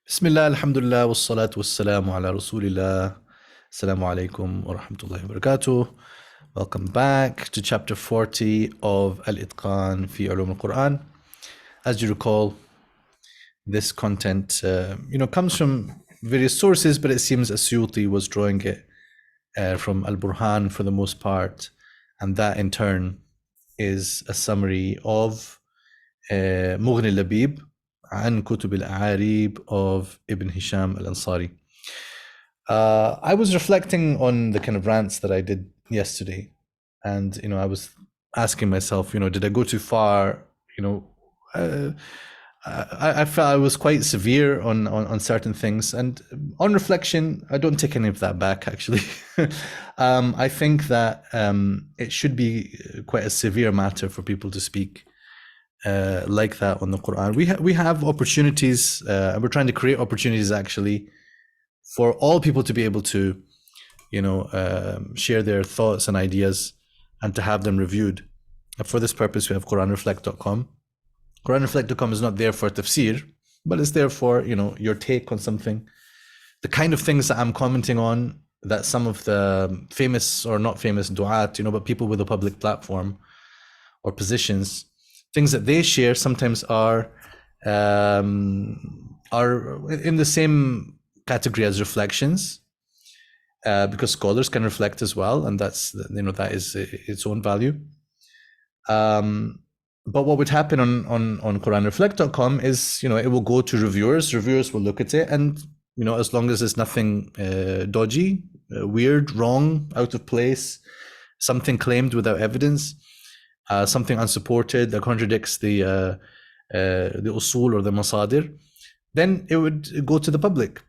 Bismillah, alhamdulillah, wassalatu wassalamu ala rasulillah. Assalamu alaikum wa rahmatullahi wa barakatuh. Welcome back to chapter 40 of Al-Itqan fi Ulum al-Qur'an. As you recall, this content comes from various sources, but it seems al-Suyuti was drawing it from Al-Burhan for the most part, and that in turn is a summary of Mughni al-Labib عن كتب الأعاريب of Ibn Hisham al-Ansari. I was reflecting on the kind of rants that I did yesterday, and I was asking myself, did I go too far? I felt I was quite severe on certain things, and on reflection, I don't take any of that back. Actually, I think that it should be quite a severe matter for people to speak like that on the Quran. We have opportunities, and we're trying to create opportunities actually for all people to be able to, share their thoughts and ideas and to have them reviewed. And for this purpose, we have QuranReflect.com. QuranReflect.com is not there for tafsir, but it's there for, your take on something. The kind of things that I'm commenting on that some of the famous or not famous du'at, but people with a public platform or positions, things that they share sometimes are in the same category as reflections, because scholars can reflect as well, and that is its own value. But what would happen on QuranReflect.com is it will go to reviewers. Reviewers will look at it, and as long as there's nothing dodgy, weird, wrong, out of place, something claimed without evidence, something unsupported that contradicts the usul or the masadir, then it would go to the public.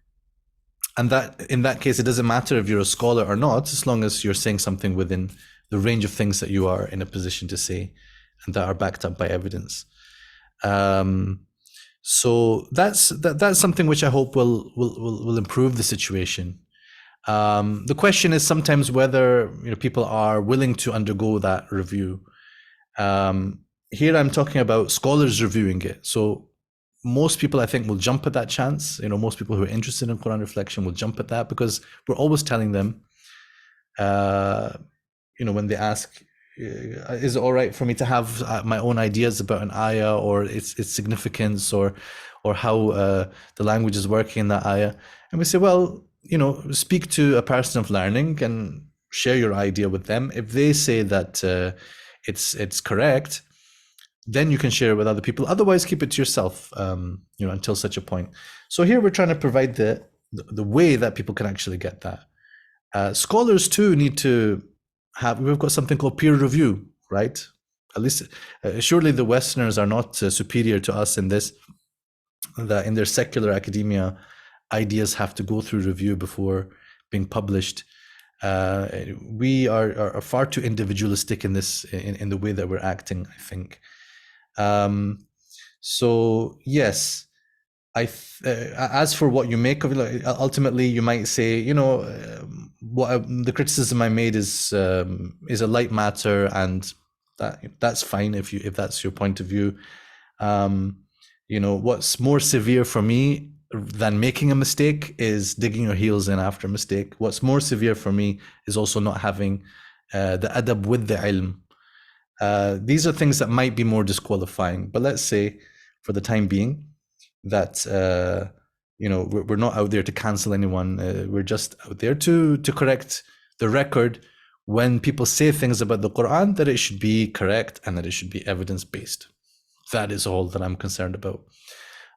And that in that case, it doesn't matter if you're a scholar or not, as long as you're saying something within the range of things that you are in a position to say and that are backed up by evidence. So that's something which I hope will improve the situation. The question is sometimes whether people are willing to undergo that review. Here I'm talking about scholars reviewing it. So most people, I think, will jump at that chance. Most people who are interested in Quran reflection will jump at that, because we're always telling them, when they ask, is it all right for me to have my own ideas about an ayah or its significance or how the language is working in that ayah? And we say, well, speak to a person of learning and share your idea with them. If they say that it's correct, then you can share it with other people. Otherwise, keep it to yourself, until such a point. So here we're trying to provide the way that people can actually get that. Scholars too need to have. We've got something called peer review, right? At least, surely the Westerners are not superior to us in this. That in their secular academia, ideas have to go through review before being published. We are far too individualistic in this, in the way that we're acting, I think. So yes, as for what you make of it, ultimately you might say, the criticism I made is a light matter, and that's fine if that's your point of view. What's more severe for me than making a mistake is digging your heels in after a mistake. What's more severe for me is also not having the adab with the ilm. These are things that might be more disqualifying, but let's say for the time being that we're not out there to cancel anyone. We're just out there to correct the record when people say things about the Quran, that it should be correct and that it should be evidence-based. That is all that I'm concerned about.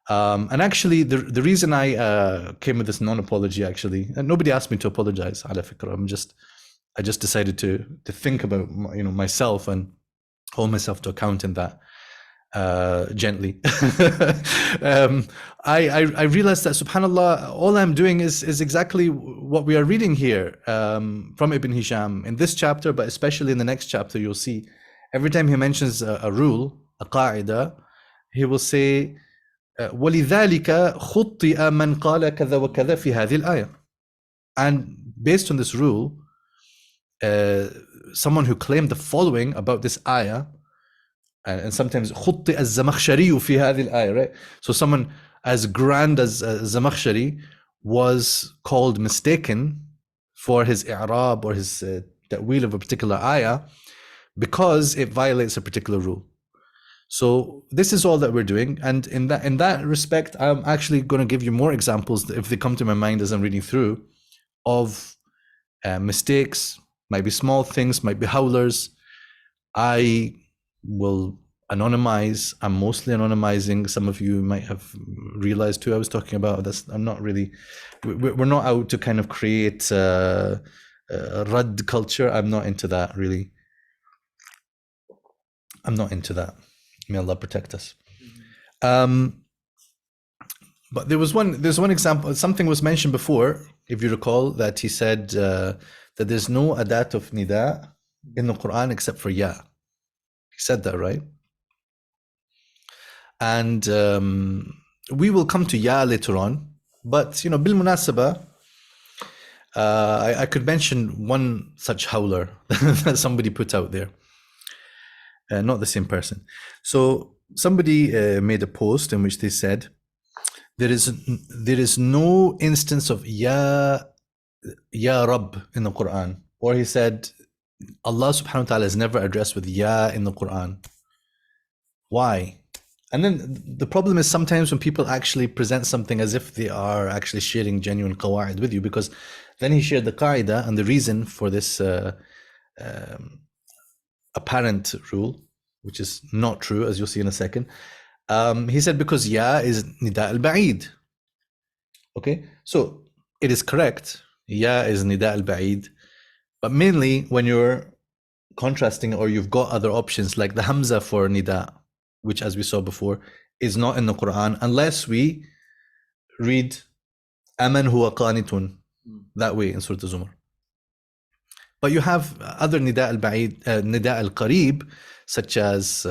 And actually, the reason I came with this non-apology, actually, and nobody asked me to apologize, ala fikra. I just decided to think about myself and hold myself to account in that gently. I realized that, subhanallah, all I'm doing is exactly what we are reading here from Ibn Hisham in this chapter, but especially in the next chapter. You'll see every time he mentions a rule, a qaida, he will say, وَلِذَلِكَ خُطِّئَ مَنْ قَالَ كَذَا وَكَذَا فِي هَذِهِ الْآيَةِ. And based on this rule, someone who claimed the following about this ayah, and sometimes خُطِّئَ الزَّمَخْشَرِيُّ فِي هَذِهِ الْآيَةِ, right? So someone as grand as Zamakhshari was called mistaken for his i'rab or his ta'wil of a particular ayah because it violates a particular rule. So this is all that we're doing, and in that respect, I'm actually going to give you more examples if they come to my mind as I'm reading through, of mistakes. Might be small things, might be howlers. I will anonymize. I'm mostly anonymizing. Some of you might have realized who I was talking about. I'm not really. We're not out to kind of create a Rad culture. I'm not into that really. I'm not into that. May Allah protect us. But there's one example. Something was mentioned before, if you recall, that he said that there's no adat of nida in the Quran except for ya. He said that, right? And we will come to ya later on. But bil munasaba, I could mention one such howler that somebody put out there. Not the same person. So somebody made a post in which they said there is no instance of ya Rabb in the Quran. Or he said Allah subhanahu wa ta'ala is never addressed with ya in the Quran. Why? And then the problem is sometimes when people actually present something as if they are actually sharing genuine qawa'id with you, because then he shared the qaida and the reason for this apparent rule, which is not true, as you'll see in a second. He said because ya is nida al-ba'id. Okay, so it is correct. Ya is nida al-ba'id, but mainly when you're contrasting or you've got other options like the hamza for nida, which as we saw before is not in the Quran unless we read aman huwa qanitun that way in Surah Zumar. But you have other nida al-ba'id, nida al-qarib, such as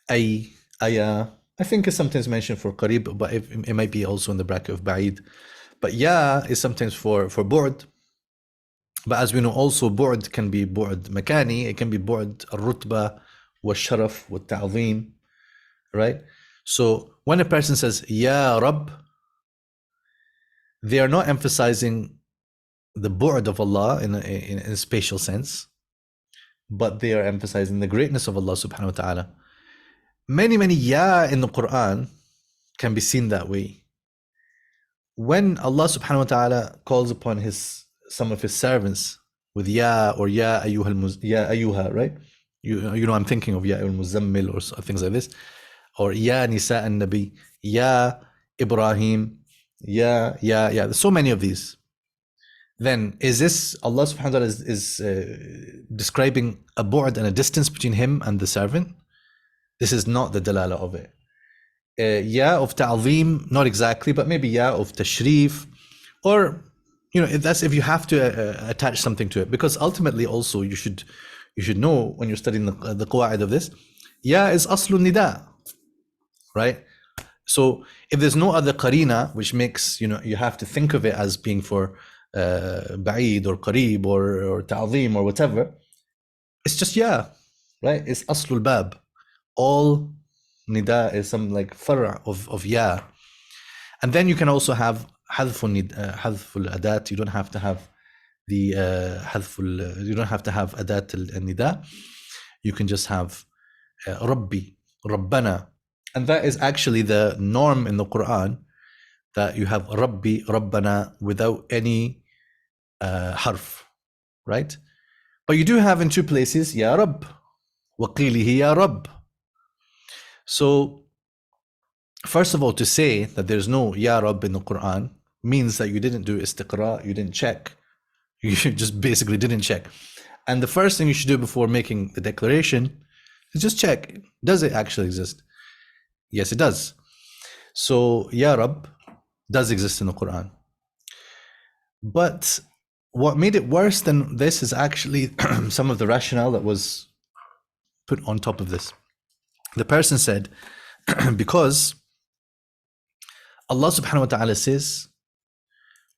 ay, aya. I think is sometimes mentioned for qarib, but it might be also in the bracket of ba'id. But ya is sometimes for bu'd. But as we know, also bu'd can be bu'd makani, it can be bu'd al-rutba, wa-sharaf, wa-ta'zim, right? So when a person says ya Rabb, they are not emphasizing the bu'd of Allah in a spatial sense, but they are emphasizing the greatness of Allah subhanahu wa ta'ala. Many ya in the Quran can be seen that way. When Allah subhanahu wa ta'ala calls upon some of his servants with ya or ya ayyuha, right? You know, I'm thinking of ya al-muzammil or things like this, or ya nisa an-nabi, ya Ibrahim, ya. There's so many of these. Then is this Allah subhanahu wa ta'ala is describing a bu'd and a distance between him and the servant? This is not the dalala of it. Ya of ta'zim, not exactly, but maybe ya of tashrif, or that's if you have to attach something to it, because ultimately also you should know when you're studying the qawa'id of this, ya is aslun nida, right? So if there's no other qarina which makes you have to think of it as being for ba'id or qarib or ta'zim or whatever, it's just ya, right? It's aslul bab. All nida is some like far' of ya. And then you can also have hadful adat. You don't have to have the you don't have to have adat al-nida. You can just have Rabbi, Rabbana. And that is actually the norm in the Quran, that you have Rabbi, Rabbana without any harf, right? But you do have in two places, Ya Rabb, wa qilihi Ya Rabb. So, first of all, to say that there's no Ya Rabb in the Quran means that you didn't do istiqra, you didn't check. You just basically didn't check. And the first thing you should do before making the declaration is just check. Does it actually exist? Yes, it does. So, Ya Rabb does exist in the Quran. But what made it worse than this is actually some of the rationale that was put on top of this. The person said, because Allah subhanahu wa ta'ala says,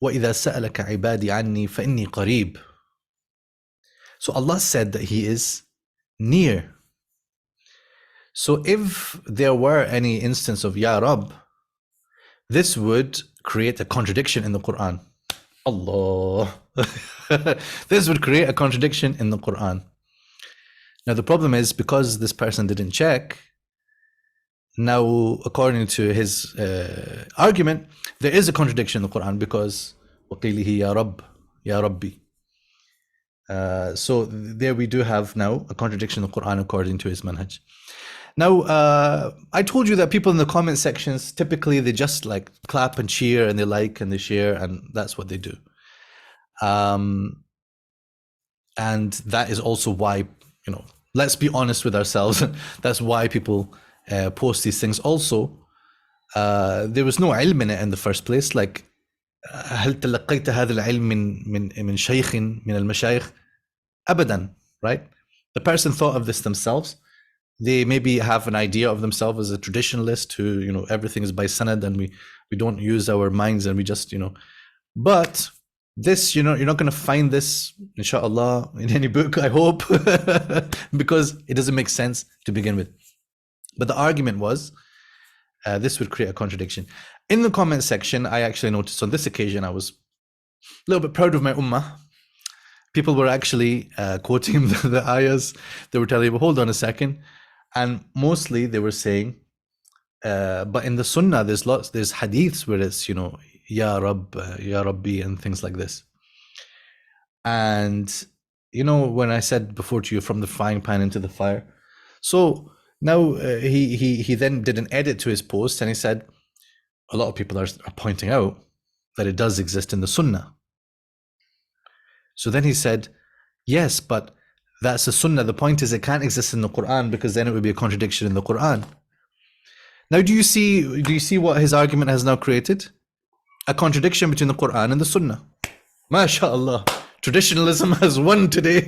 وَإِذَا سَأَلَكَ عِبَادِي عَنِّي فَإِنِّي قَرِيب. So Allah said that He is near. So if there were any instance of Ya Rabb, this would create a contradiction in the Quran. Allah. This would create a contradiction in the Quran. Now, the problem is because this person didn't check, now, according to his argument, there is a contradiction in the Quran because وَقِيلِهِ يَا رَبِّ يَا رَبِّي. So there we do have now a contradiction in the Quran according to his manhaj. Now, I told you that people in the comment sections, typically they just like clap and cheer and they like and they share and that's what they do. And that is also why, let's be honest with ourselves. That's why people post these things. Also, there was no ilm in it in the first place. Like, هل تلقيت هذا العلم من شيخ من المشايخ؟ أبدا, right? The person thought of this themselves. They maybe have an idea of themselves as a traditionalist who, everything is by sanad and we don't use our minds and we just, but this, you're not going to find this, inshallah, in any book, I hope, because it doesn't make sense to begin with. But the argument was, this would create a contradiction. In the comment section, I actually noticed on this occasion, I was a little bit proud of my ummah. People were actually quoting the ayahs. They were telling me, hold on a second. And mostly they were saying, but in the sunnah, there's hadiths where it's, Ya Rabb, Ya Rabbi, and things like this. And, when I said before to you, from the frying pan into the fire. So now he then did an edit to his post and he said, a lot of people are pointing out that it does exist in the sunnah. So then he said, yes, but that's a sunnah. The point is it can't exist in the Quran because then it would be a contradiction in the Quran. Now, do you see what his argument has now created? A contradiction between the Quran and the sunnah. MashaAllah. Traditionalism has won today.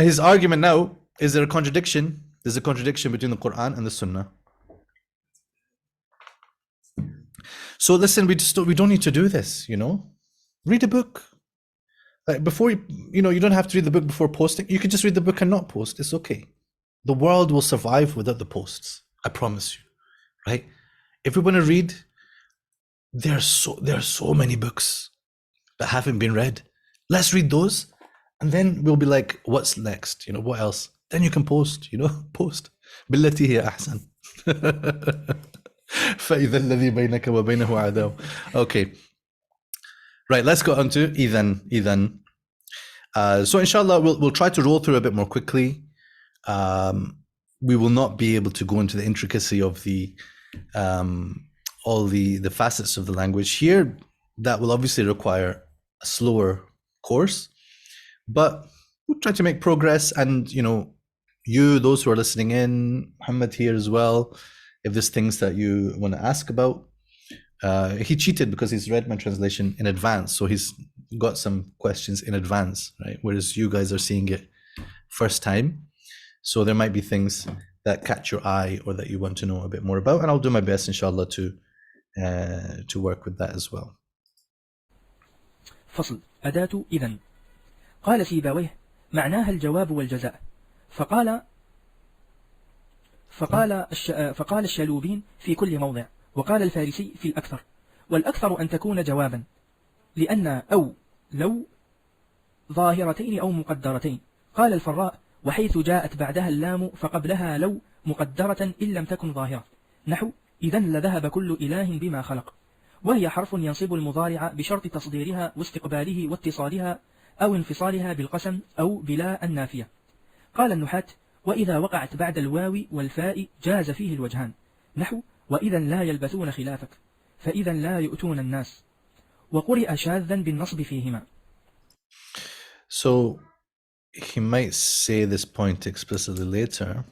His argument now, is there a contradiction? There's a contradiction between the Quran and the sunnah. So listen, we don't need to do this, Read a book. Like before, you don't have to read the book before posting. You can just read the book and not post. It's okay. The world will survive without the posts. I promise you, right? If we want to read, there are so many books that haven't been read. Let's read those, and then we'll be like, what's next? What else? Then you can post. Post. بالتي هي أحسن. فإذا الذي بينك وبينه عداوة. Okay. Right, let's go on to Idhan. So inshallah, we'll try to roll through a bit more quickly. We will not be able to go into the intricacy of the all the facets of the language here. That will obviously require a slower course, but we'll try to make progress. And those who are listening in, Muhammad here as well, if there's things that you want to ask about. He cheated because he's read my translation in advance, so he's got some questions in advance, right? Whereas you guys are seeing it first time, so there might be things that catch your eye or that you want to know a bit more about, and I'll do my best, inshallah, to work with that as well. فصل أداة إذن. قال سيبويه معناها الجواب والجزاء. فقال الشلوبين في كل موضع، وقال الفارسي في الأكثر، والأكثر أن تكون جوابا، لأن أو لو ظاهرتين أو مقدرتين. قال الفراء وحيث جاءت بعدها اللام فقبلها لو مقدرة إن لم تكن ظاهرة، نحو إذن لذهب كل إله بما خلق، وهي حرف ينصب المضارع بشرط تصديرها واستقباله واتصالها أو انفصالها بالقسم أو بلا النافية. قال النحاة وإذا وقعت بعد الواو والفاء جاز فيه الوجهان، نحو وإذا لا يلبثون خلافك، فإذا لا يؤتون الناس، وقرئ شاذا بالنصب فيهما. So he might say this point explicitly later,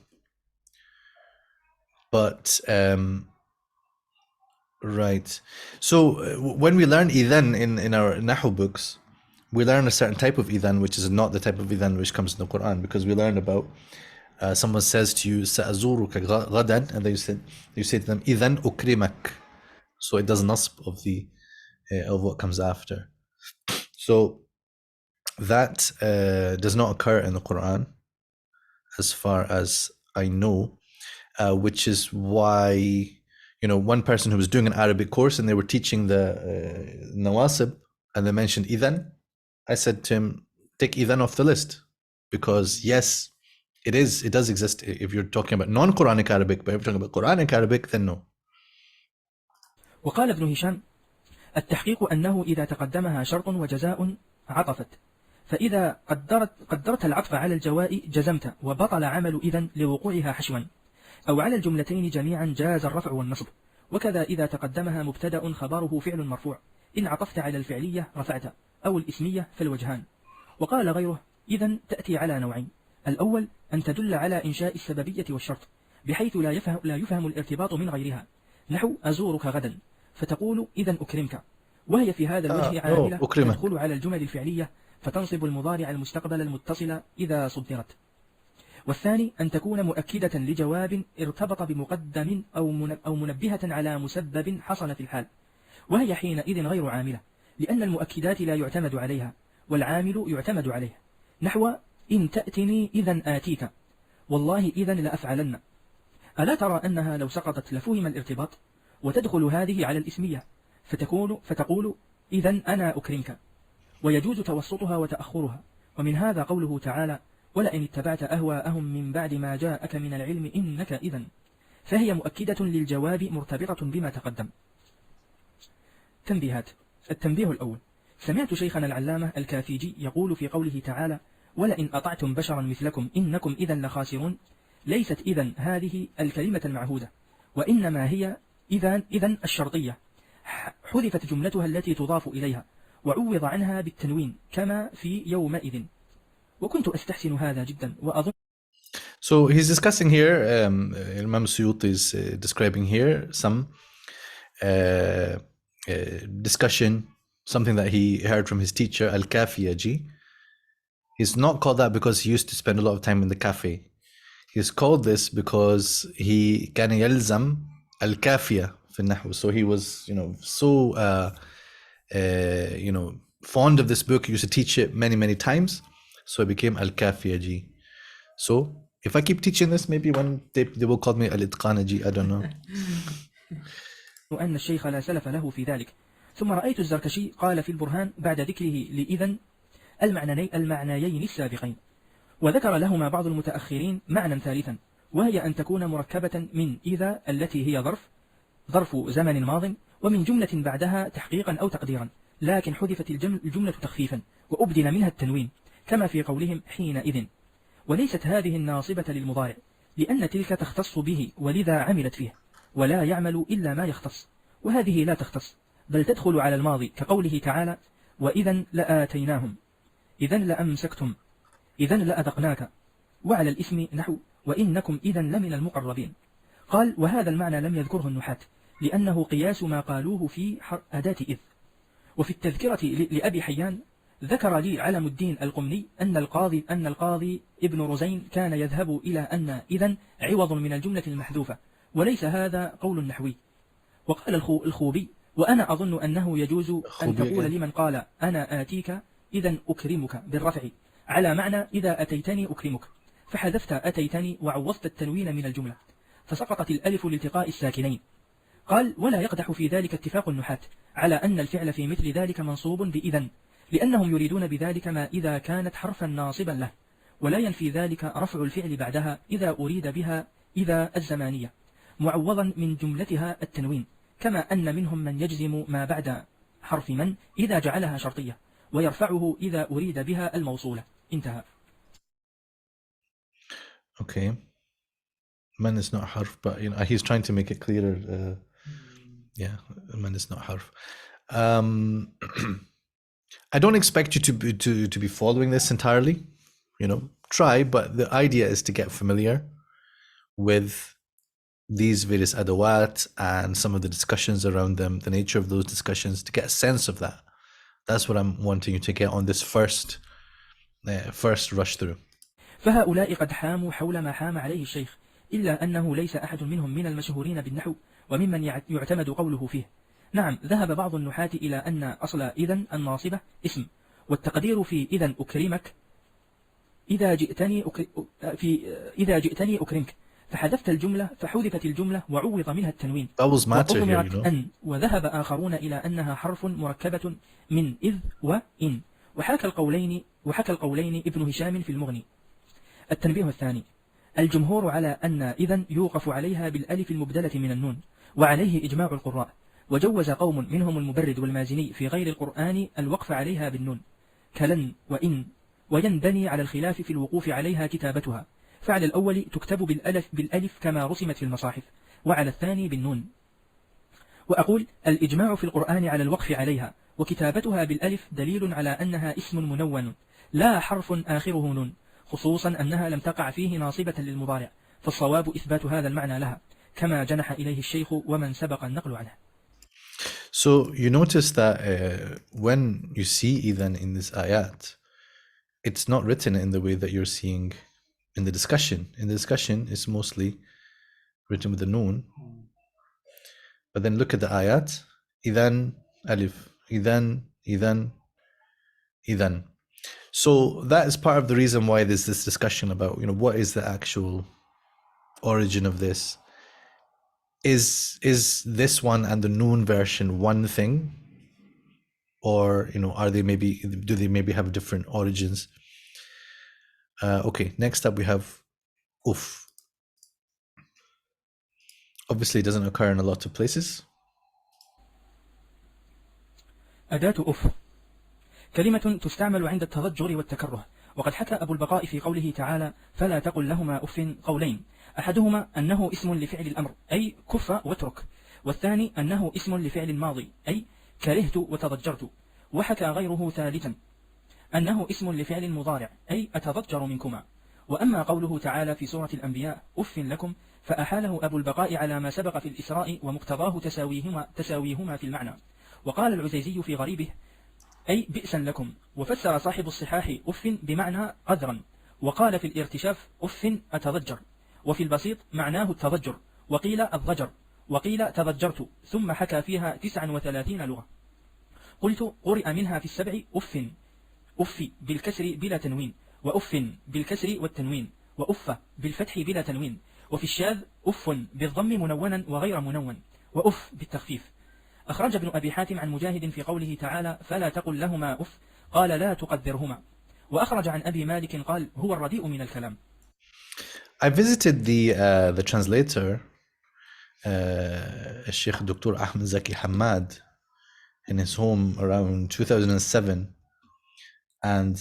but right. So when we learn idhan in our nahu books, we learn a certain type of idhan, which is not the type of idhan which comes in the Quran, because we learn about someone says to you سأزورك غدا, and then you say to them idhan ukrimak. So it does nasb of what comes after. So that does not occur in the Quran, as far as I know, which is why one person who was doing an Arabic course and they were teaching the nawasib and they mentioned idhan. I said to him, take idhan off the list, because yes, it does exist if you're talking about non-Quranic Arabic, but if you're talking about Quranic Arabic, then no. وقال ابن هشام التحقيق أنه إذا تقدمها شرط وجزاء عطفت، فإذا قدرت العطف على الجواء جزمت وبطل عمل إذن لوقوعها حشوا، أو على الجملتين جميعا جاز الرفع والنصب. وكذا إذا تقدمها مبتدأ خبره فعل مرفوع إن عطفت على الفعلية رفعت، أو الإسمية فالوجهان. وقال غيره إذن تأتي على نوعين: الأول أن تدل على إنشاء السببية والشرط بحيث لا يفهم الارتباط من غيرها، نحو أزورك غدا فتقول إذن أكرمك، وهي في هذا الوجه عاملة تدخل على الجمل الفعلية فتنصب المضارع المستقبل المتصل إذا صدرت. والثاني أن تكون مؤكدة لجواب ارتبط بمقدم أو منبهة على مسبب حصل في الحال، وهي حينئذ غير عاملة، لأن المؤكدات لا يعتمد عليها والعامل يعتمد عليه، نحو إن تأتني إذن آتيك، والله إذن لأفعلن. ألا ترى أنها لو سقطت لفهم الارتباط؟ وتدخل هذه على الإسمية فتقول إذن أنا أكرمك، ويجوز توسطها وتأخرها. ومن هذا قوله تعالى: ولئن اتبعت أهواءهم من بعد ما جاءك من العلم إنك إذن، فهي مؤكدة للجواب مرتبطة بما تقدم. تنبيهات. التنبيه الأول: سمعت شيخنا العلامة الكافيجي يقول في قوله تعالى: ولئن أطعتم بشرا مثلكم إنكم إذن لخاسرون، ليست إذن هذه الكلمة المعهودة، وإنما هي إذن الشرطية، حذفت جملتها التي تضاف إليها وعوض عنها بالتنوين كما في يومئذ، وكنت أستحسن هذا جدا وأظن. So he's discussing here, Imam Suyuti is describing here some discussion, something that he heard from his teacher, Al-Kafiyaji. He's not called that because he used to spend a lot of time in the cafe. He's called this because he كان يلزم الكافية في النحو. So he was, so fond of this book. He used to teach it many, many times. So it became Al-Kafiyaji. So if I keep teaching this, maybe one day they will call me Al-Itqan, I don't know. وأن الشيخ لا سلف له في ذلك. ثم رأيت الزركشي قال في البرهان بعد ذكره لإذن المعنيين السابقين، وذكر لهما بعض المتأخرين معنى ثالثا، وهي أن تكون مركبة من إذا التي هي ظرف زمن ماض، ومن جملة بعدها تحقيقا أو تقديرا، لكن حذفت الجملة تخفيفا وأبدل منها التنوين كما في قولهم حينئذ. وليست هذه الناصبة للمضارع، لأن تلك تختص به ولذا عملت فيه، ولا يعمل إلا ما يختص، وهذه لا تختص بل تدخل على الماضي كقوله تعالى: وإذا لآتيناهم، إذا لأمسكتم، إذا لأذقناك، وعلى الاسم نحو وإنكم إذا لمن المقربين. قال: وهذا المعنى لم يذكره النحاة لأنه قياس ما قالوه في أداة إذ. وفي التذكرة لأبي حيان ذكر لي علم الدين القمني أن القاضي ابن رزين كان يذهب إلى أن إذن عوض من الجملة المحذوفة، وليس هذا قول نحوي. وقال الخوبي: وأنا أظن أنه يجوز أن تقول لمن قال أنا آتيك إذن أكرمك بالرفع على معنى إذا أتيتني أكرمك، فحذفت أتيتني وعوضت التنوين من الجملة فسقطت الألف لالتقاء الساكنين. قال: ولا يقدح في ذلك اتفاق النحاة على أن الفعل في مثل ذلك منصوب بإذن، لأنهم يريدون بذلك ما إذا كانت حرفا ناصبا له، ولا ينفي ذلك رفع الفعل بعدها إذا أريد بها إذا الزمانية معوضا من جملتها التنوين، كما أن منهم من يجزم ما بعد حرف من إذا جعلها شرطية، ويرفعه إذا أريد بها الموصولة. انتهى. Okay. Man is not harf, but he's trying to make it clearer. Yeah, man is not harf. I don't expect you to be following this entirely. Try, but the idea is to get familiar with these various adawat and some of the discussions around them, the nature of those discussions, to get a sense of that. That's what I'm wanting you to get on this first rush through. فهؤلاء قد حاموا حول ما حام عليه الشيخ، إلا أنه ليس أحد منهم من المشهورين بالنحو وممن يعتمد قوله فيه. نعم، ذهب بعض النحاة إلى أن أصل إذن الناصبة اسم، والتقدير في إذن أكرمك إذا جئتني أكرمك، فحذفت الجملة فحذفت الجملة وعوض منها التنوين That was matter here, وأضمرت أن وذهب آخرون إلى أنها حرف مركبة من إذ وإن وحكى القولين ابن هشام في المغني. التنبيه الثاني: الجمهور على أن إذن يوقف عليها بالألف المبدلة من النون، وعليه إجماع القراء، وجوز قوم منهم المبرد والمازني في غير القرآن الوقف عليها بالنون كلن وإن، وينبني على الخلاف في الوقوف عليها كتابتها، فعلى الأول تكتب بالألف كما رسمت في المصاحف، وعلى الثاني بالنون. وأقول: الإجماع في القرآن على الوقف عليها وكتابتها بالألف دليل على أنها اسم منون لا حرف آخره نون، خصوصا أنها لم تقع فيه ناصبة للمضارع، فالصواب إثبات هذا المعنى لها كما جنح إليه الشيخ ومن سبق النقل عنه. So you notice that when you see even in this ayat, it's not written in the way that you're seeing in the discussion. In the discussion, it's mostly written with the noon. But then look at the ayat. Idhan, alif. Idhan, idhan, idhan. So that is part of the reason why there's this discussion about, what is the actual origin of this? Is this one and the noon version one thing? Or, do they maybe have different origins? Okay, next up we have uf. Obviously it doesn't occur in a lot of places. أداة أف كلمة تستعمل عند التضجر والتكره، وقد حكى أبو البقاء في قوله تعالى: فلا تقل لهما أف قولين، أحدهما أنه اسم لفعل الأمر أي كف واترك، والثاني أنه اسم لفعل الماضي أي كرهت وتضجرت، وحكى غيره ثالثا أنه اسم لفعل المضارع أي أتضجر منكما. وأما قوله تعالى في سورة الأنبياء أف لكم فأحاله أبو البقاء على ما سبق في الإسراء ومقتضاه تساويهما في المعنى. وقال العزيزي في غريبه أي بئسا لكم، وفسر صاحب الصحاح أف بمعنى قذرا، وقال في الارتشاف أف أتضجر، وفي البسيط معناه التضجر، وقيل الضجر، وقيل تضجرت، ثم حكى فيها 39 لغة. قلت: قرئ منها في السبع أف بالكسر بلا تنوين، وأف بالكسر والتنوين، وأف بالفتح بلا تنوين، وفي الشاذ أف بالضم منونا وغير منون، وأف بالتخفيف. أخرج ابن أبي حاتم عن مجاهد في قوله تعالى: فلا تقل لهما أف قال: لا تقدرهما. وأخرج عن أبي مالك قال: هو الرديء من الكلام. I visited the translator, Sheikh Dr. Ahmed Zaki Hamad, in his home around 2007, and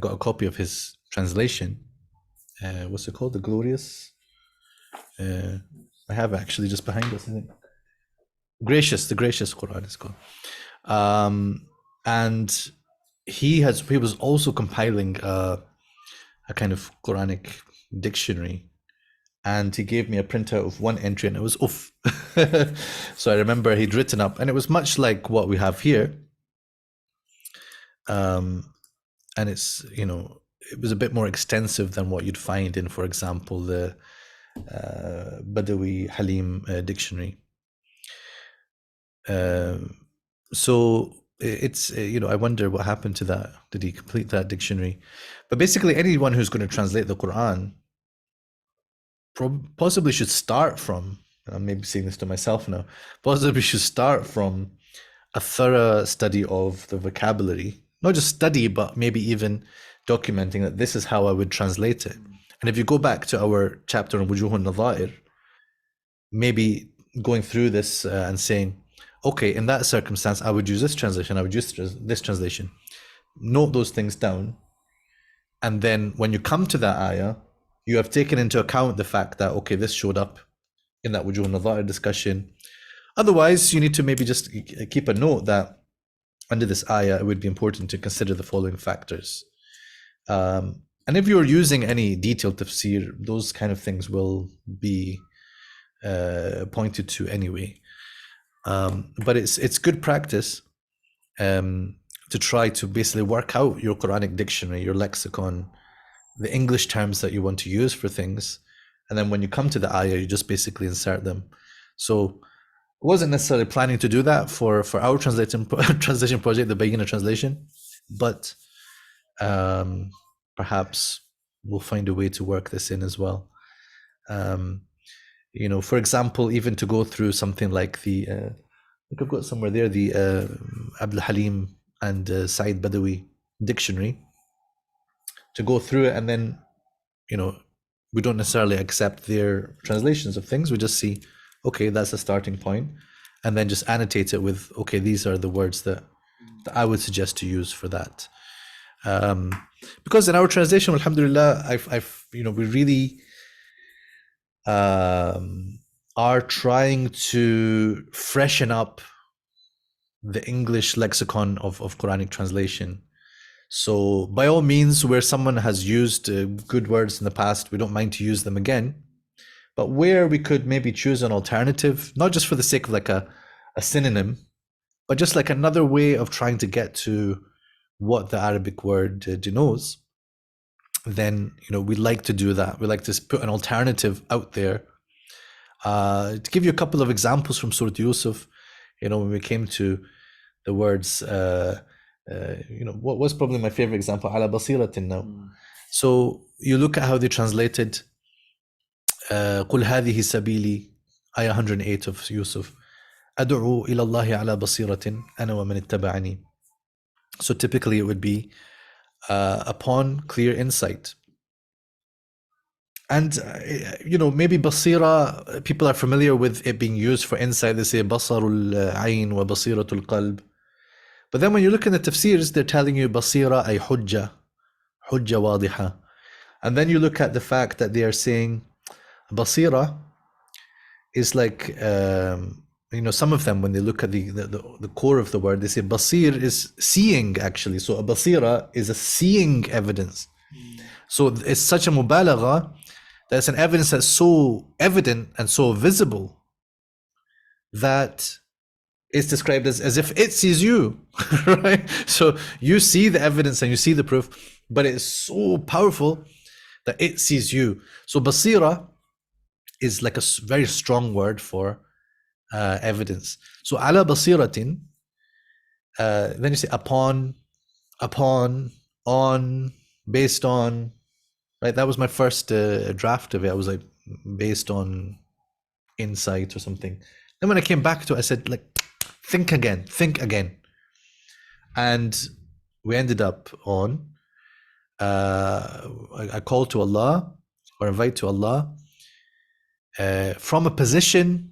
got a copy of his translation. What's it called? The Glorious? I have it actually just behind us, I think. The Gracious Quran is called. And he was also compiling a kind of Quranic dictionary, and he gave me a printout of one entry, and it was uff. So I remember he'd written up, and it was much like what we have here. And it's, it was a bit more extensive than what you'd find in, for example, the Badawi Halim dictionary. So it's, I wonder what happened to that. Did he complete that dictionary? But basically, anyone who's going to translate the Quran possibly should start from, I'm maybe saying this to myself now, possibly should start from a thorough study of the vocabulary. Not just study, but maybe even documenting that this is how I would translate it. And if you go back to our chapter on Wujuh al-Nadha'ir, maybe going through this and saying, okay, in that circumstance, I would use this translation, I would use this translation. Note those things down. And then when you come to that ayah, you have taken into account the fact that, okay, this showed up in that Wujuh al-Nadha'ir discussion. Otherwise, you need to maybe just keep a note that under this ayah, it would be important to consider the following factors. And if you're using any detailed tafsir, those kind of things will be pointed to anyway. But it's good practice to try to basically work out your Quranic dictionary, your lexicon, the English terms that you want to use for things. And then when you come to the ayah, you just basically insert them. So I wasn't necessarily planning to do that for our translation project, the Bayyinah translation, but perhaps we'll find a way to work this in as well. For example, even to go through something like the, look, I've got somewhere there, the Abdul Halim and Saeed Badawi dictionary, to go through it, and then, we don't necessarily accept their translations of things. We just see, okay, that's a starting point, and then just annotate it with, okay, these are the words that I would suggest to use for that. Because in our translation, alhamdulillah, we really are trying to freshen up the English lexicon of Quranic translation. So by all means, where someone has used good words in the past, we don't mind to use them again. But where we could maybe choose an alternative, not just for the sake of like a synonym, but just like another way of trying to get to what the Arabic word denotes, then we like to do that. We like to put an alternative out there. To give you a couple of examples from Surah Yusuf, when we came to the words, what was probably my favorite example, ala basiratin now. So you look at how they translated قل هذه سبيلي, ayah 108 of Yusuf, أدعو إلى الله على بصيرة أنا ومن اتبعني. So typically it would be upon clear insight. And maybe basira, people are familiar with it being used for insight. They say basarul ayn wa basiratul qalb. But then when you look in the tafsirs, they're telling you basira ay hujja wadiha. And then you look at the fact that they are saying basira is like, some of them, when they look at the core of the word, they say basir is seeing, actually. So a basira is a seeing evidence. So it's such a mubalagha, that's an evidence that's so evident and so visible that it's described as if it sees you, right? So you see the evidence and you see the proof, but it's so powerful that it sees you. So basira is like a very strong word for evidence. So ala basiratin, then you say upon, on, based on, right? That was my first draft of it. I was like, based on insight or something. Then when I came back to it, I said, like, think again. And we ended up on, I call to Allah, or invite to Allah, from a position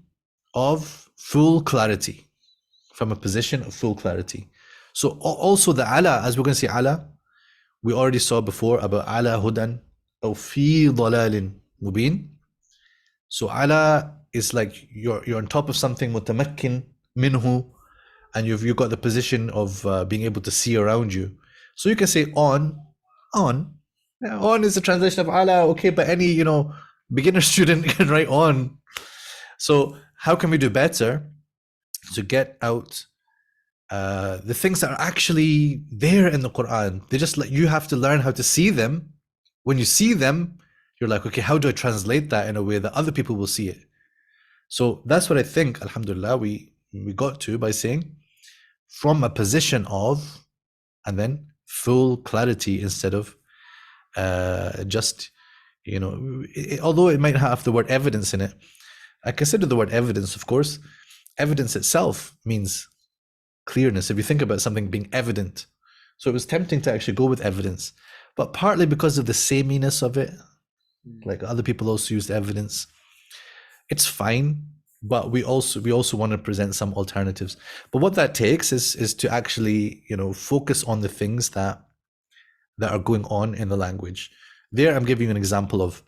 of full clarity. So also the ala, as we're going to see ala, we already saw before about ala hudan aw fi dalalin mubin. So ala is like you're on top of something, mutamakkin minhu, and you've got the position of being able to see around you. So you can say on. Yeah, on is a translation of ala, okay, but any beginner student can write on. So how can we do better to get out the things that are actually there in the Quran? They just you have to learn how to see them. When you see them, you're like, okay, how do I translate that in a way that other people will see it? So that's what I think, alhamdulillah, we got to by saying from a position of, and then full clarity instead of just, although it might have the word evidence in it. I consider the word evidence, of course. Evidence itself means clearness. If you think about something being evident. So it was tempting to actually go with evidence, but partly because of the sameness of it, like other people also used evidence. It's fine, but we also want to present some alternatives. But what that takes is to actually, focus on the things that are going on in the language. There, I'm giving you an example of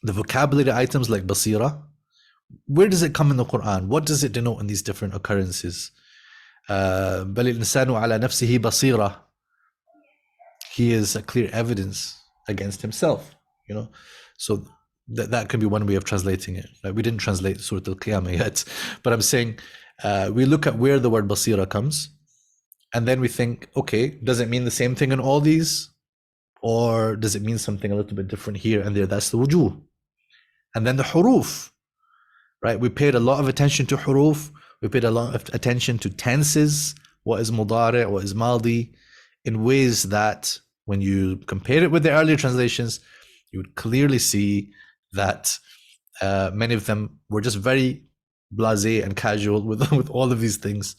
the vocabulary items like basira. Where does it come in the Quran? What does it denote in these different occurrences? بَلِ الْإِنسَانُ عَلَى نَفْسِهِ بَصِيرًا. He is a clear evidence against himself, So that could be one way of translating it. Right? We didn't translate Surah Al-Qiyamah yet, but I'm saying we look at where the word basira comes, and then we think, okay, does it mean the same thing in all these? Or does it mean something a little bit different here and there? That's the wujuh. And then the huruf, right? We paid a lot of attention to huruf. We paid a lot of attention to tenses, what is mudari', what is maldi, in ways that when you compare it with the earlier translations, you would clearly see that Many of them were just very blasé and casual with all of these things.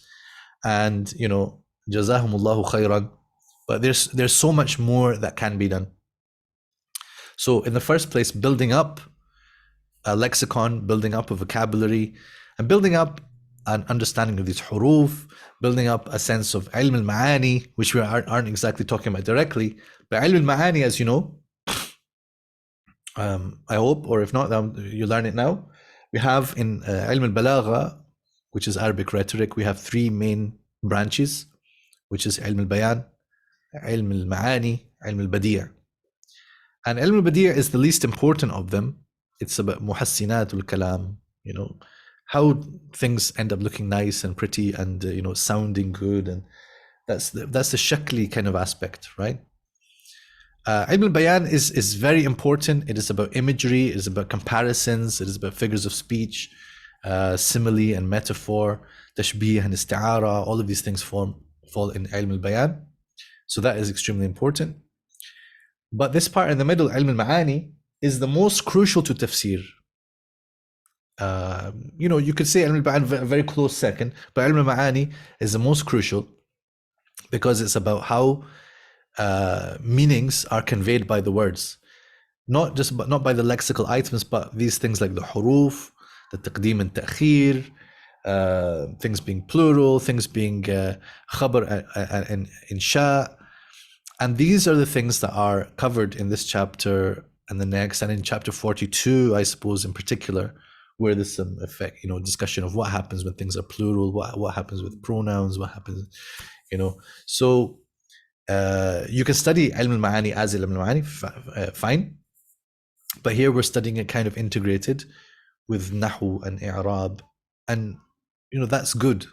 And, you know, Jazahumullahu khairan. But there's so much more that can be done. So in the first place, building up a lexicon, building up a vocabulary, and building up an understanding of these huruf, building up a sense of ilm al-ma'ani, which we aren't exactly talking about directly. But ilm al-ma'ani, as you know, I hope, or if not, you learn it now. We have in ilm al-balagha, which is Arabic rhetoric, we have three main branches, which is ilm al-bayan, ilm al-ma'ani, ilm al-badi'. And ilm al-badi' is the least important of them. It's about muhassinat al-kalam, you know, how things end up looking nice and pretty and, you know, sounding good. And that's the shakli kind of aspect, right? Ilm al-bayan is very important. It is about imagery, it is about comparisons, it is about figures of speech, simile and metaphor, tashbih and isti'ara. All of these things fall in ilm al-bayan. So that is extremely important. But this part in the middle, ilm al-ma'ani, is the most crucial to tafsir. You know, you could say ilm al-bayan a very close second, but ilm al-ma'ani is the most crucial because it's about how meanings are conveyed by the words, not by the lexical items, but these things like the huruf, the taqdeem and ta'khir, things being plural, things being khabar and insha. And these are the things that are covered in this chapter and the next, and in chapter 42, I suppose, in particular, where there's some effect, you know, discussion of what happens when things are plural, what happens with pronouns, what happens, you know. So you can study ilm al-ma'ani as ilm al-ma'ani, fine. But here we're studying it kind of integrated with nahu and i'rab, and, you know, that's good.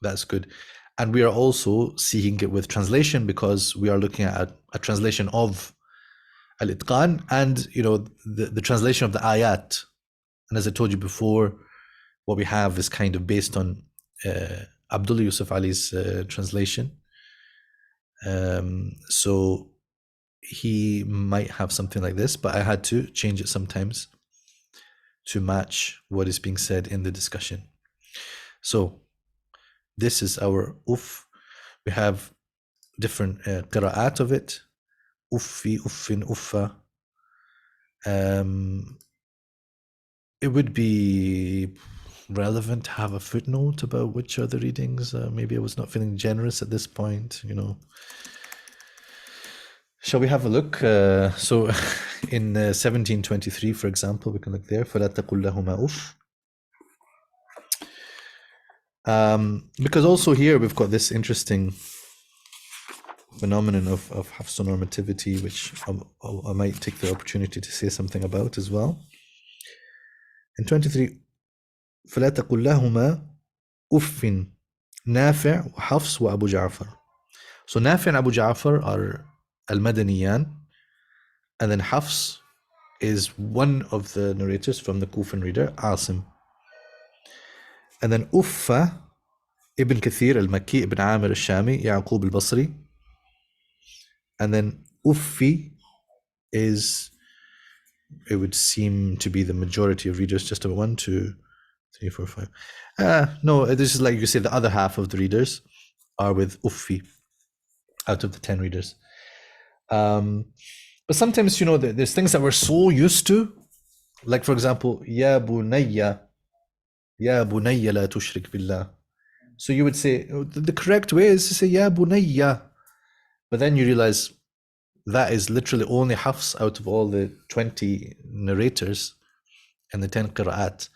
That's good. And we are also seeing it with translation because we are looking at a translation of Al-Itqan and, you know, the translation of the ayat. And as I told you before, what we have is kind of based on Abdullah Yusuf Ali's translation. So he might have something like this, but I had to change it sometimes to match what is being said in the discussion. So this is our uff. We have different qira'at of it. Uffi, uffin, uffa. It would be relevant to have a footnote about which are the readings. Maybe I was not feeling generous at this point, you know. Shall we have a look? So in 1723, for example, we can look there. فَلَا تَقُلْ لَهُمَا أُفٍّ. Because also here we've got this interesting phenomenon of hafsonormativity, which I might take the opportunity to say something about as well. In 23, فَلَا تَقُلْ لَهُمَا أُفٍّ نافع وحفص وأبو جعفر. So Nafi and Abu Ja'far are al-Madaniyan, and then Hafs is one of the narrators from the Kufan reader, Asim. And then Uffa, Ibn Kathir al-Makki, Ibn Amir al-Shami, Yaqub al-Basri. And then Uffi is, it would seem to be the majority of readers, just about 1, 2, 3, 4, 5. No, this is like you say, the other half of the readers are with Uffi out of the 10 readers. But sometimes, you know, there's things that we're so used to, like for example, Ya bunayya la tushrik billah. So you would say, the correct way is to say Ya bunayya. But then you realize that is literally only Hafs out of all the 20 narrators and the 10 qira'at,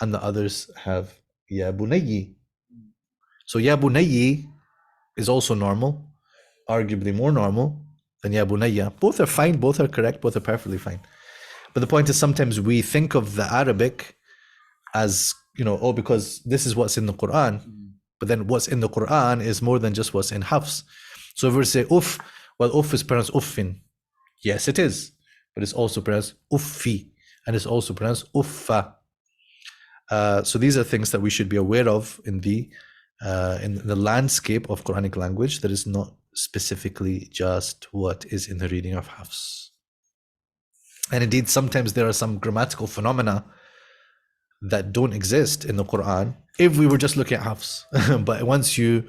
and the others have Ya bunayyi. So Ya bunayyi is also normal, arguably more normal than Ya bunayya. Both are fine, both are correct, both are perfectly fine. But the point is, sometimes we think of the Arabic as, you know, oh, because this is what's in the Qur'an, but then what's in the Qur'an is more than just what's in Hafs. So if we say uff, well, uff is pronounced uffin. Yes, it is, but it's also pronounced uffi, and it's also pronounced uffa. So these are things that we should be aware of in the landscape of Quranic language. That is not specifically just what is in the reading of Hafs. And indeed, sometimes there are some grammatical phenomena that don't exist in the Quran if we were just looking at hafs. But once you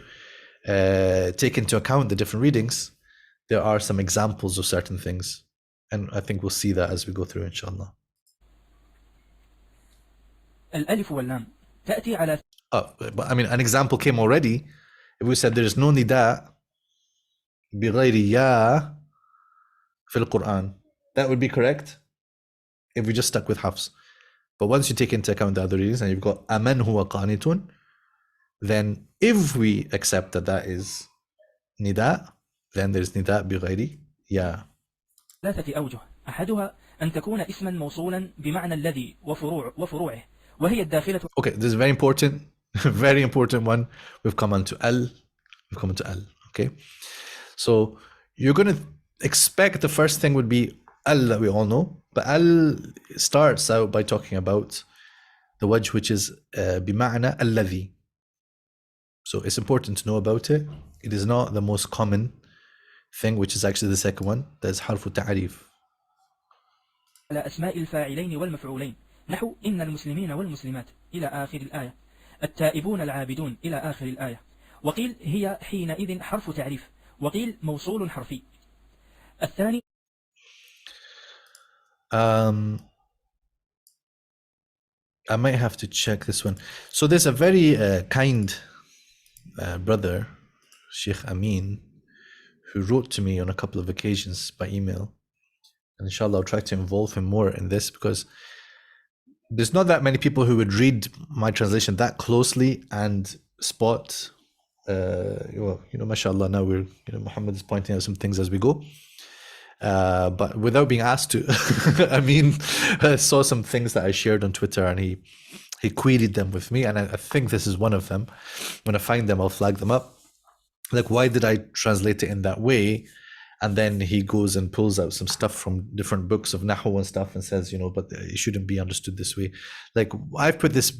take into account the different readings, there are some examples of certain things. And I think we'll see that as we go through, inshallah. الألف واللام تأتي على But I mean, an example came already. If we said there is no nida بغير يا في القرآن, that would be correct if we just stuck with hafs. But once you take into account the other readings and you've got aman huwa qanitun, then if we accept that that is nida, then there is nida بغير يا. ثلاثة أوجه. أحدها أن تكون اسما موصولا بمعنى الذي وفروعه وهي الداخلة. Okay, this is very important, very important one. We've come on to al. Okay, so you're going to expect the first thing would be al that we all know, but al starts out by talking about the wajh which is بمعنى الذي. So it's important to know about it. It is not the most common thing, which is actually the second one. That's حرف التعريف. على أسماء الفاعلين والمفعولين نحو إن المسلمين والمسلمات إلى آخر الآية، التائبون العابدون إلى آخر الآية. وقيل هي حينئذ حرف تعريف، وقيل موصول حرفي. الثاني I might have to check this one. So there's a very kind brother, Sheikh Amin, who wrote to me on a couple of occasions by email. And inshallah, I'll try to involve him more in this, because there's not that many people who would read my translation that closely and spot, mashallah, now Muhammad is pointing out some things as we go. But without being asked to, I saw some things that I shared on Twitter, and he queried them with me, and I think this is one of them. When I find them, I'll flag them up. Like, why did I translate it in that way? And then he goes and pulls out some stuff from different books of Nahu and stuff and says, but it shouldn't be understood this way. Like, I've put this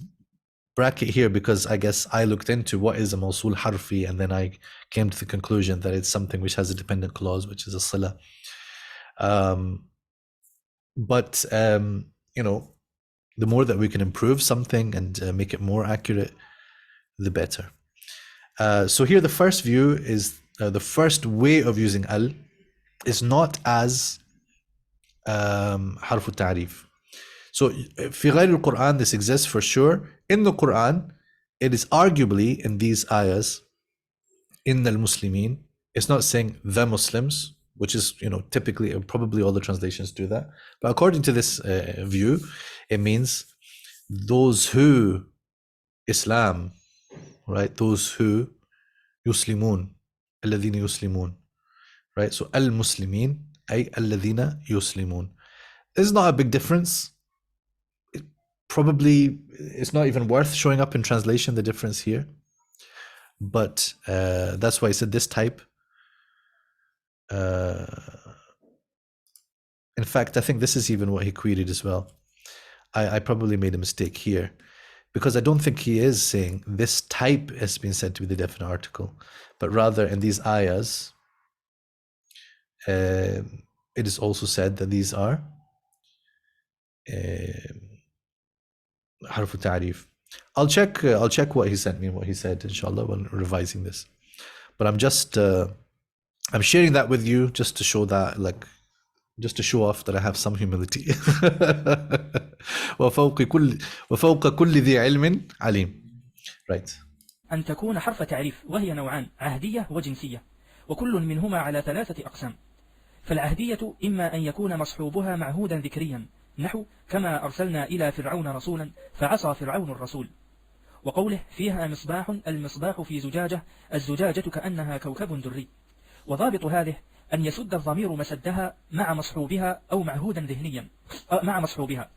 bracket here because I guess I looked into what is a mawsul harfi, and then I came to the conclusion that it's something which has a dependent clause, which is a sila. But the more that we can improve something and make it more accurate, the better. So here the first view is the first way of using al is not as harf al-ta'rif. So في غير القرآن this exists for sure. In the Quran, it is arguably in these ayahs, in al-Muslimin, it's not saying the Muslims, which is, typically, probably all the translations do that. But according to this view, it means those who Islam, right? Those who يسلمون, الذين يسلمون, right? So al-Muslimin, أي الذين يسلمون. This is not a big difference. It's not even worth showing up in translation, the difference here. But that's why I said this type. In fact, I think this is even what he queried as well. I probably made a mistake here, because I don't think he is saying this type has been said to be the definite article, but rather in these ayahs, it is also said that these are harf ta'rif. I'll check what he sent me and what he said, inshallah, when revising this. But I'm sharing that with you just to show that, just to show off that I have some humility. وفوق كل ذي علم عليم. Right. أن تكون حرف تعريف، وهي نوعان: عهدية وجنسية، وكل منهما على ثلاثة أقسام. فالعهدية إما أن يكون مصحوبها معهودا ذكريا، نحو كما أرسلنا إلى فرعون رسولا فعصى فرعون الرسول. وقوله فيها مصباح، المصباح في زجاجة، الزجاجة كأنها كوكب دري. وضابط هذه أن يسد الضمير مسدها مع مصحوبها أو معهودا ذهنيا مع مصحوبها،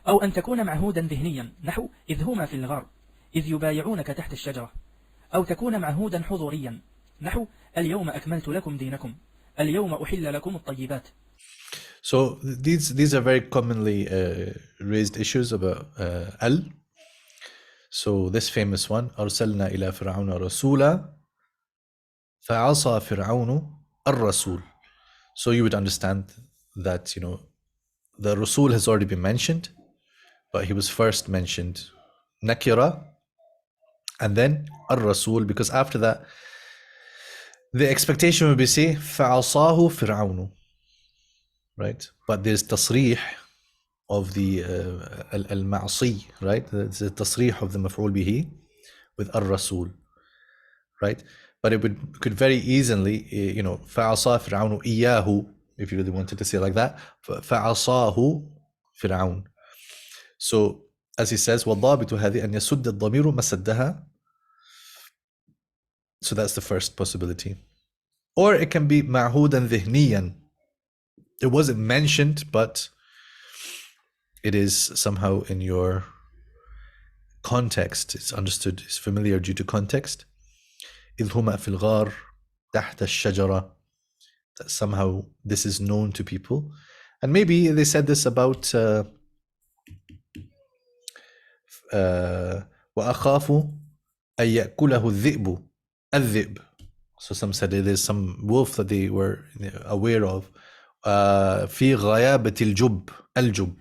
أو أن تكون معهودا ذهنيا، نحو إذ هما في الغار إذ يبايعونك تحت الشجرة، أو تكون معهودا حضوريا، نحو اليوم أكملت لكم دينكم، اليوم أحل لكم الطيبات. So these are very commonly raised issues about al. So this famous one, أرسلنا إلى فرعون رسولا فعصى فرعون الرسول. So you would understand that, the Rasul has already been mentioned, but he was first mentioned nakira and then ar-rasul, because after that the expectation would be say fa'asahu fir'aunu, right? But there's tasrih of the al-ma'si, right? There's a tasrih of the maf'ul bihi with ar-rasul, right? But it could very easily, fa'asa fir'aunu iyahu, if you really wanted to say it like that, fa'asahu fir'aun. So as he says, وَالضَّابِطُ هذه أن يسد الضمير مسدها. So that's the first possibility. Or it can be معهودا ذهنيا. It wasn't mentioned, but it is somehow in your context. It's understood, it's familiar due to context. إذ هما في الغار تحت الشجرة. That somehow this is known to people. And maybe they said this about وأخاف أن يأكله الذئب. الذئب. So some said there's some wolf that they were aware of. في غيابة الجب. الجب.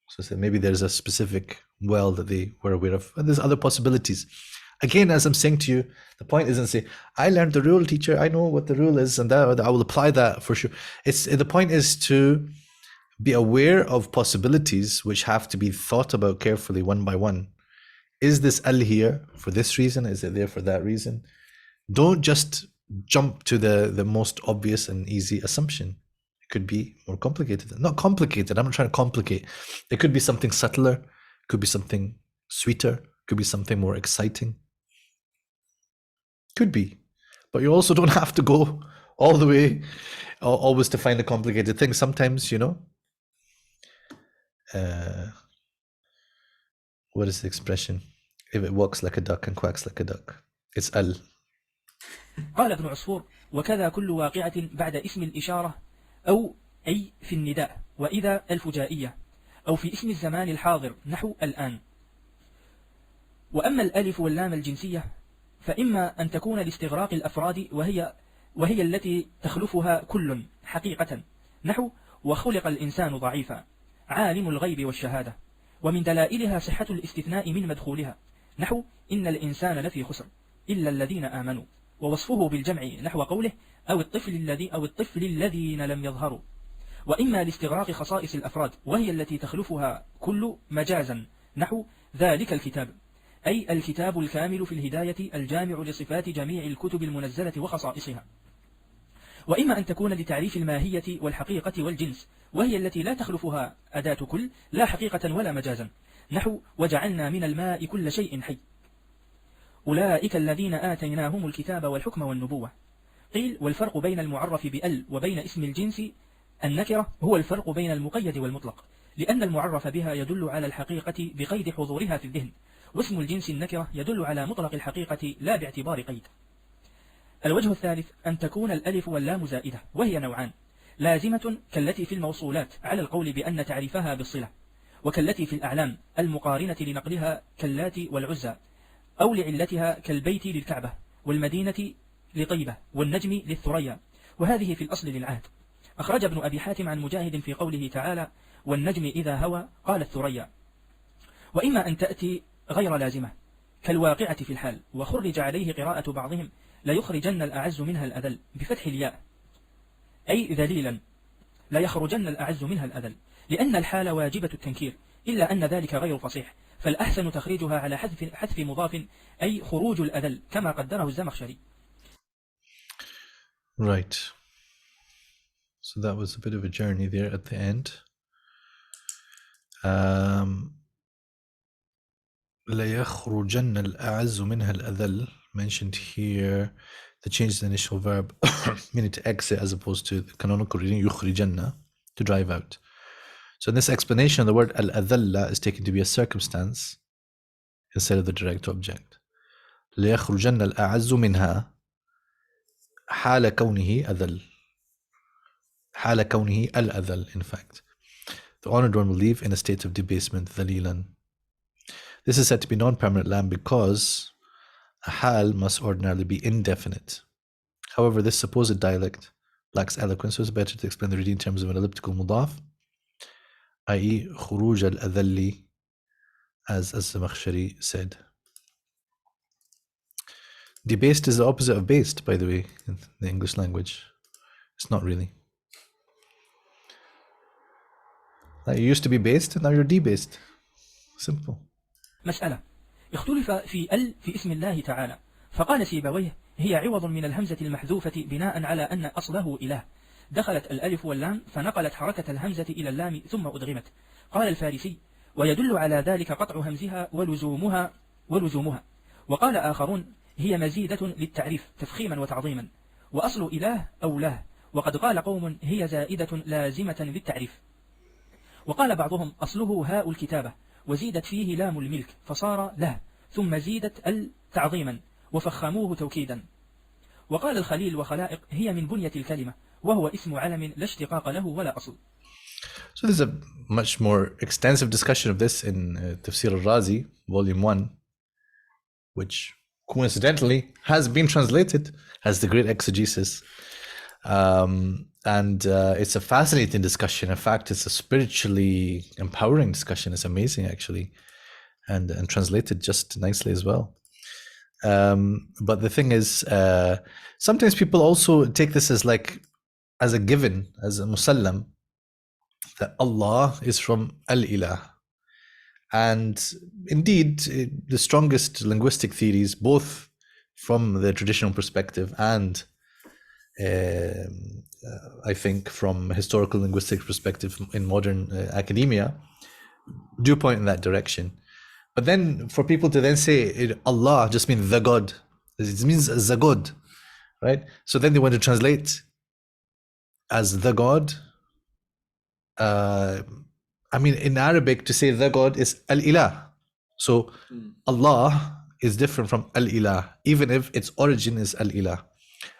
So maybe there's a specific well that they were aware of. And there's other possibilities. Again, as I'm saying to you, the point isn't say, I learned the rule, teacher, I know what the rule is, and that I will apply that for sure. The point is to be aware of possibilities which have to be thought about carefully one by one. Is this al here for this reason? Is it there for that reason? Don't just jump to the most obvious and easy assumption. It could be more complicated. Not complicated, I'm not trying to complicate. It could be something subtler, could be something sweeter, could be something more exciting. Could be. But you also don't have to go all the way always to find a complicated thing. Sometimes, what is the expression? If it walks like a duck and quacks like a duck. It's al. قال ابن عصفور: وكذا كل واقعة بعد اسم الإشارة أو أي في النداء، وإذا الفجائية، أو في اسم الزمان الحاضر نحو الآن. وأما الألف واللام الجنسية فإما أن تكون لاستغراق الأفراد وهي التي تخلفها كل حقيقة نحو وخلق الإنسان ضعيفا عالم الغيب والشهادة، ومن دلائلها صحة الاستثناء من مدخولها نحو إن الإنسان لفي خسر إلا الذين آمنوا، ووصفه بالجمع نحو قوله أو الطفل الذين لم يظهروا. وإما لاستغراق خصائص الأفراد وهي التي تخلفها كل مجازا نحو ذلك الكتاب، أي الكتاب الكامل في الهداية الجامع لصفات جميع الكتب المنزلة وخصائصها. وإما أن تكون لتعريف الماهية والحقيقة والجنس وهي التي لا تخلفها أداة كل لا حقيقة ولا مجازا نحو وجعلنا من الماء كل شيء حي، أولئك الذين آتيناهم الكتاب والحكم والنبوة. قيل: والفرق بين المعرف بأل وبين اسم الجنس النكرة هو الفرق بين المقيد والمطلق، لأن المعرف بها يدل على الحقيقة بقيد حضورها في الذهن، واسم الجنس النكرة يدل على مطلق الحقيقة لا باعتبار قيد. الوجه الثالث أن تكون الألف واللام زائدة، وهي نوعان: لازمة كالتي في الموصولات على القول بأن تعريفها بالصلة، وكالتي في الأعلام المقارنة لنقلها كاللات والعزى، أو لعلتها كالبيت للكعبة والمدينة لطيبة والنجم للثريا، وهذه في الأصل للعهد. أخرج ابن أبي حاتم عن مجاهد في قوله تعالى والنجم إذا هوى قال الثريا. وإما أن تأتي غير لازمة كالواقعة في الحال، وخرج عليه قراءة بعضهم ليخرجن الأعز منها الأذل بفتح الياء، أي ذليلا لا يخرجن الأعز منها الأذل، لأن الحال واجبة التنكير، إلا أن ذلك غير فصيح، فالأحسن تخريجها على حذف مضاف، أي خروج الأذل كما قدره الزمخشري. Right. So that was a bit of a journey there at the end. ليخرجن الأعز منها الأذل mentioned here. The change the initial verb meaning to exit as opposed to the canonical reading يخرجن, to drive out. So in this explanation, the word al-adhalla is taken to be a circumstance instead of the direct object. ليخرجن الأعز منها حال كونه أذل. حال كونه الأذل, in fact. The honored one will leave in a state of debasement, ذليلا. This is said to be non-permanent lam because a hal must ordinarily be indefinite. However, this supposed dialect lacks eloquence, so it's better to explain the reading in terms of an elliptical mudaf, i.e. خروج الأذل as Zamakhshari said. Debased is the opposite of based, by the way, in the English language. It's not really. You used to be based, and now you're debased. Simple. مسألة اختلف في اسم الله تعالى، فقال سيبويه هي عوض من الهمزة المحذوفة بناء على أن أصله إله، دخلت الألف واللام فنقلت حركة الهمزة إلى اللام ثم أدغمت. قال الفارسي ويدل على ذلك قطع همزها ولزومها. وقال آخرون هي مزيدة للتعريف تفخيما وتعظيما، وأصل إله أو له، وقد قال قوم هي زائدة لازمة للتعريف. وقال بعضهم أصله هاء الكتابة وزيدت فيه لام الملك فصار له، ثم زيدت تعظيما وفخموه توكيدا. وقال الخليل وخلائق هي من بنية الكلمة وهو اسم علم لا اشتقاق له ولا أصل. So there's a much more extensive discussion of this in Tafsir al-Razi, volume 1, which coincidentally has been translated, has the great exegesis. And it's a fascinating discussion. In fact, it's a spiritually empowering discussion. It's amazing, actually, and translated just nicely as well. But the thing is, sometimes people also take this as a given, as a musallam, that Allah is from al-ilah. And indeed, the strongest linguistic theories, both from the traditional perspective and I think from historical linguistic perspective in modern academia, do point in that direction. But then for people to then say Allah just means the God, it means the God, right? So then they want to translate as the God. I mean, in Arabic, to say the God is al-ilah. So Allah is different from al-ilah, even if its origin is al-ilah.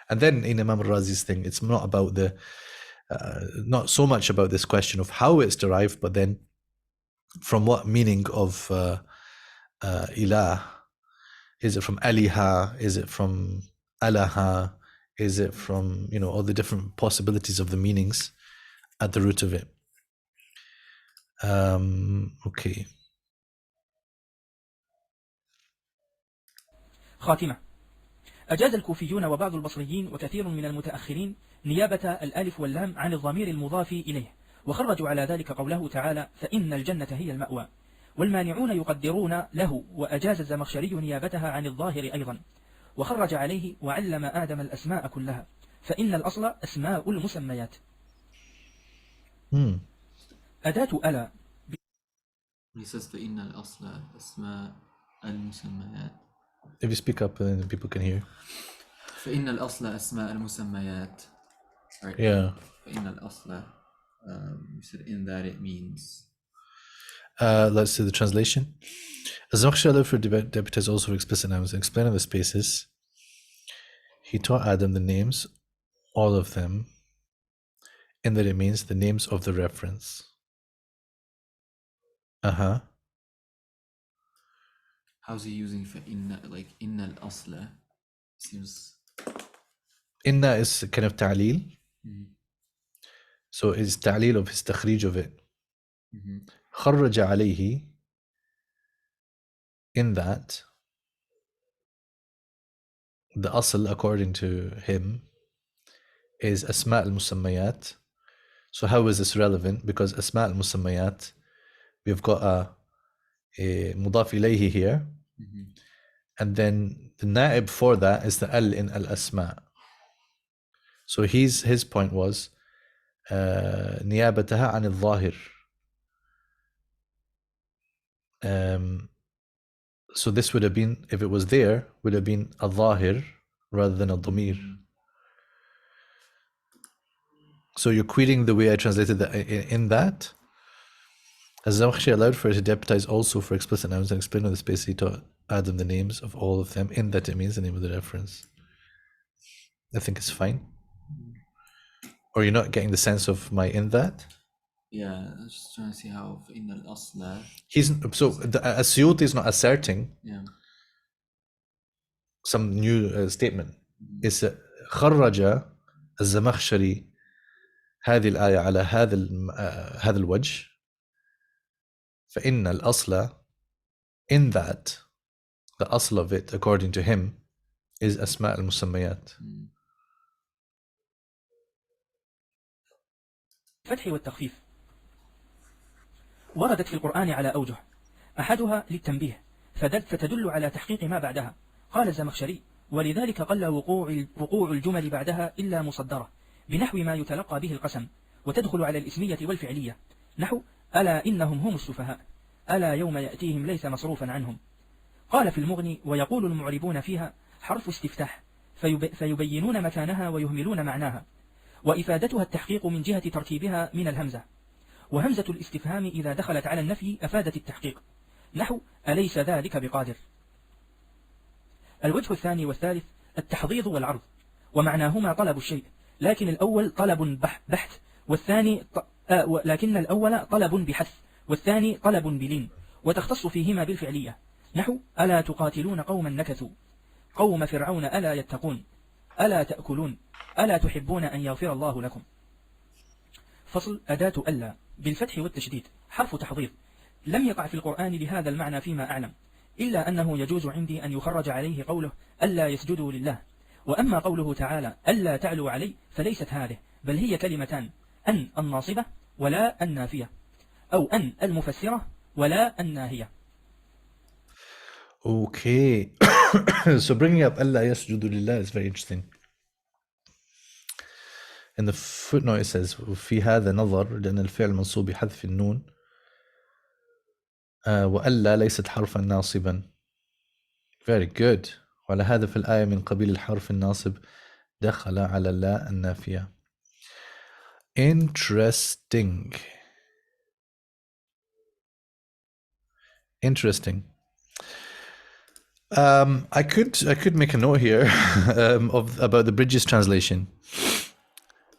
And then in Imam al-Razi's thing, it's not about not so much about this question of how it's derived, but then from what meaning of ilah. Is it from aliha? Is it from alaha? Is it from, all the different possibilities of the meanings at the root of it? Okay. خاتمة. أجاز الكوفيون وبعض البصريين وكثير من المتأخرين نيابة الألف واللام عن الضمير المضاف إليه، وخرجوا على ذلك قوله تعالى فإن الجنة هي المأوى، والمانعون يقدرون له، وأجاز الزمخشري نيابتها عن الظاهر أيضا، وخرج عليه وعلم آدم الأسماء كلها، فإن الأصل أسماء المسميات. أداة ألا. He says فإن الأصل أسماء المسميات. If you speak up, then people can hear. فإن الأصل أسماء المسميات. Right. Yeah. فإن الأصل. You said in that it means. Let's see the translation. Az-Zamakhshari for deputies also for explicit nouns and explaining the spaces. He taught Adam the names, all of them, in that it means the names of the reference. How's he using فإن, like إن الأصل? Seems. Inna is kind of ta'leel. So it's ta'leel of his takhrij of it. خرج عليه, in that the asl according to him is asma' al-musammayat. So how is this relevant? Because asma' al-musammayat, we've got a mudaf ilayhi here, and then the na'ib for that is the al in al-asma'. So his point was نيابتها عن الظاهر. So this would have been, if it was there, would have been a dhahir rather than a dhamir. So you're quoting the way I translated that in that. As Az-Zamakhshari allowed for it to deputize also for explicit nouns and explain on the space he taught Adam the names of all of them, in that it means the name of the reference. I think it's fine. Or you're not getting the sense of my in that? Yeah, I was just trying to see how in al-asla. al-Suyuti is not asserting some new statement. It's خرج الزمخشري هذه الآية على هذا الوجه فإن الأصل in that, the asl of it, according to him, is asma' al-musammayat. الفتح والتخفيف وردت في القرآن على أوجه، أحدها للتنبيه فتدل على تحقيق ما بعدها. قال الزمخشري: ولذلك قل وقوع الجمل بعدها إلا مصدرة بنحو ما يتلقى به القسم، وتدخل على الإسمية والفعلية، نحو ألا إنهم هم السفهاء، ألا يوم يأتيهم ليس مصروفا عنهم. قال في المغني: ويقول المعربون فيها حرف استفتاح فيبينون مكانها ويهملون معناها، وإفادتها التحقيق من جهة ترتيبها من الهمزة، وهمزة الاستفهام إذا دخلت على النفي أفادت التحقيق، نحو أليس ذلك بقادر. الوجه الثاني والثالث التحضيض والعرض، ومعناهما طلب الشيء، لكن الأول طلب بحث والثاني لكن الأول طلب بحث والثاني طلب بلين، وتختص فيهما بالفعلية، نحو ألا تقاتلون قوما نكثوا، قوم فرعون ألا يتقون، ألا تأكلون، ألا تحبون أن يغفر الله لكم. فصل. أداة ألا بالفتح والتشديد حرف تحضيض، لم يقع في القرآن لهذا المعنى فيما أعلم، إلا أنه يجوز عندي أن يخرج عليه قوله ألا يسجدوا لله. وأما قوله تعالى ألا تعلوا علي فليست هذه، بل هي كلمتان: أن الناصبة ولا النافية، أو أن المفسرة ولا الناهية. Okay. So bringing up Allah yasjudu lillah is very interesting. In the footnote it says في هذا نظر لأن الفعل منصوب بحذف النون وألا ليست حرفا ناصبا. Very good. وعلى هذا في الآية من قبيل الحرف الناصب دخل على لا النافية. Interesting. Interesting. I could make a note here about the Bridges translation,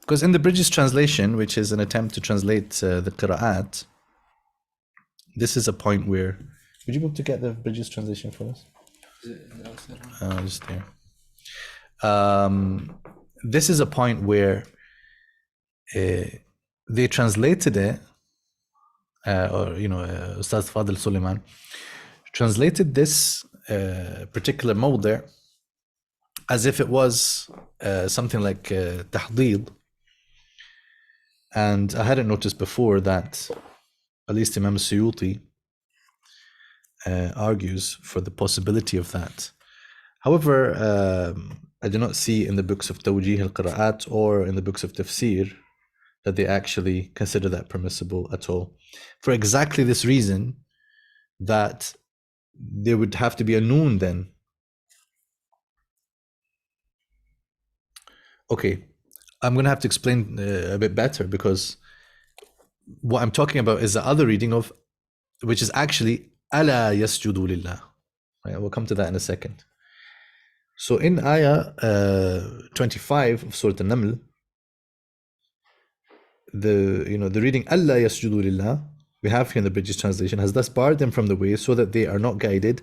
because in the Bridges translation, which is an attempt to translate the Qira'at, this is a point where, would you be able to get the Bridges translation for us? Just there. This is a point where they translated it, or Ustaz Fadil Suleiman translated this particular mawdi' as if it was something like tahdid. And I hadn't noticed before that at least Imam al-Suyuti argues for the possibility of that. However, I do not see in the books of Tawjih al-Qira'at or in the books of Tafsir that they actually consider that permissible at all. For exactly this reason, that there would have to be a noon then. Okay, I'm going to have to explain a bit better, because what I'm talking about is the other reading of, which is actually ala yasjudu lillah. Right, we'll come to that in a second. So in ayah 25 of Surah An-Naml, the reading Allah yasjudu lillah, we have here in the British translation, has thus barred them from the way so that they are not guided,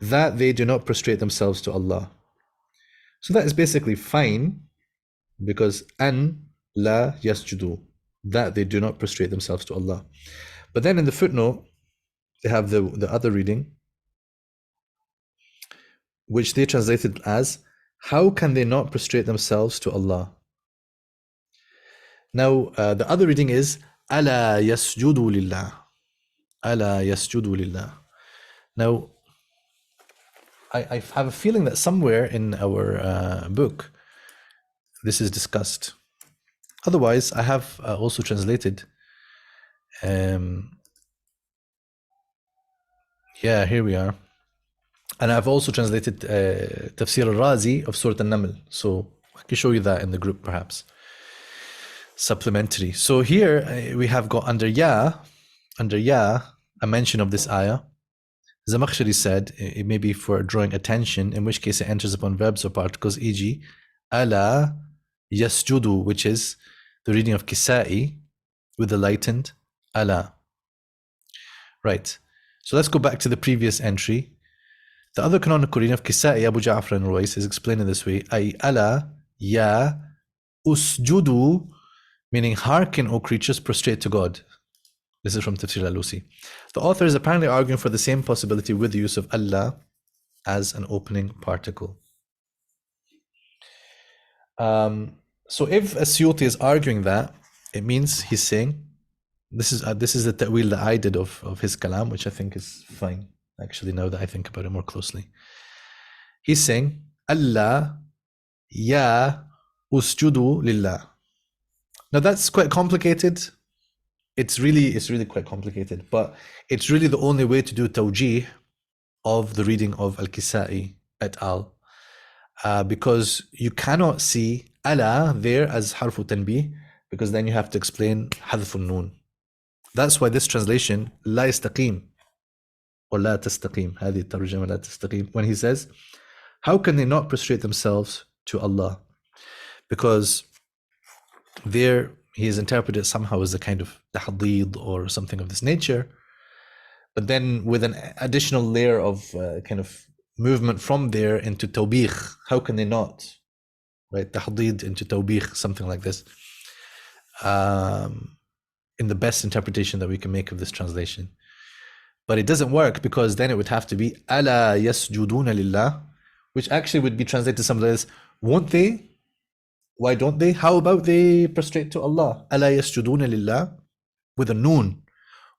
that they do not prostrate themselves to Allah. So that is basically fine, because an la yasjudu, that they do not prostrate themselves to Allah. But then in the footnote, they have the other reading, which they translated as, how can they not prostrate themselves to Allah? Now, the other reading is, ala yasjudu lillah. Ala yasjudu lillah. Now, I have a feeling that somewhere in our book, this is discussed. Otherwise, I have also translated, yeah, here we are. And I've also translated Tafsir al-Razi of Surah An-Naml. So I can show you that in the group perhaps. Supplementary. So here we have got under ya, a mention of this ayah. Zamakhshari said it may be for drawing attention, in which case it enters upon verbs or particles, e.g. ala yasjudu, which is the reading of Kisa'i with the lightened ala. Right. So let's go back to the previous entry. The other canonical reading of Kisa'i, Abu Ja'far and Ruwais, is explained in this way: ay ala ya usjudu, meaning hearken, O creatures, prostrate to God. This is from Tafsir al-Alusi. The author is apparently arguing for the same possibility with the use of Allah as an opening particle. So if al-Suyuti is arguing that, it means he's saying, this is the ta'wil that I did of his kalam, which I think is fine, actually, now that I think about it more closely. He's saying, Allah ya usjudu lillah. Now that's quite complicated. It's really quite complicated, but it's really the only way to do tawjih of the reading of Al-Kisai et al. Because you cannot see ala there as harfu tanbih, because then you have to explain hadfun noon. That's why this translation la yastaqim or la tastaqim, هذه الترجمة لا تستقيم, when he says, how can they not prostrate themselves to Allah? Because there he is interpreted somehow as a kind of tahdid or something of this nature, but then with an additional layer of kind of movement from there into tawbih. How can they not? Right, tahdid into tawbih, something like this. In the best interpretation that we can make of this translation. But it doesn't work, because then it would have to be ala yasjuduna lillah, which actually would be translated something like this. Won't they? Why don't they? How about they prostrate to Allah? Ala yasjuduna lillah, with a noon.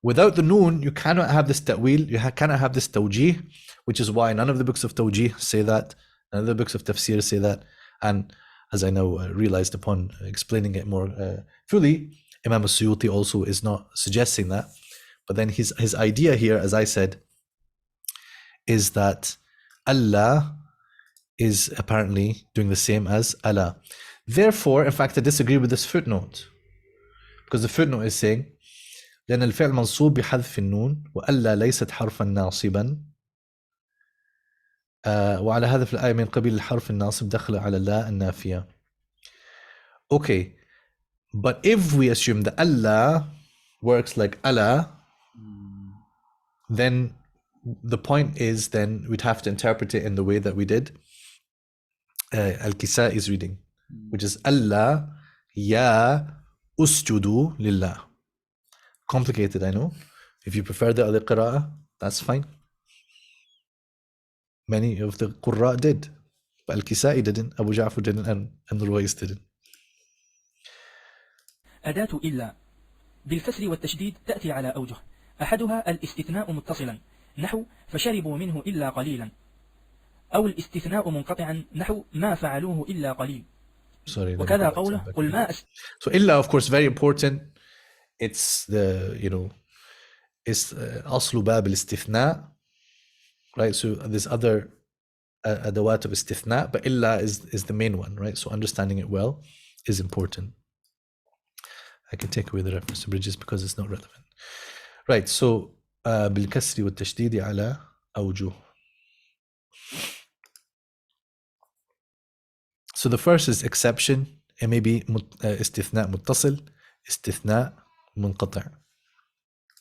Without the noon, you cannot have this ta'wil, you cannot have this tawjih, which is why none of the books of tawjih say that, none of the books of tafsir say that. And as I now realized upon explaining it more fully, Imam al-Suyuti also is not suggesting that. But then his idea here, as I said, is that Allah is apparently doing the same as Allah. Therefore, in fact, I disagree with this footnote, because the footnote is saying لأن الفعل منصوب بحذف النون وألا ليست حرفا ناصبا وعلى هذا في الآية من قبيل الحرف الناصب دخل على الله النافية. Okay, but if we assume that Allah works like Allah, then the point is, then we'd have to interpret it in the way that we did Al-Kisai is reading, which is Allah ya usjudu lillah. Complicated, I know. If you prefer the other qira'ah, that's fine. Many of the Qurra did, but Al-Kisai didn't, Abu Ja'far didn't, and Ruwais didn't. أداة إلا بالكسر والتشديد تأتي على أوجه. أحدها الاستثناء متصلا نحو فشربوا منه إلا قليلا، أو الاستثناء منقطعا نحو ما فعلوه إلا قليل. وكذا قوله قل ما So إلا, of course, very important. It's the, it's أصل باب الاستثناء, right? So there's other adawat of istithna, but إلا is the main one, right? So understanding it well is important. I can take away the reference to bridges because it's not relevant. Right, so بالكسر والتشديد على أوجه. So the first is exception. It may be استثناء متصل, استثناء منقطع.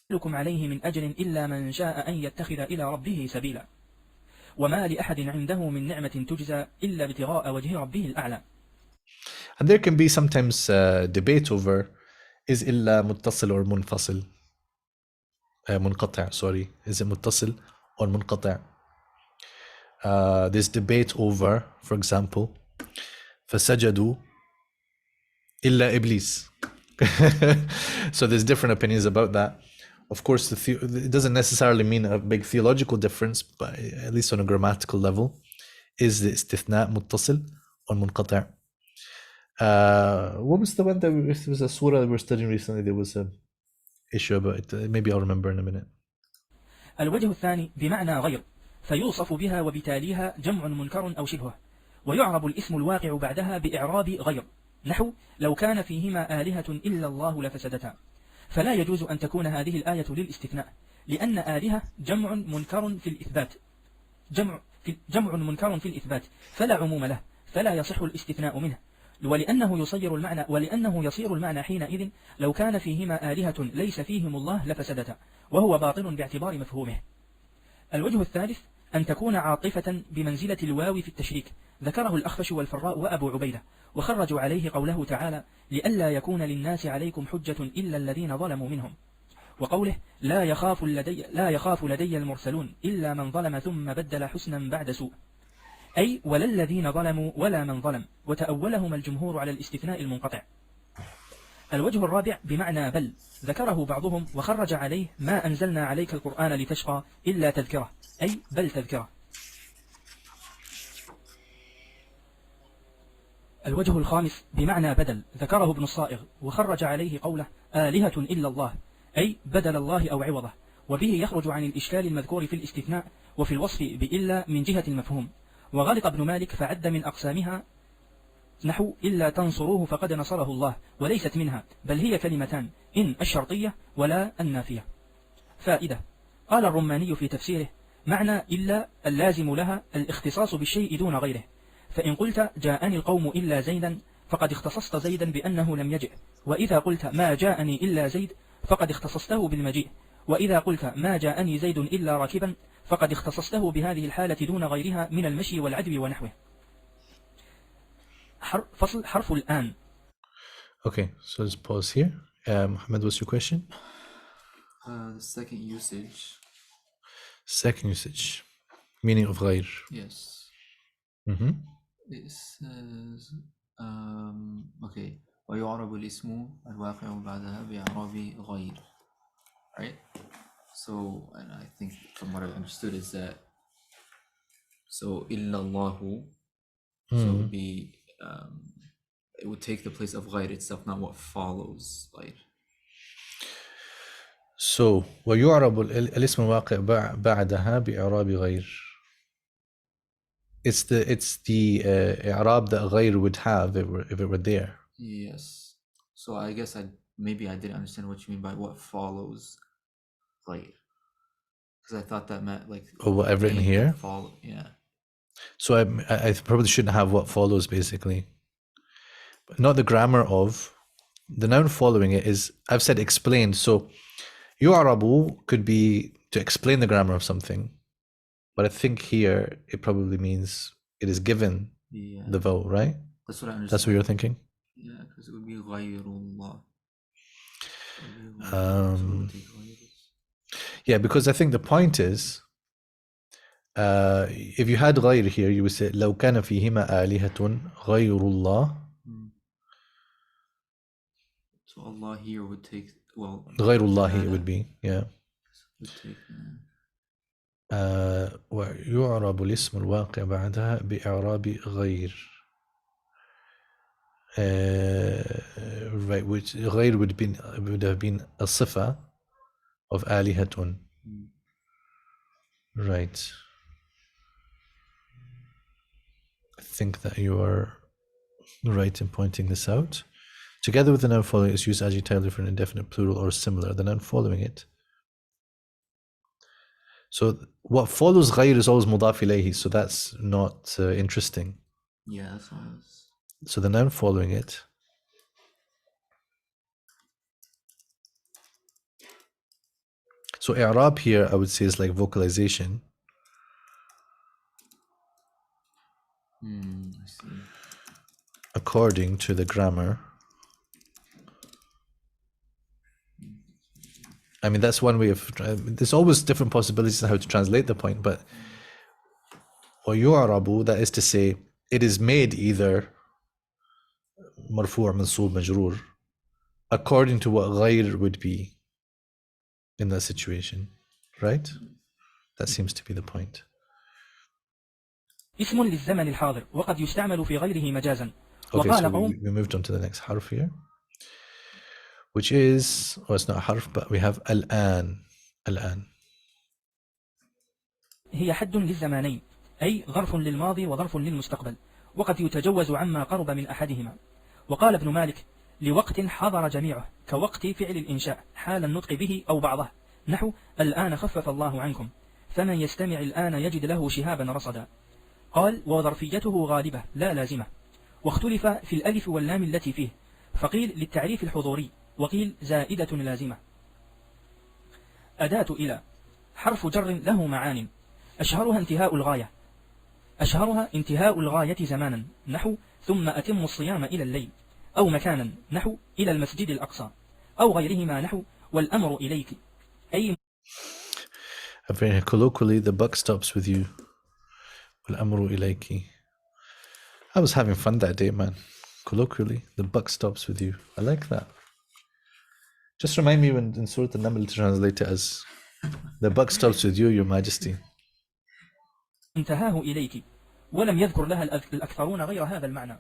لكم عليه من أجر إلا من شاء أن يتخذ إلى ربه سبيلا وما لأحد عنده من نعمة تجزى إلا ابتغاء وجه ربه الأعلى. And there can be sometimes debate over is إلا متصل or منفصل. منقطع, sorry. Is it متصل or منقطع? There's debate over, for example, فسجدوا إلا إبليس. So there's different opinions about that. Of course, it doesn't necessarily mean a big theological difference, but at least on a grammatical level, is the istithna muttasil or munqati'? What was the one that there was a surah that we were studying recently? There was an issue about it. Maybe I'll remember in a minute. الوجه الثاني بمعنى غير فيوصف بها وبتاليها جمع منكر أو شبهه ويعرب الاسم الواقع بعدها بإعراب غير نحو لو كان فيهما آلهة إلا الله لفسدتا. فلا يجوز أن تكون هذه الآية للاستثناء لأن آلهة جمع منكر في الإثبات منكر في الإثبات فلا عموم له فلا يصح الاستثناء منه ولأنه يصير المعنى حينئذ لو كان فيهما آلهة ليس فيهم الله لفسدتا وهو باطل باعتبار مفهومه. الوجه الثالث أن تكون عاطفة بمنزلة الواو في التشريك ذكره الأخفش والفراء وأبو عبيدة وخرجوا عليه قوله تعالى لئلا يكون للناس عليكم حجة إلا الذين ظلموا منهم وقوله لا يخاف لدي المرسلون إلا من ظلم ثم بدل حسنا بعد سوء، أي ولا الذين ظلموا ولا من ظلم، وتأولهما الجمهور على الاستثناء المنقطع. الوجه الرابع بمعنى بل، ذكره بعضهم وخرج عليه ما أنزلنا عليك القرآن لتشقى إلا تذكرة، أي بل تذكرة. الوجه الخامس بمعنى بدل، ذكره ابن الصائغ وخرج عليه قوله آلهة إلا الله، أي بدل الله أو عوضه، وبه يخرج عن الإشكال المذكور في الاستثناء وفي الوصف بإلا من جهة المفهوم. وغلط ابن مالك فعد من أقسامها نحو إلا تنصروه فقد نصره الله، وليست منها بل هي كلمتان، إن الشرطية ولا النافية. فائدة: قال الرماني في تفسيره: معنى إلا اللازم لها الاختصاص بالشيء دون غيره، فإن قلت جاءني القوم إلا زيدا فقد اختصصت زيدا بأنه لم يجئ، وإذا قلت ما جاءني إلا زيد فقد اختصصته بالمجيء، وإذا قلت ما جاءني زيد إلا راكبا فقد اختصصته بهذه الحالة دون غيرها من المشي والعدو ونحوه. فصل حرف الآن. Okay, so let's pause here. Mohammed, what's your question? The second usage. Second usage. Meaning of غير. Yes. Mm-hmm. It says, okay. ويعرب الاسم الواقع بعدها بإعراب غير. Right? So, and I think from what I've understood is that, so إلا الله, so it would be, it would take the place of غير itself, not what follows غير. So ويعرب الاسم الواقع بعدها بإعراب غير. It's the إعراب that غير would have if it were there. Yes. So I guess I didn't understand what you mean by what follows غير, because I thought that meant like whatever in here. Yeah. So I probably shouldn't have what follows basically. But not the grammar of the noun following it is, I've said explained. So yu'arabu could be to explain the grammar of something, but I think here it probably means it is given the vowel, right? That's what I understand. That's what you're thinking? Yeah, because it would be ghayrullah. Yeah, because I think the point is, if you had غير here, you would say لو كان فيهما آلهة غير الله. So Allah here would take, well, غير الله it would be, yeah. Would take, ويعرب الاسم الواقع بعدها بإعراب غير. Right, which غير would have been a صفة of آلهة. Right. I think that you are right in pointing this out. Together with the noun following, it's used adjectively for an indefinite plural or similar. The noun following it. So what follows غير is always مضاف إليه, so that's not interesting. Yeah, that's always. So the noun following it. So i'rab here I would say is like vocalization. I see. According to the grammar. I mean, that's one way of, there's always different possibilities on how to translate the point, but وَيُعْرَبُ, that is to say, it is made either مرفوع منصوب مجرور according to what غير would be in that situation, right? That seems to be the point. اسم للزمن الحاضر وقد يستعمل في غيره مجازا. Okay, so we moved on to the next حرف here, which is, well, it's not a حرف, but we have الآن. الآن هي حد للزمانين، أي ظرف للماضي وظرف للمستقبل، وقد يتجوز عما قرب من أحدهما. وقال ابن مالك: لوقت حضر جميعه، كوقت فعل الإنشاء حال النطق به أو بعضه، نحو الآن خفف الله عنكم، فمن يستمع الآن يجد له شهابا رصدا. قال: وظرفيته غالبة لا لازمة، واختلف في الألف واللام التي فيه، فقيل للتعريف الحضوري، وقيل زائدة لازمة. أداة إلى حرف جر له معان، أشهرها انتهاء الغاية زمانا، نحو ثم أتم الصيام إلى الليل، أو مكانا، نحو إلى المسجد الأقصى، أو غيرهما، نحو والأمر إليك، أي Very colloquially, the buck stops with you. والأمر إليك. I was having fun that day, man. Colloquially, the buck stops with you. I like that. Just remind me when in Surah An-Naml to translate it as the buck stops with you, Your Majesty. انتهاه إليك ولم يذكر لها الأكثرون غير هذا المعنى.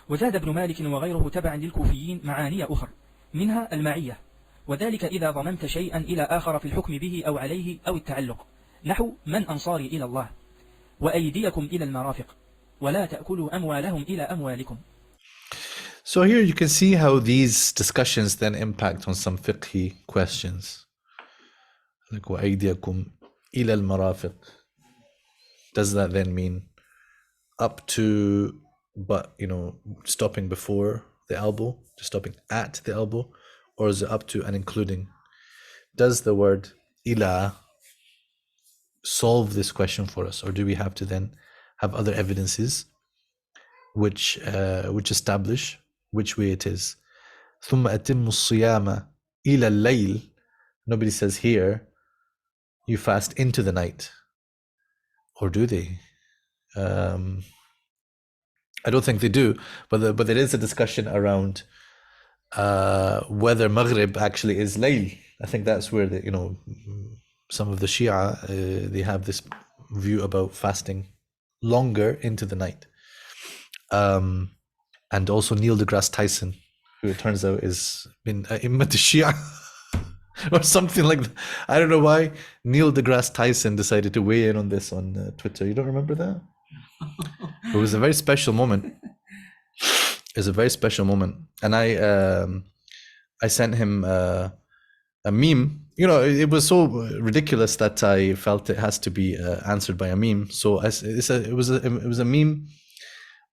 وزاد ابن مالك وغيره تبعا للكوفيين معاني أخر منها المعية، وذلك إذا ضممت شيئا إلى آخر في الحكم به أو عليه أو التعلق، نحو من أنصاري إلى الله وأيديكم إلى المرافق ولا تأكلوا أموالهم إلى أموالكم. So here you can see how these discussions then impact on some fiqhi questions. Like وَأَيْدِيَكُمْ إِلَى الْمَرَافِقِ. Does that then mean up to, but stopping before the elbow, just stopping at the elbow, or is it up to and including? Does the word ila solve this question for us, or do we have to then have other evidences which establish which way it is? ثُمَّ أَتِمُّ الصِّيَامَ إِلَى اللَّيْلِ. Nobody says here you fast into the night, or do they? I don't think they do, but there is a discussion around whether Maghrib actually is Layl. I think that's where some of the Shia they have this view about fasting longer into the night. And also Neil deGrasse Tyson, who it turns out is in Immat Shia or something like that. I don't know why Neil deGrasse Tyson decided to weigh in on this on Twitter. You don't remember that? It was a very special moment. It's a very special moment, and I sent him a meme. It was so ridiculous that I felt it has to be answered by a meme. So it was a meme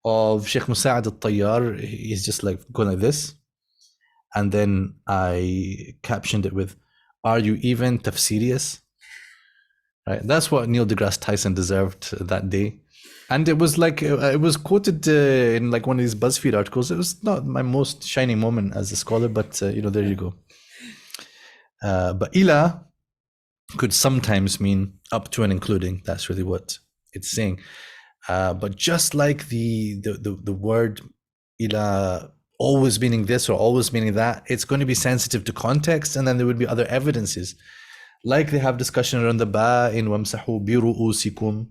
of Sheikh Musa'ad al-Tayyar. He's just like going like this, and then I captioned it with, "Are you even tafsirious?" Right. That's what Neil deGrasse Tyson deserved that day. And it was like, it was quoted in like one of these BuzzFeed articles. It was not my most shining moment as a scholar, but there you go. But ila could sometimes mean up to and including. That's really what it's saying. But just like the word ila always meaning this or always meaning that, it's going to be sensitive to context, and then there would be other evidences. Like they have discussion around the ba in wamsahu bi ru'usikum.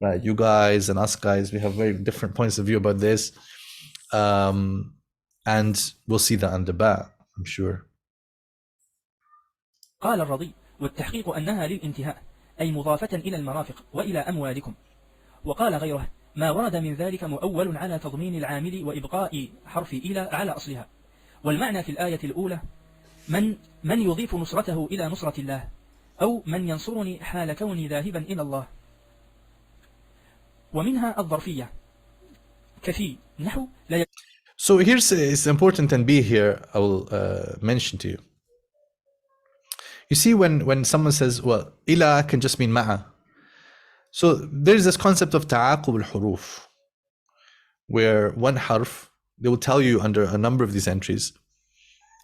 Right, you guys and us guys, we have very different points of view about this, and we'll see that under ba, I'm sure. قال الرضي والتحقيق أنها للانتهاء أي مضافة إلى المرافق وإلى أموالكم. وقال غيره ما ورد من ذلك مؤول على تضمين العامل وإبقاء حرف إلى على أصلها. والمعنى في الآية الأولى من يضيف نصرته إلى نصرة الله، أو من ينصرني حال كوني ذاهبا إلى الله. ومنها الظرفية كفي نحو لا. So here's it's important, and be here I will mention to you. You see, when someone says, well, ila can just mean ma'a. So there's this concept of ta'aqub al-huruf, where one harf, they will tell you under a number of these entries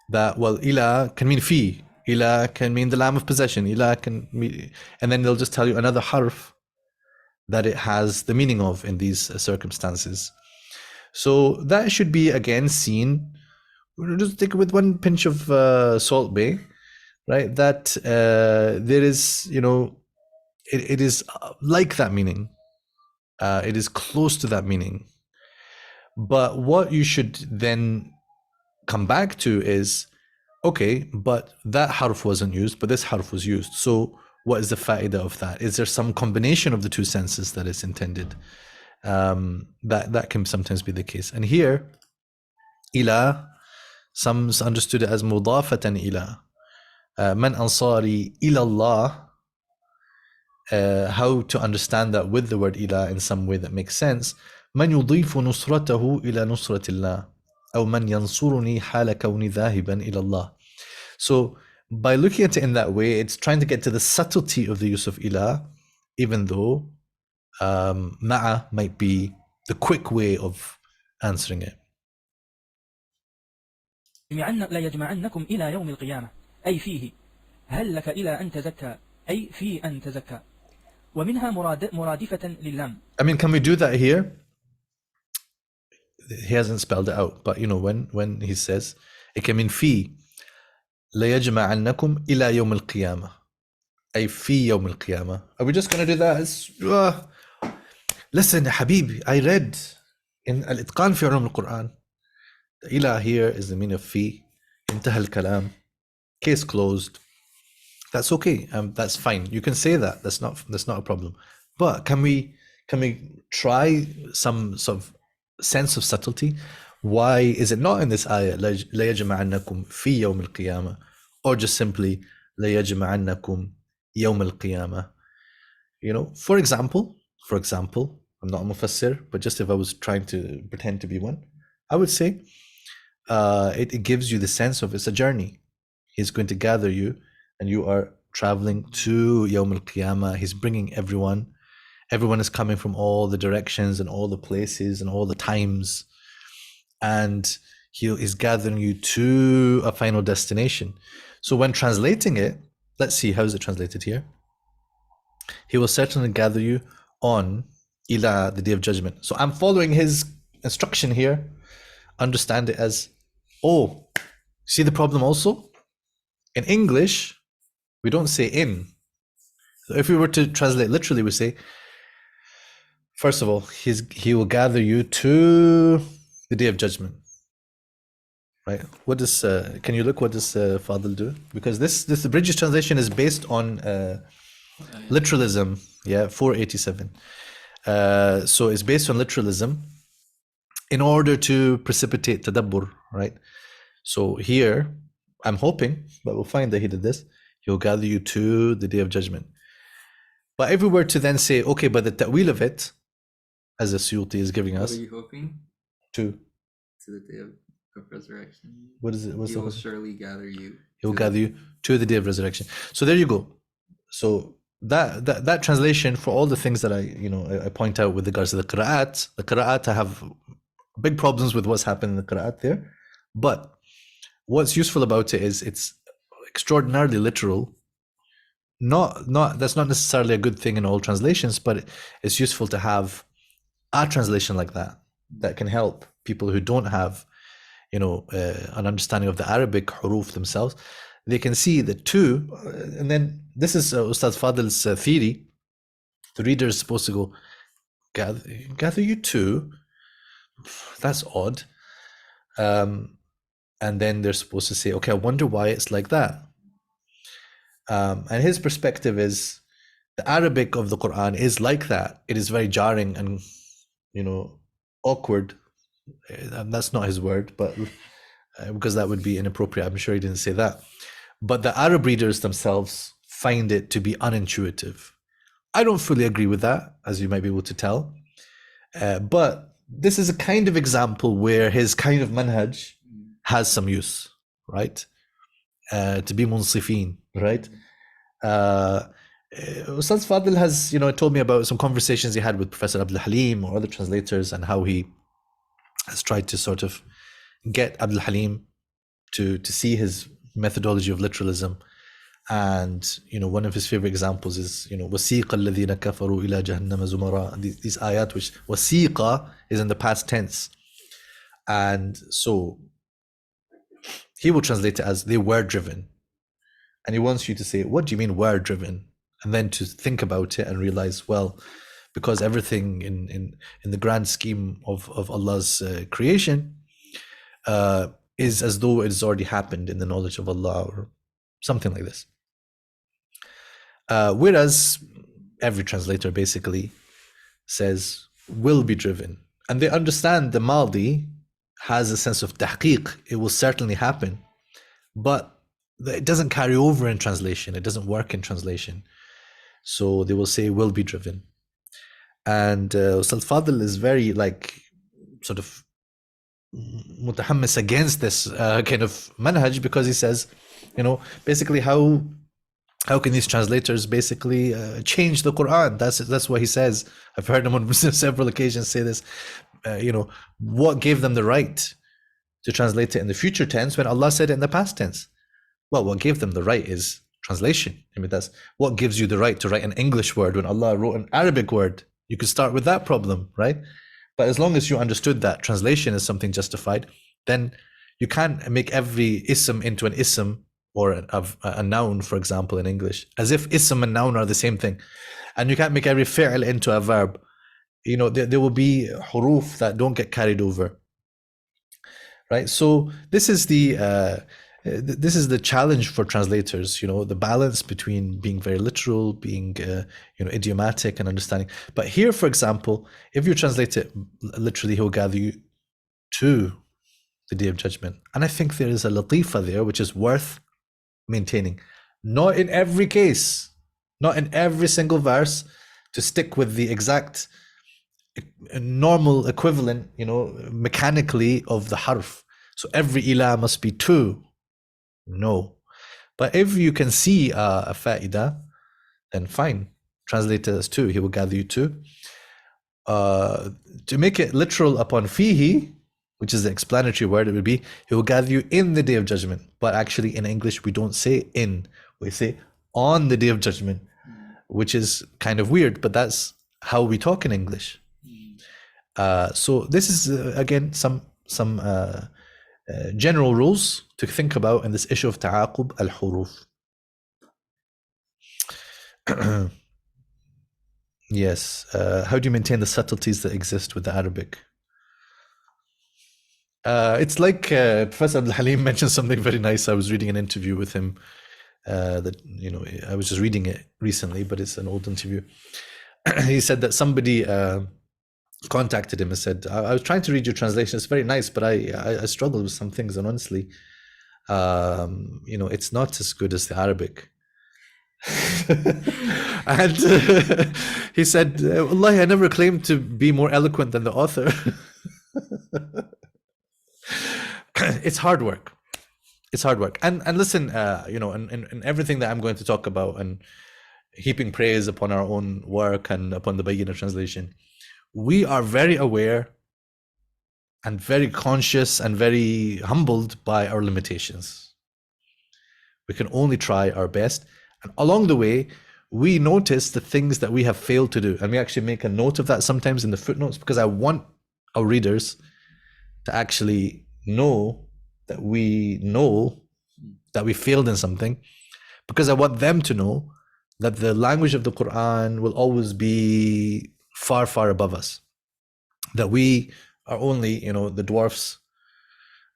that, well, ila can mean fi, ila can mean the lamb of possession, ila can mean, and then they'll just tell you another harf that it has the meaning of in these circumstances. So that should be again seen, just take it with one pinch of salt bay, right? That there is, it is like that meaning. It is close to that meaning. But what you should then come back to is, okay, but that harf wasn't used, but this harf was used. So what is the fa'idah of that? Is there some combination of the two senses that is intended? That can sometimes be the case. And here, ila, some understood it as mudafatan ila. Man ansari ila Allah. How to understand that with the word ila in some way that makes sense. Man yudifu nusratahu ila nusratillah. أو من ينصرني حال كوني ذاهبا إلى الله. So by looking at it in that way, it's trying to get to the subtlety of the use of ila, even though ma'a might be the quick way of answering it. لا يجمعنكم إلى يوم القيامة أي فيه. هل لك إلى أن تزكى أي في أن تزكى. ومنها مرادفة لللام. I mean, can we do that here? He hasn't spelled it out, but you know, when he says, it can mean في ليجمعنكم إلى يوم القيامة. أي في يوم القيامة. Are we just going to do that as... Listen, حبيبي, I read in Al-Itqan في علوم القرآن. إلى here is the meaning of في. انتهى الكلام. Case closed. That's okay. That's fine. You can say that. That's not a problem. But can we try some sort of sense of subtlety? Why is it not in this ayah لَيَجْمَعَنَّكُمْ فِي يَوْمِ الْقِيَامَةِ, or just simply لَيَجْمَعَنَّكُمْ يَوْمَ الْقِيَامَةِ? You know, for example, I'm not a mufassir, but just if I was trying to pretend to be one, I would say it gives you the sense of it's a journey. He's going to gather you and you are traveling to Yawm al-Qiyamah. He's bringing everyone. Everyone is coming from all the directions and all the places and all the times. And he is gathering you to a final destination. So when translating it, let's see, how is it translated here? He will certainly gather you on ila, the day of judgment. So I'm following his instruction here. Understand it as, oh, see the problem also? In English, we don't say in. So if we were to translate literally, we say, first of all, he will gather you to the day of judgment. Right? What does, can you look what does Fadl do? Because this the British translation is based on literalism, 487. So it's based on literalism in order to precipitate tadabbur, right? So here, I'm hoping, but we'll find that he did this. He'll gather you to the day of judgment. But if we were to then say, okay, but the ta'wil of it, as the Suyuti is giving us, What are you hoping? To the day of resurrection. What is it? He will surely gather you. He will gather you to the day of resurrection. So there you go. So that translation, for all the things that I point out with regards to the qira'at, I have big problems with what's happened in the qira'at there. But what's useful about it is it's extraordinarily literal. That's not necessarily a good thing in all translations, but it's useful to have a translation like that can help people who don't have an understanding of the Arabic huruf themselves. They can see the two, and then this is Ustad Fadl's theory. The reader is supposed to go, gather you two. That's odd. And then they're supposed to say, okay, I wonder why it's like that. And his perspective is the Arabic of the Quran is like that. It is very jarring and, awkward. That's not his word, but because that would be inappropriate. I'm sure he didn't say that. But the Arab readers themselves find it to be unintuitive. I don't fully agree with that, as you might be able to tell. But this is a kind of example where his kind of manhaj has some use, right? To be munsifin, right? Ustaz Fadl has, told me about some conversations he had with Professor Abdul Halim or other translators, and how he has tried to sort of get Abdul Halim to see his methodology of literalism. And one of his favorite examples is وَسِيقَ الَّذِينَ كَفَرُوا إِلَى جَهَنَّمَ زُمَرًا. These ayat, which wasiqa is in the past tense, and so he will translate it as they were driven, and he wants you to say, what do you mean were driven? And then to think about it and realize, well, because everything in the grand scheme of Allah's creation is as though it has already happened in the knowledge of Allah, or something like this. Whereas every translator basically says will be driven, and they understand the Maldi has a sense of tahqiq. It will certainly happen, but it doesn't carry over in translation. It doesn't work in translation. So they will say will be driven. And Ustad Fadl is very sort of mutahammis against this kind of manhaj, because he says, basically how can these translators basically change the Quran? That's what he says. I've heard him on several occasions say this. What gave them the right to translate it in the future tense when Allah said it in the past tense? Well, what gave them the right is translation. I mean, that's what gives you the right to write an English word when Allah wrote an Arabic word. You could start with that problem, right? But as long as you understood that translation is something justified, then you can't make every ism into an ism or a noun, for example, in English, as if ism and noun are the same thing. And you can't make every fi'l into a verb. You know, there will be huruf that don't get carried over, right? So this is the challenge for translators, you know, the balance between being very literal, being idiomatic and understanding. But here, for example, if you translate it literally, he will gather you to the Day of Judgment. And I think there is a latifa there which is worth maintaining. Not in every case, not in every single verse, to stick with the exact normal equivalent, you know, mechanically of the harf. So every ila must be to. No. But if you can see a fa'ida, then fine. Translate it as to. He will gather you to. To make it literal upon fihi, which is the explanatory word, it would be, he will gather you in the Day of Judgment. But actually in English, we don't say in. We say on the Day of Judgment, which is kind of weird, but that's how we talk in English. So this is, again, some general rules to think about in this issue of ta'aqub al-huruf. Yes. How do you maintain the subtleties that exist with the Arabic? It's like Professor Abdul Halim mentioned something very nice. I was reading an interview with him that, you know, I was just reading it recently, but it's an old interview. He said that somebody contacted him and said, I was trying to read your translation. It's very nice, but I struggled with some things. And honestly, you know, it's not as good as the Arabic. And he said, Wallahi, I never claimed to be more eloquent than the author. It's hard work. It's hard work. And listen, you know, in everything that I'm going to talk about and heaping praise upon our own work and upon the Bayyinah translation, we are very aware and very conscious and very humbled by our limitations. We can only try our best. And along the way, we notice the things that we have failed to do. And we actually make a note of that sometimes in the footnotes, because I want our readers to actually know that we failed in something, because I want them to know that the language of the Quran will always be far, far above us. That we are only, you know, the dwarfs.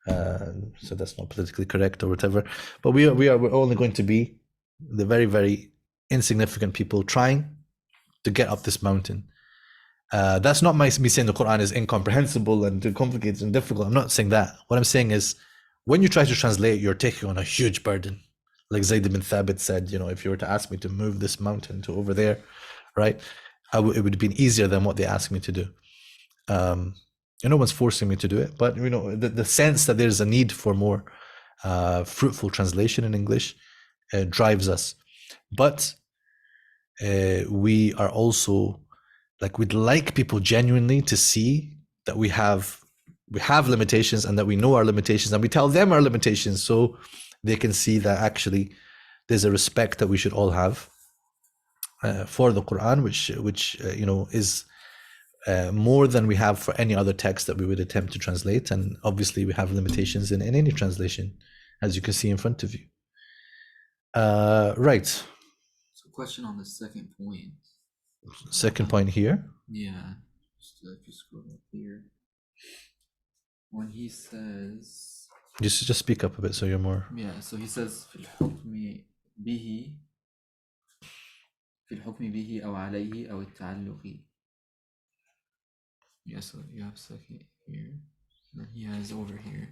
So that's not politically correct or whatever. But we're only going to be the very, very insignificant people trying to get up this mountain. That's not me saying the Quran is incomprehensible and too complicated and difficult. I'm not saying that. What I'm saying is, when you try to translate, you're taking on a huge burden. Like Zayd bin Thabit said, you know, if you were to ask me to move this mountain to over there, right, it would have been easier than what they asked me to do. No one's forcing me to do it, but you know, the sense that there's a need for more fruitful translation in English drives us. But we are also, like, we'd like people genuinely to see that we have limitations and that we know our limitations, and we tell them our limitations so they can see that actually there's a respect that we should all have for the Quran, which you know, is more than we have for any other text that we would attempt to translate. And obviously we have limitations in any translation, as you can see in front of you. Right. So question on the second point. Second point here. Yeah. Just if you scroll up here. When he says... Just speak up a bit so you're more... Yeah, so he says في الحكم به أو عليه أو التعلق. Yeah, so you have second here. And then he has over here.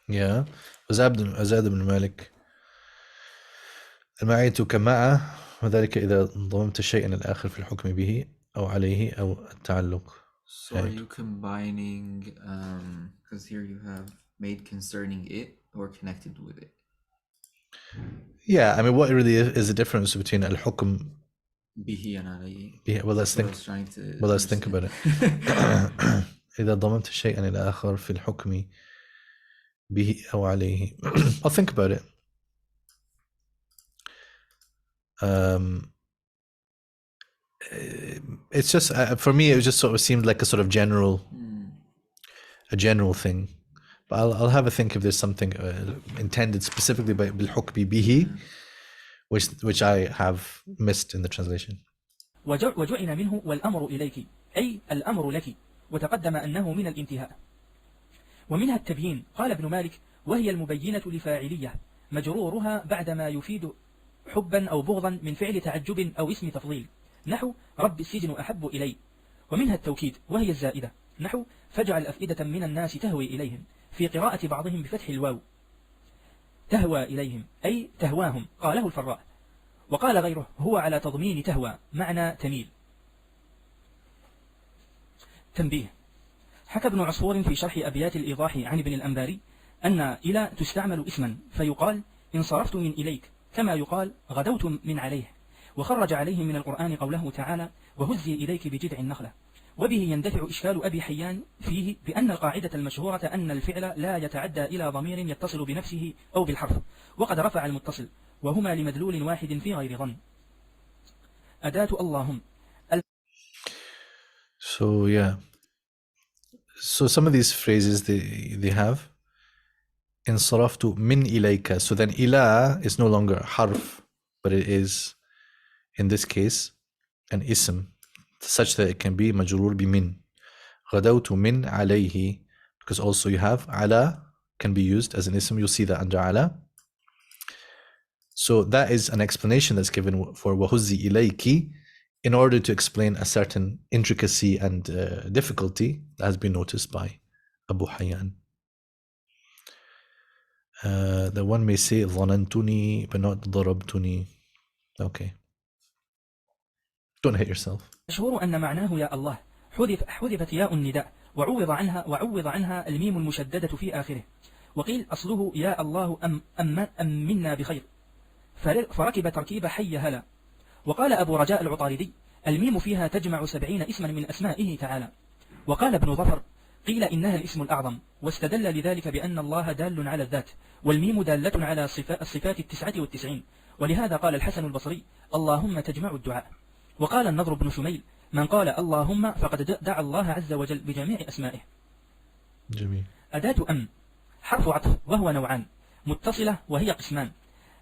Yeah. وزاد بن مالك المعية كماء وذلك إذا ضممت شيئا الآخر في الحكم به أو عليه أو التعلق. So are you combining, because here you have made concerning it or connected with it? Yeah, I mean, what really is the difference between al-hukm bihi and alayhi? Yeah, well, let's think about it. إذا ضممت شيئا الآخر في الحكم به أو عليه. I'll think about it. Um, it's just for me, it just sort of seemed like a sort of general thing. But I'll have a think if there's something intended specifically by بالحكم به, which I have missed in the translation. وجعل منه والأمر إليك أي الأمر لك، وتقدم أنه من الانتهاء. ومنها التبيين، قال ابن مالك: وهي المبينة لفاعلية مجرورها بعدما يفيد حبا أو بغضا من فعل تعجب أو اسم تفضيل، نحو رب السجن أحب إلي. ومنها التوكيد، وهي الزائدة، نحو فاجعل أفئدة من الناس تهوي إليهم، في قراءة بعضهم بفتح الواو، تهوى إليهم أي تهواهم، قاله الفراء. وقال غيره: هو على تضمين تهوى معنى تميل. تنبيه: حكى ابن عصفور في شرح أبيات الإيضاح عن ابن الأنباري أن إلى تستعمل اسما، فيقال انصرفت من إليك، كما يقال غدوت من عليه. وخرج عليه من القرآن قوله تعالى: وهزي إليك بجذع النخلة. وبه يندفع إشكال أبي حيان فيه بأن القاعدة المشهورة أن الفعل لا يتعدى إلى ضمير يتصل بنفسه أو بالحرف، وقد رفع المتصل، وهما لمدلول واحد في غير ظن. أداة اللهم. So yeah. So some of these phrases they have انصرفت من إليك. So then إلى is no longer harf, but it is in this case an ism, such that it can be مجرور بمن. غدوت من عليه, because also you have على can be used as an ism. You'll see that under على. So that is an explanation that's given for وهزي إليك in order to explain a certain intricacy and difficulty that has been noticed by Abu Hayyan. The one may say ظننتني but not ضربتني. Okay. Don't hit yourself. مشهور أن معناه يا الله، حذفت ياء النداء وعوض عنها الميم المشددة في آخره. وقيل أصله يا الله أم منا بخير، فركب تركيب حي هلا. وقال أبو رجاء العطاردي: الميم فيها تجمع 70 اسما من أسمائه تعالى. وقال ابن ظفر: قيل إنها الاسم الأعظم، واستدل لذلك بأن الله دال على الذات، والميم دالة على الصفات 99، ولهذا قال الحسن البصري: اللهم تجمع الدعاء. وقال النضر بن شميل: من قال اللهم فقد دعا الله عز وجل بجميع أسمائه. جميل. أداة حرف عطف، وهو نوعان: متصلة وهي قسمان.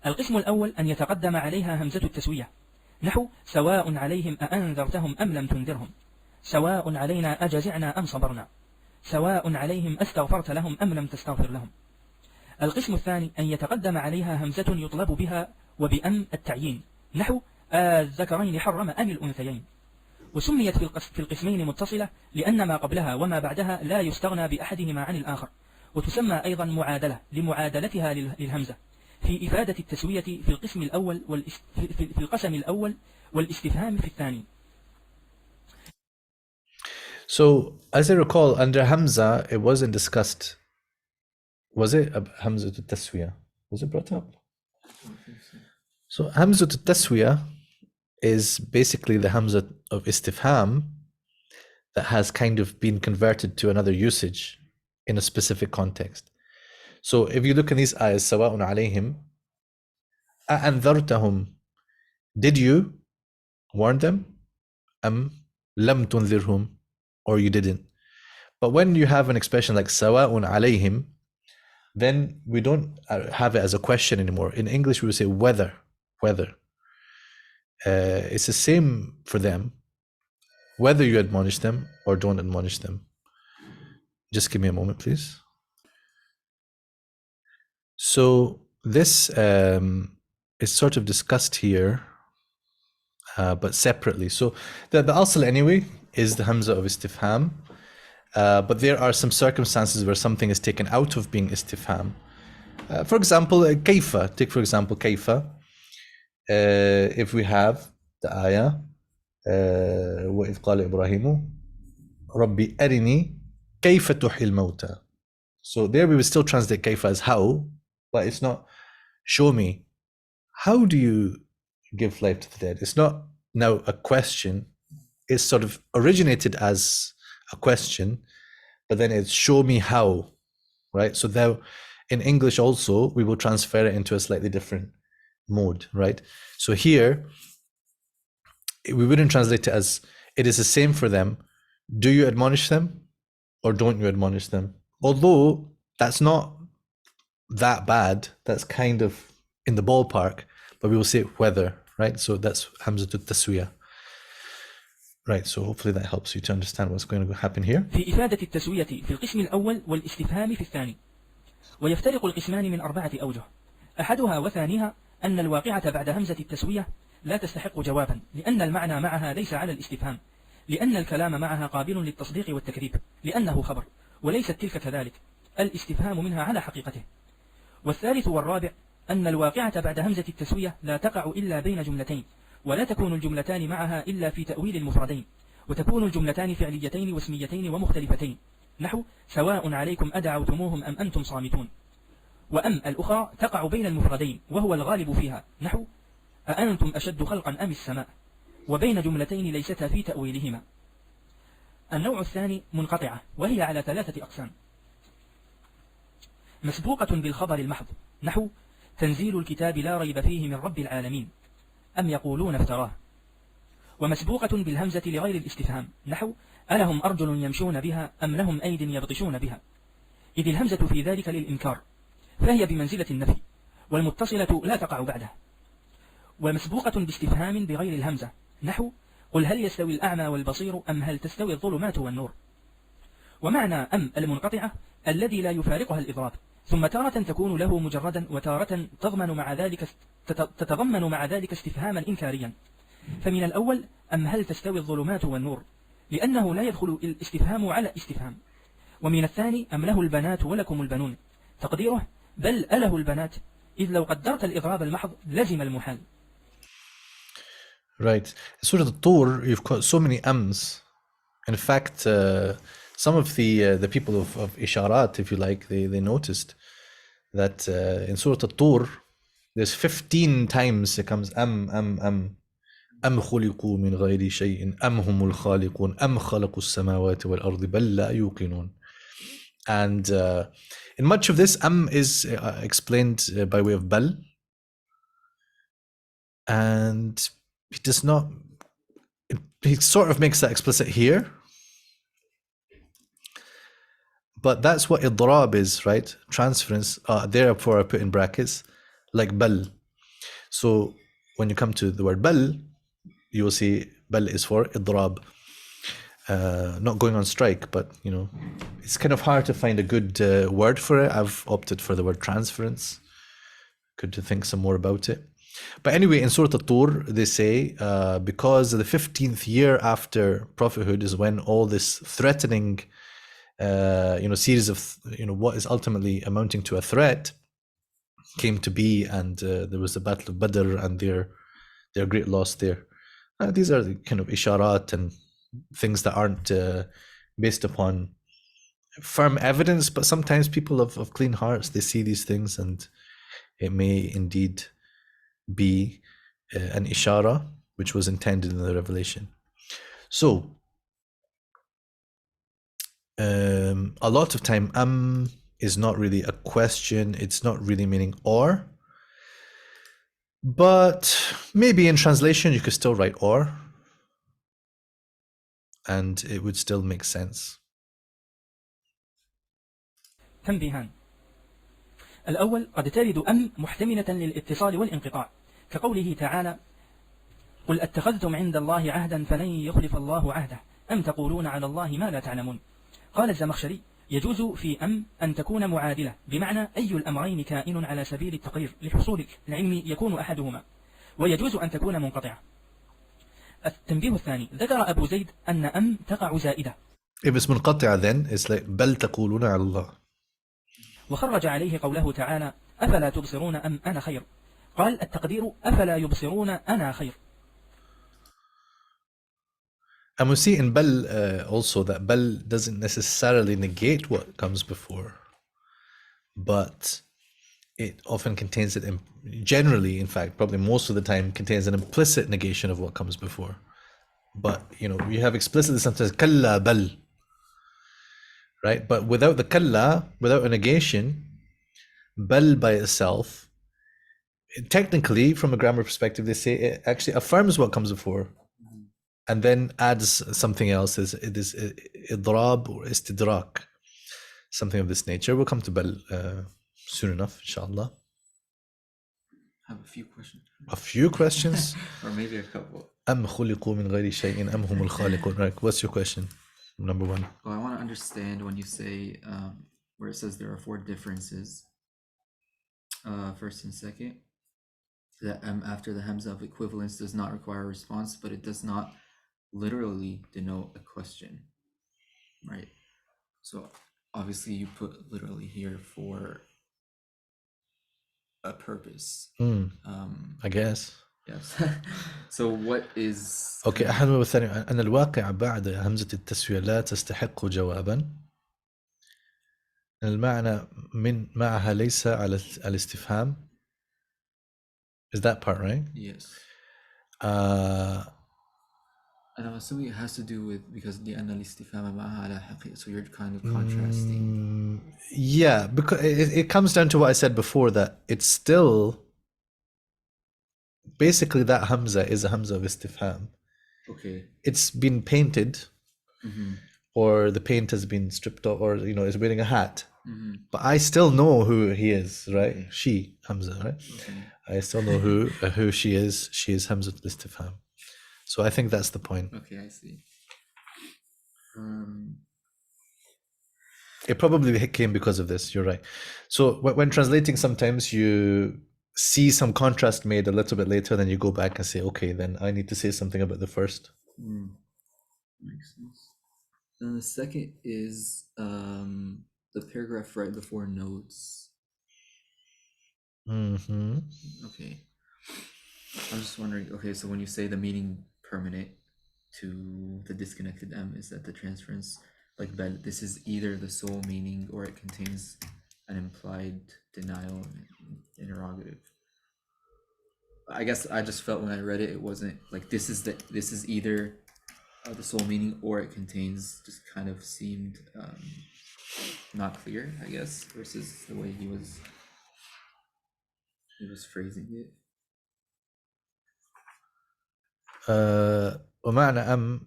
القسم الأول أن يتقدم عليها همزة التسوية، نحو سواء عليهم أأنذرتهم أم لم تنذرهم، سواء علينا أجزعنا أم صبرنا، سواء عليهم أستغفرت لهم أم لم تستغفر لهم. القسم الثاني أن يتقدم عليها همزة يطلب بها وبأم التعيين، نحو الذكرين حرم أم الأنثيين. وسميت في القسمين متصلة لأن ما قبلها وما بعدها لا يستغنى بأحدهما عن الآخر. وتسمى أيضا معادلة لمعادلتها للهمزة في إفادة التسوية في القسم الأول في القسم الأول والاستفهام في الثاني. So as I recall, under Hamza, it wasn't discussed. Was it Hamza to Taswiya? Was it brought up? So Hamza to Taswiya is basically the Hamza of Istifham that has kind of been converted to another usage in a specific context. So if you look in these ayahs, سواء عليهم أأنذرتهم, did you warn them? أم لم تنذرهم, or you didn't. But when you have an expression like سواء عليهم, then we don't have it as a question anymore. In English, we would say whether. It's the same for them, whether you admonish them or don't admonish them. Just give me a moment, please. So this is sort of discussed here, but separately. So the asl anyway is the hamza of istifham, but there are some circumstances where something is taken out of being istifham. For example, kayfa. Take for example kayfa. If we have the ayah وإذ قال إبراهيم ربي أرني كيف تحيي الموتى. So there we would still translate kayfa as how, but it's not show me how do you give life to the dead. It's not now a question. It's sort of originated as a question, but then it's show me how, right? So now in English also we will transfer it into a slightly different mode, right? So here, we wouldn't translate it as, it is the same for them. Do you admonish them or don't you admonish them? Although that's not that bad, that's kind of in the ballpark, but we will say whether, right? So that's Hamzatul Taswiyah. Right, so hopefully that helps you to understand what's going to happen here. في إفادة التسوية في القسم الأول والاستفهام في الثاني. ويفترق القسمان من 4 أوجه. أحدها وثانيها أن الواقعة بعد همزة التسوية لا تستحق جوابا، لأن المعنى معها ليس على الاستفهام، لأن الكلام معها قابل للتصديق والتكذيب، لأنه خبر، وليست تلك كذلك، الاستفهام منها على حقيقته. والثالث والرابع أن الواقعة بعد همزة التسوية لا تقع إلا بين جملتين، ولا تكون الجملتان معها إلا في تأويل المفردين، وتكون الجملتان فعليتين واسميتين ومختلفتين، نحو سواء عليكم أدعوتموهم أم أنتم صامتون. وأم الأخرى تقع بين المفردين وهو الغالب فيها، نحو أأنتم أشد خلقا أم السماء، وبين جملتين ليستا في تأويلهما. النوع الثاني منقطعة، وهي على 3 أقسام: مسبوقة بالخبر المحض، نحو تنزيل الكتاب لا ريب فيه من رب العالمين، أم يقولون افتراه. ومسبوقة بالهمزة لغير الاستفهام، نحو ألهم أرجل يمشون بها أم لهم أيد يبطشون بها، إذ الهمزة في ذلك للإنكار، فهي بمنزلة النفي، والمتصلة لا تقع بعده. ومسبوقة باستفهام بغير الهمزة، نحو قل هل يستوي الأعمى والبصير أم هل تستوي الظلمات والنور. ومعنى أم المنقطعة الذي لا يفارقها الإضراب، ثم تارة تكون له مجردا، وتارة تتضمن مع ذلك استفهاما إنكاريا. فمن الأول أم هل تستوي الظلمات والنور، لأنه لا يدخل الاستفهام على استفهام. ومن الثاني أم له البنات ولكم البنون، تقديره بل أله البنات، إذ لو قدرت الإضراب المحض لزم المحال. Right. Surah Al-Tur, you've got so many ams. In fact, some of the people of Isharat, if you like, they noticed that in Surah Al-Tur, there's 15 times it comes am خلقوا من غير شيء أم هم الخالقون أم خلقوا السماوات والأرض بل لا يوقنون. And in much of this, is explained by way of bal, and he does not. He sort of makes that explicit here, but that's what idrab is, right? Transference. Therefore, I put in brackets like bal. So when you come to the word bal, you will see bal is for idrab. Not going on strike, but you know, it's kind of hard to find a good word for it. I've opted for the word transference. Good to think some more about it. But anyway, in Surah At-Tur, they say because the 15th year after prophethood is when all this threatening, series of what is ultimately amounting to a threat came to be, and there was the Battle of Badr and their great loss there. These are the kind of isharat and things that aren't based upon firm evidence, but sometimes people of clean hearts, they see these things, and it may indeed be an ishara which was intended in the revelation. So a lot of time is not really a question, it's not really meaning or, but maybe in translation you could still write or, and it would still make sense. تنبيهان: الأول قد ترد أم محتملة للاتصال والانقطاع، كقوله تعالى قل أتخذتم عند الله عهدا فلن يخلف الله عهده أم تقولون على الله ما لا تعلمون. قال الزمخشري يجوز في أن تكون معادلة، بمعنى أي الأمرين كائن على سبيل التقرير لحصول العلم يكون أحدهما، ويجوز أن تكون منقطعة. التنبيه الثاني: ذكر أبو زيد أن تقع زائدة. If it's منقطعة then it's like بل تقولون على الله. وخرج عليه قوله تعالى أفلا تبصرون أم أنا خير، قال التقدير أفلا يبصرون أنا خير. And we see in bal also that bal doesn't necessarily negate what comes before, but it often contains it, generally, in fact, probably most of the time, contains an implicit negation of what comes before. But, you have explicitly sometimes kalla bal, right? But without the kalla, without a negation, bal by itself technically, from a grammar perspective, they say it actually affirms what comes before and then adds something else. Is idrab or istidrak, something of this nature. We'll come to bal soon enough, inshallah. I have a few questions. A few questions? Or maybe a couple. أم خلقوا من غير شيء أم هم الخالقون. Right, what's your question? Number one. Well, I want to understand when you say where it says there are 4 differences, first and second, that after the hamza of equivalence does not require a response, but it does not literally denote a question, right? So obviously you put literally here for a purpose. I guess. Yes. So what is اوكي احد والثاني ان الواقع بعد همزة التسوية لا تستحق جوابا. المعنى من معها ليس على الاستفهام. Is that part right? Yes. And I'm assuming it has to do with because لأن الاستفهام معها على حقيقة, so you're kind of contrasting. Yeah, because it comes down to what I said before, that it's still basically that hamza is a hamza of istifham. Okay. It's been painted, or the paint has been stripped off, or is wearing a hat. But I still know who he is, right? Okay. She, Hamza, right? Okay. I still know who she is. She is Hamza al-Istifham. So I think that's the point. Okay, I see. It probably came because of this. You're right. So when translating, sometimes you see some contrast made a little bit later, then you go back and say, okay, then I need to say something about the first. Makes sense. And the second is the paragraph right before notes. Okay. I'm just wondering, okay, so when you say the meaning permanent to the disconnected M, is that the transference, like this is either the sole meaning or it contains an implied denial interrogative. I guess I just felt when I read it, it wasn't like this is either the sole meaning or it contains, just kind of seemed not clear, I guess, versus the way he was phrasing it. ومعنى أم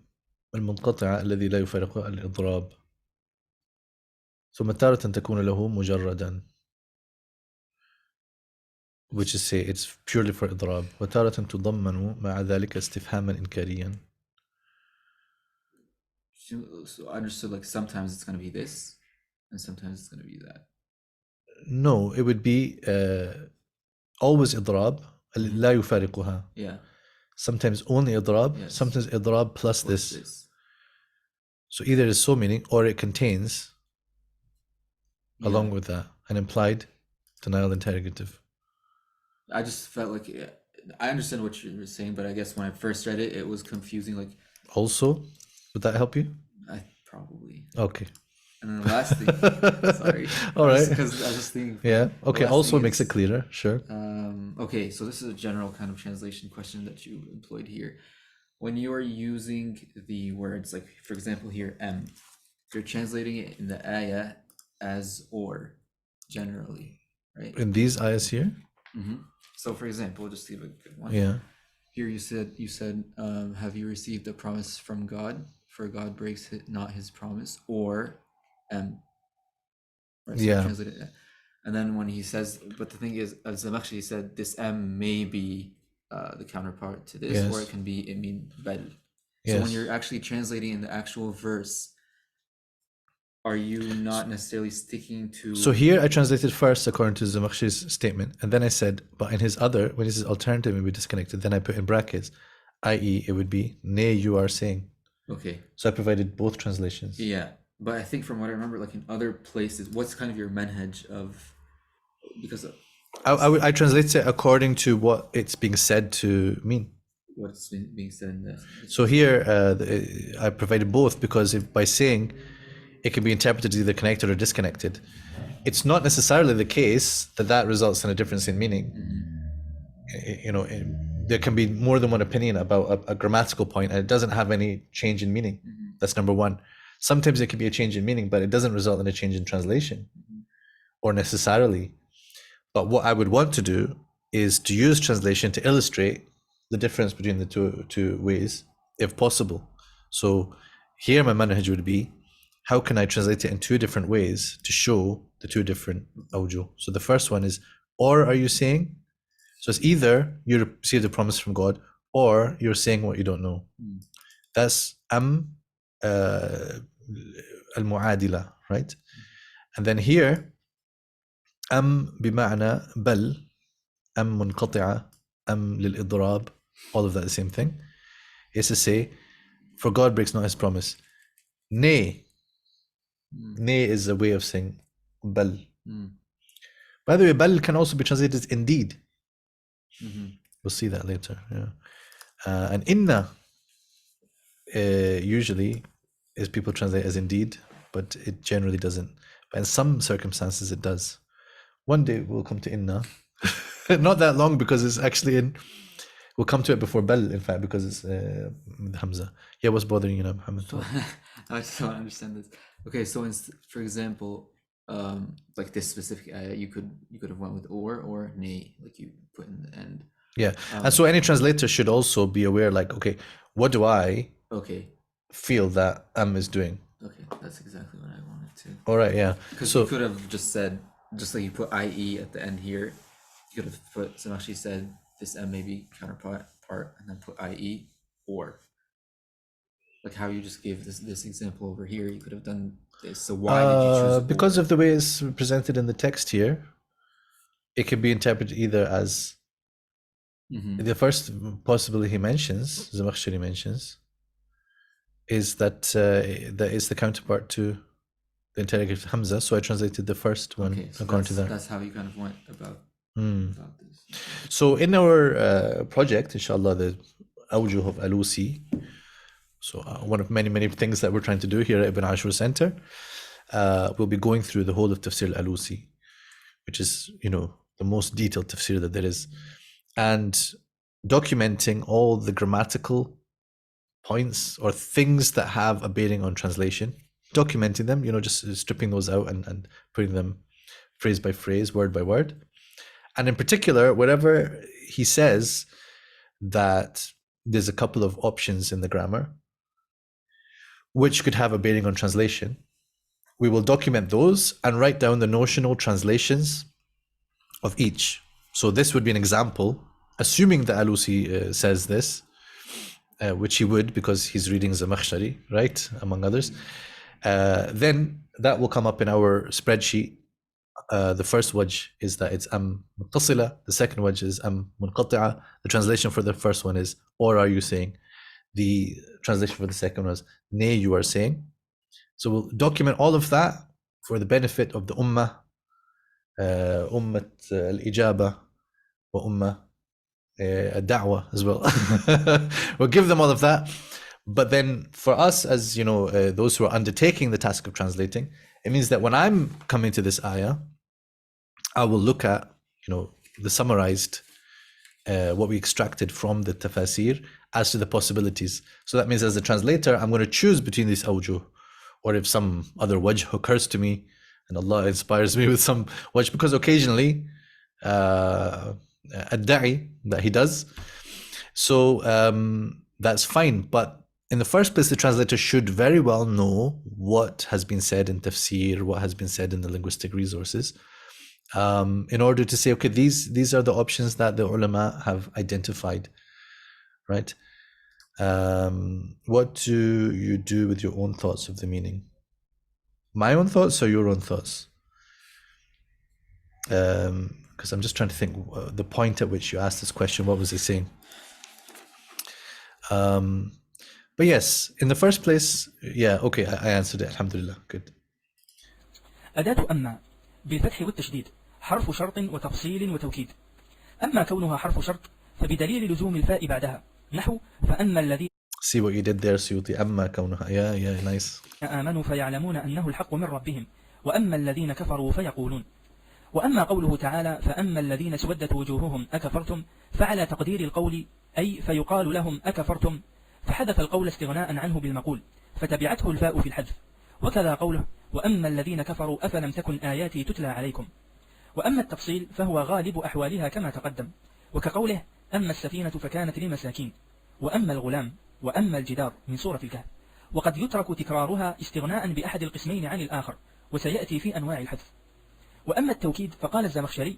المنقطعة الذي لا يفارقه الإضراب ثم تارة تكون له مجردا, which is say it's purely for إضراب, وتارة تضمن مع ذلك استفهاما إنكاريا. So I understood like sometimes it's going to be this and sometimes it's going to be that. No, it would be always إضراب لا يفارقها. Yeah. Sometimes only إضراب, yes. Sometimes إضراب plus this. So either it's so meaning or it contains, along with that, an implied denial interrogative. I just felt like I understand what you were saying, but I guess when I first read it, it was confusing. Like, also, would that help you? Probably. Okay. And then the last thing, sorry. All right. Because I was just thinking. Yeah. Okay. Also makes it clearer. Sure. Okay. So this is a general kind of translation question that you employed here. When you are using the words, like for example here, M, if you're translating it in the ayah as or, generally, right? In these ayahs here. So for example, just to give a good one. Yeah. Here you said, have you received a promise from God? For God breaks not his promise, or M. Right, so yeah. Translate it. And then when he says, but the thing is, as Zamakhshari said, this M may be the counterpart to this, yes. Or it can be min bal. So when you're actually translating in the actual verse, are you not necessarily sticking to... So here I translated first according to Zamakhshari's statement, and then I said, but in his other, when he says alternative may be disconnected, then I put in brackets, i.e. it would be, nay, you are saying. Okay. So I provided both translations. Yeah, but I think from what I remember, like in other places, what's kind of your manhaj of... Because... I translate it according to what it's being said to mean. What's being said in this. So here I provided both because by saying it can be interpreted as either connected or disconnected, it's not necessarily the case that results in a difference in meaning. There can be more than one opinion about a grammatical point and it doesn't have any change in meaning. That's number one. Sometimes it can be a change in meaning, but it doesn't result in a change in translation or necessarily. But what I would want to do is to use translation to illustrate the difference between the two ways, if possible. So here my manhaj would be, how can I translate it in two different ways to show the two different awjuh? So the first one is, or are you saying? So it's either you receive the promise from God, or you're saying what you don't know. That's al-mu'adila, right? And then here, bima'na bal, munqati'a, lil-idrab, all of that the same thing. Is to say, for God breaks not his promise. Nay. Nay is a way of saying bal. By the way, bal can also be translated as indeed. We'll see that later. Yeah. And inna usually is people translate as indeed, but it generally doesn't. But in some circumstances it does. One day we'll come to inna. Not that long, because it's actually in. We'll come to it before bal, in fact, because it's Hamza. Yeah, what's bothering you now, Muhammad? I just don't understand this. Okay, so for example, like this specific ayah, you could have went with or nay, like you put in the end. Yeah, and so any translator should also be aware, like, okay, what do I feel that is doing? Okay, that's exactly what I wanted to. All right, yeah. Because you could have just said, just like you put IE at the end here, you could have put, so actually said this maybe counterpart and then put IE or. Like how you just gave this example over here, you could have done this. So why did you choose? Because of the way it's presented in the text here, it can be interpreted either as the first possibility he mentions, Zamakhshari mentions, is that that is the counterpart to the interrogative Hamza. So I translated the first one according to that. That's how you kind of went about this. So in our project, inshallah, the Awjuh of Alusi. So one of many things that we're trying to do here at Ibn Ashur Centre, we'll be going through the whole of Tafsir al-Alusi, which is, the most detailed tafsir that there is, and documenting all the grammatical points or things that have a bearing on translation, documenting them, just stripping those out and putting them phrase by phrase, word by word. And in particular, wherever he says that there's a couple of options in the grammar which could have a bearing on translation, we will document those and write down the notional translations of each. So this would be an example, assuming that Alusi says this, which he would because he's reading Zamakhshari, right, among others. Then that will come up in our spreadsheet. The first wajh is that it's muttasila. The second wajh is munqati'a. The translation for the first one is, or are you saying? The translation for the second was, nay, you are saying. So we'll document all of that for the benefit of the ummah, ummat al-ijaba wa ummah al-da'wah as well. We'll give them all of that. But then for us, as those who are undertaking the task of translating, it means that when I'm coming to this ayah, I will look at, the summarized, what we extracted from the tafasir as to the possibilities. So that means as a translator, I'm going to choose between these awjuh, or if some other wajh occurs to me and Allah inspires me with some wajh, because occasionally, ad-da'i that he does. So that's fine. But in the first place, the translator should very well know what has been said in tafsir, what has been said in the linguistic resources, in order to say, okay, these are the options that the ulama have identified, right? What do you do with your own thoughts of the meaning? My own thoughts or your own thoughts? Because I'm just trying to think the point at which you asked this question, what was he saying? But yes, in the first place, okay, I answered it, alhamdulillah, good. أداة أما بالفتح والتشديد حرف شرط وتفصيل وتوكيد. أما كونها حرف شرط فبدليل لزوم الفاء بعدها نحو فأما الذين See what you did there, Suyuti. أما كونها. Yeah, nice. آمنوا فيعلمون أنه الحق من ربهم وأما الذين كفروا فيقولون. وأما قوله تعالى فأما الذين اسودت وجوههم أكفرتم فعلى تقدير القول أي فيقال لهم أكفرتم، فحذف القول استغناء عنه بالمقول فتبعته الفاء في الحذف. وكذا قوله وأما الذين كفروا أفلم تكن آياتي تتلى عليكم. وأما التفصيل فهو غالب أحوالها كما تقدم، وكقوله أما السفينة فكانت لمساكين، وأما الغلام، وأما الجدار من سورة الكهف. وقد يترك تكرارها استغناء بأحد القسمين عن الآخر، وسيأتي في أنواع الحذف. وأما التوكيد فقال الزمخشري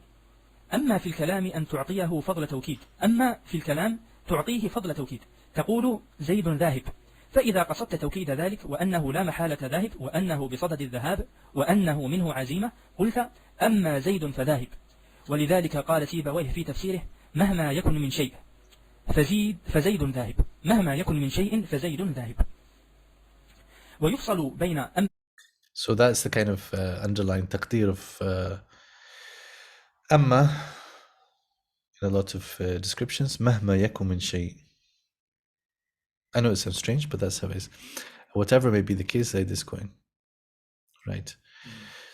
أما في الكلام أن تعطيه فضل توكيد، أما في الكلام تعطيه فضل توكيد، تقول زيد ذاهب، فإذا قصدت توكيد ذلك وأنه لا محالة ذاهب، وأنه بصدد الذهاب، وأنه منه عزيمة، قلت أما زيد فذاهب. ولذلك قال سيبويه في تفسيره مهما يكن من شيء فزيد ذاهب، مهما يكن من شيء فزيد ذاهب. ويفصل بين So that's the kind of underlying taqdeer of amma in a lot of descriptions. Mahma yakum min shay. I know it sounds strange, but that's how it is. Whatever may be the case, Zaid is going. Right.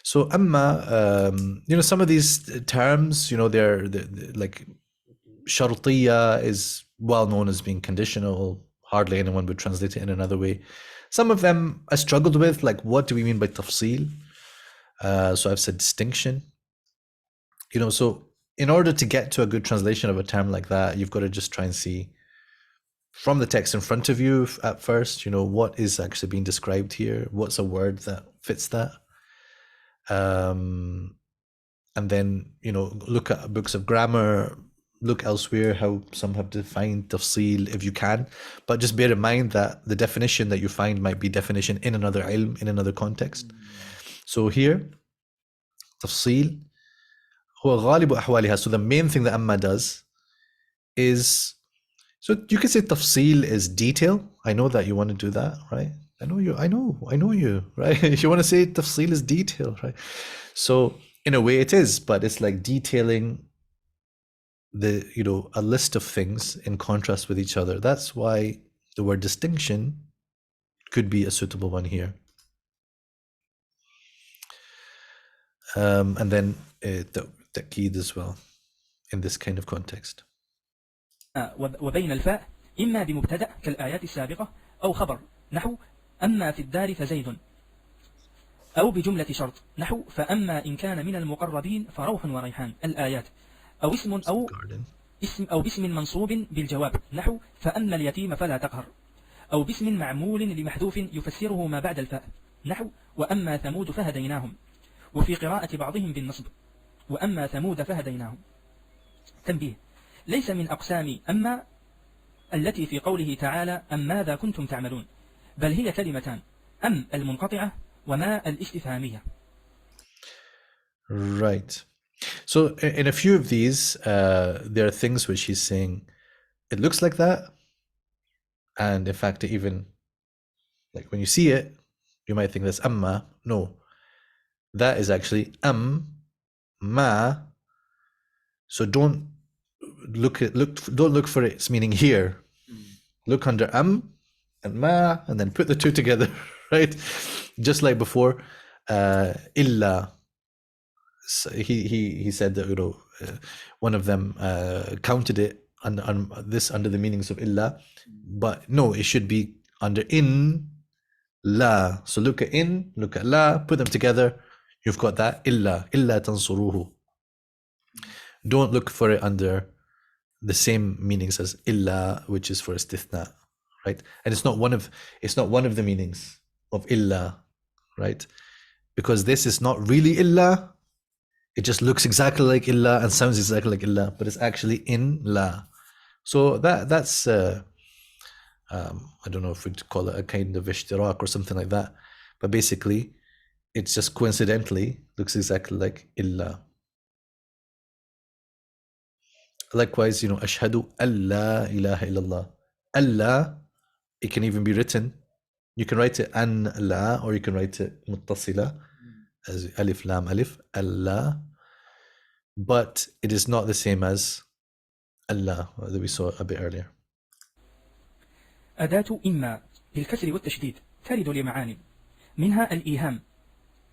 So amma, some of these terms, they're like shartiya is well known as being conditional. Hardly anyone would translate it in another way. Some of them I struggled with, like what do we mean by tafsil? So I've said distinction. So in order to get to a good translation of a term like that, you've got to just try and see from the text in front of you at first, what is actually being described here? What's a word that fits that? And then, look at books of grammar, look elsewhere how some have defined tafsil if you can, but just bear in mind that the definition that you find might be definition in another ilm, in another context. So here, tafsil, huwa ghalibu ahwaliha. So the main thing that amma does is, so you can say tafsil is detail. I know that you want to do that, right? I know you, right? You want to say tafsil is detail, right? So in a way it is, but it's like detailing a list of things in contrast with each other. That's why the word distinction could be a suitable one here. And then ta'keed as well in this kind of context. وبين الفاء إما بمبتدأ كالآيات السابقة، أو خبر نحو أما في الدار فزيد، أو بجملة شرط نحو فأما إن كان من المقربين فروح وريحان الآيات، أو أو باسم منصوب بالجواب نحو فأما اليتيم فلا تقهر، أو باسم معمول لمحذوف يفسره ما بعد الفاء نحو وأما ثمود فهديناهم، وفي قراءة بعضهم بالنصب وأما ثمود فهديناهم. تنبيه: ليس من أقسام أما التي في قوله تعالى أم ماذا كنتم تعملون، بل هي كلمتان، أم المنقطعة وما الاستفهامية. Right. So in a few of these, there are things which he's saying, it looks like that. And in fact, even like when you see it, you might think that's amma. No, that is actually ma. So don't look for its meaning here. Look under and ma, and then put the two together, right? Just like before, illa. So he said that one of them counted it under the meanings of illa, but no, it should be under in la. So look at in, look at la, put them together, you've got that illa tansuruhu. Don't look for it under the same meanings as illa, which is for istithna, right? And it's not one of the meanings of illa, right? Because this is not really illa. It just looks exactly like illa and sounds exactly like illa, but it's actually in la. So that's I don't know if we'd call it a kind of ishtirak or something like that, but basically it's just coincidentally looks exactly like illa. Likewise, ashhadu alla ilaha illallah. Allah, it can even be written, you can write it an la, or you can write it muttasila as alif lam alif, Allah, but it is not the same as Allah that we saw a bit earlier. أداة إما بالكسر والتشديد ترد لمعاني، منها الإيهام،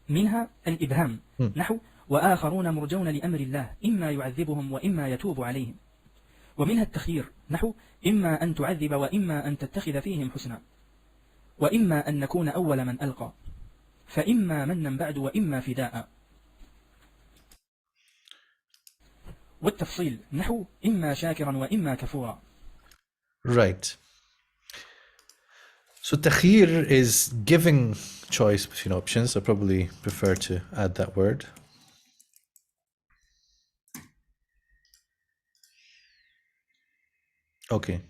منها الإبهام نحو وآخرون مرجون لأمر الله إما يعذبهم وإما يتوب عليهم، ومنها التخيير نحو إما أن تعذب وإما أن تتخذ فيهم حسنا، وإما أن نكون أول من ألقى، فإما منا بعد وإما فداء. والتفصيل نحو إما شاكرا وإما كفورا. Right. So takhir is giving choice between options. I probably prefer to add that word. Okay.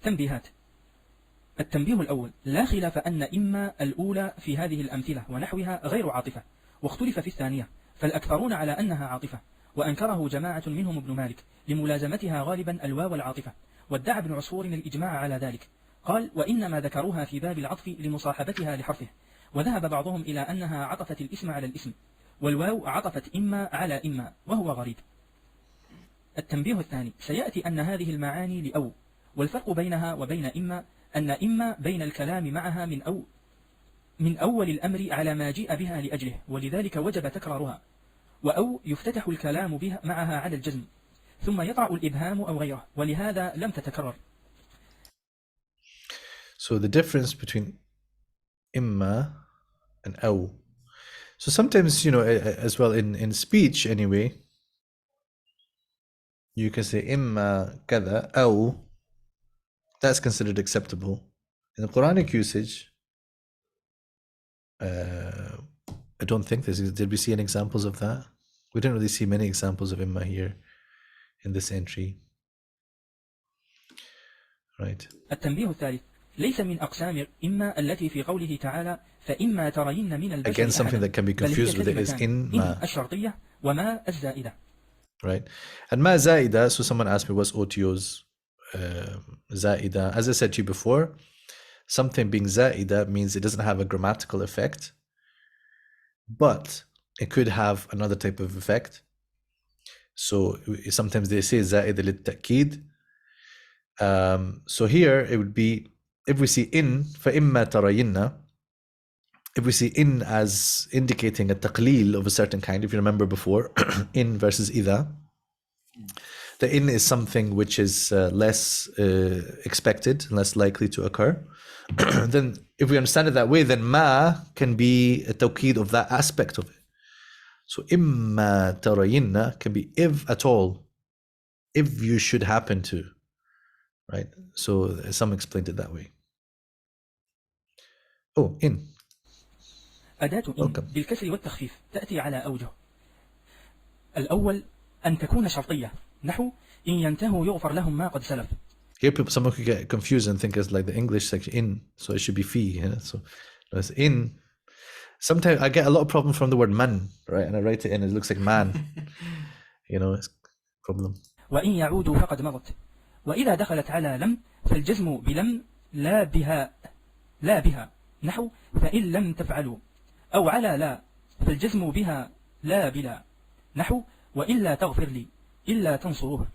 تنبيهات. التنبيه الأول: لا خلاف أن إما الأولى في هذه الأمثلة ونحوها غير عاطفة، واختلف في الثانية، فالأكثرون على أنها عاطفة، وأنكره جماعة منهم ابن مالك لملازمتها غالبا الواو العاطفة، وادعى ابن عصفور الإجماع على ذلك. قال: وإنما ذكروها في باب العطف لمصاحبتها لحرفه، وذهب بعضهم إلى أنها عطفت الاسم على الاسم، والواو عطفت إما على إما، وهو غريب. التنبيه الثاني: سيأتي أن هذه المعاني لأو، والفرق بينها وبين إما أن إما بين الكلام معها من أول الأمر على ما جيء بها لأجله، ولذلك وجب تكرارها، وأو يفتتح الكلام بها معها على الجزم، ثم يطرأ الإبهام أو غيره، ولهذا لم تتكرر. So the difference between imma and aw. So sometimes, as well in speech anyway, you can say imma kada aw. That's considered acceptable. In the Quranic usage, I don't think did we see any examples of that? We didn't really see many examples of imma here in this entry. Right. التنبيه الثالث: ليس من أقسام إما التي في قوله تعالى فإما ترين من البشر Again, something that can be confused with it is in ma. إن الشرطية وما الزائدة. Right. And ma zaida, so someone asked me what's OTO's zaida. As I said to you before, something being zaida means it doesn't have a grammatical effect, but it could have another type of effect. So sometimes they say zaida lit ta'kid. So here it would be, if we see in, فَإِمَّا تَرَيِنَّ, if we see in as indicating a taqleel of a certain kind, if you remember before, in versus idha, the in is something which is less expected and less likely to occur. Then if we understand it that way, then ma can be a tawqeed of that aspect of it. So imma tarayinna can be if at all, if you should happen to, right? So some explained it that way. Oh, in. أداة إن بالكسر والتخفيف تأتي على أوجه. الأول أن تكون شرطية نحو إن ينتهوا يغفر لهم ما قد سلف. Here someone could get confused and think it's like the English section in, so it should be fi. So it's in. Sometimes I get a lot of problem from the word man, right? And I write it in, it looks like man. It's a problem. وإن يعودوا فقد مضت. وإذا دخلت على لم فالجزم بلم لا بها نحو فإن لم تفعلوا، أو على لا فالجزم بها لا بلا نحو وإلا تغفر لي إلا تنصروه.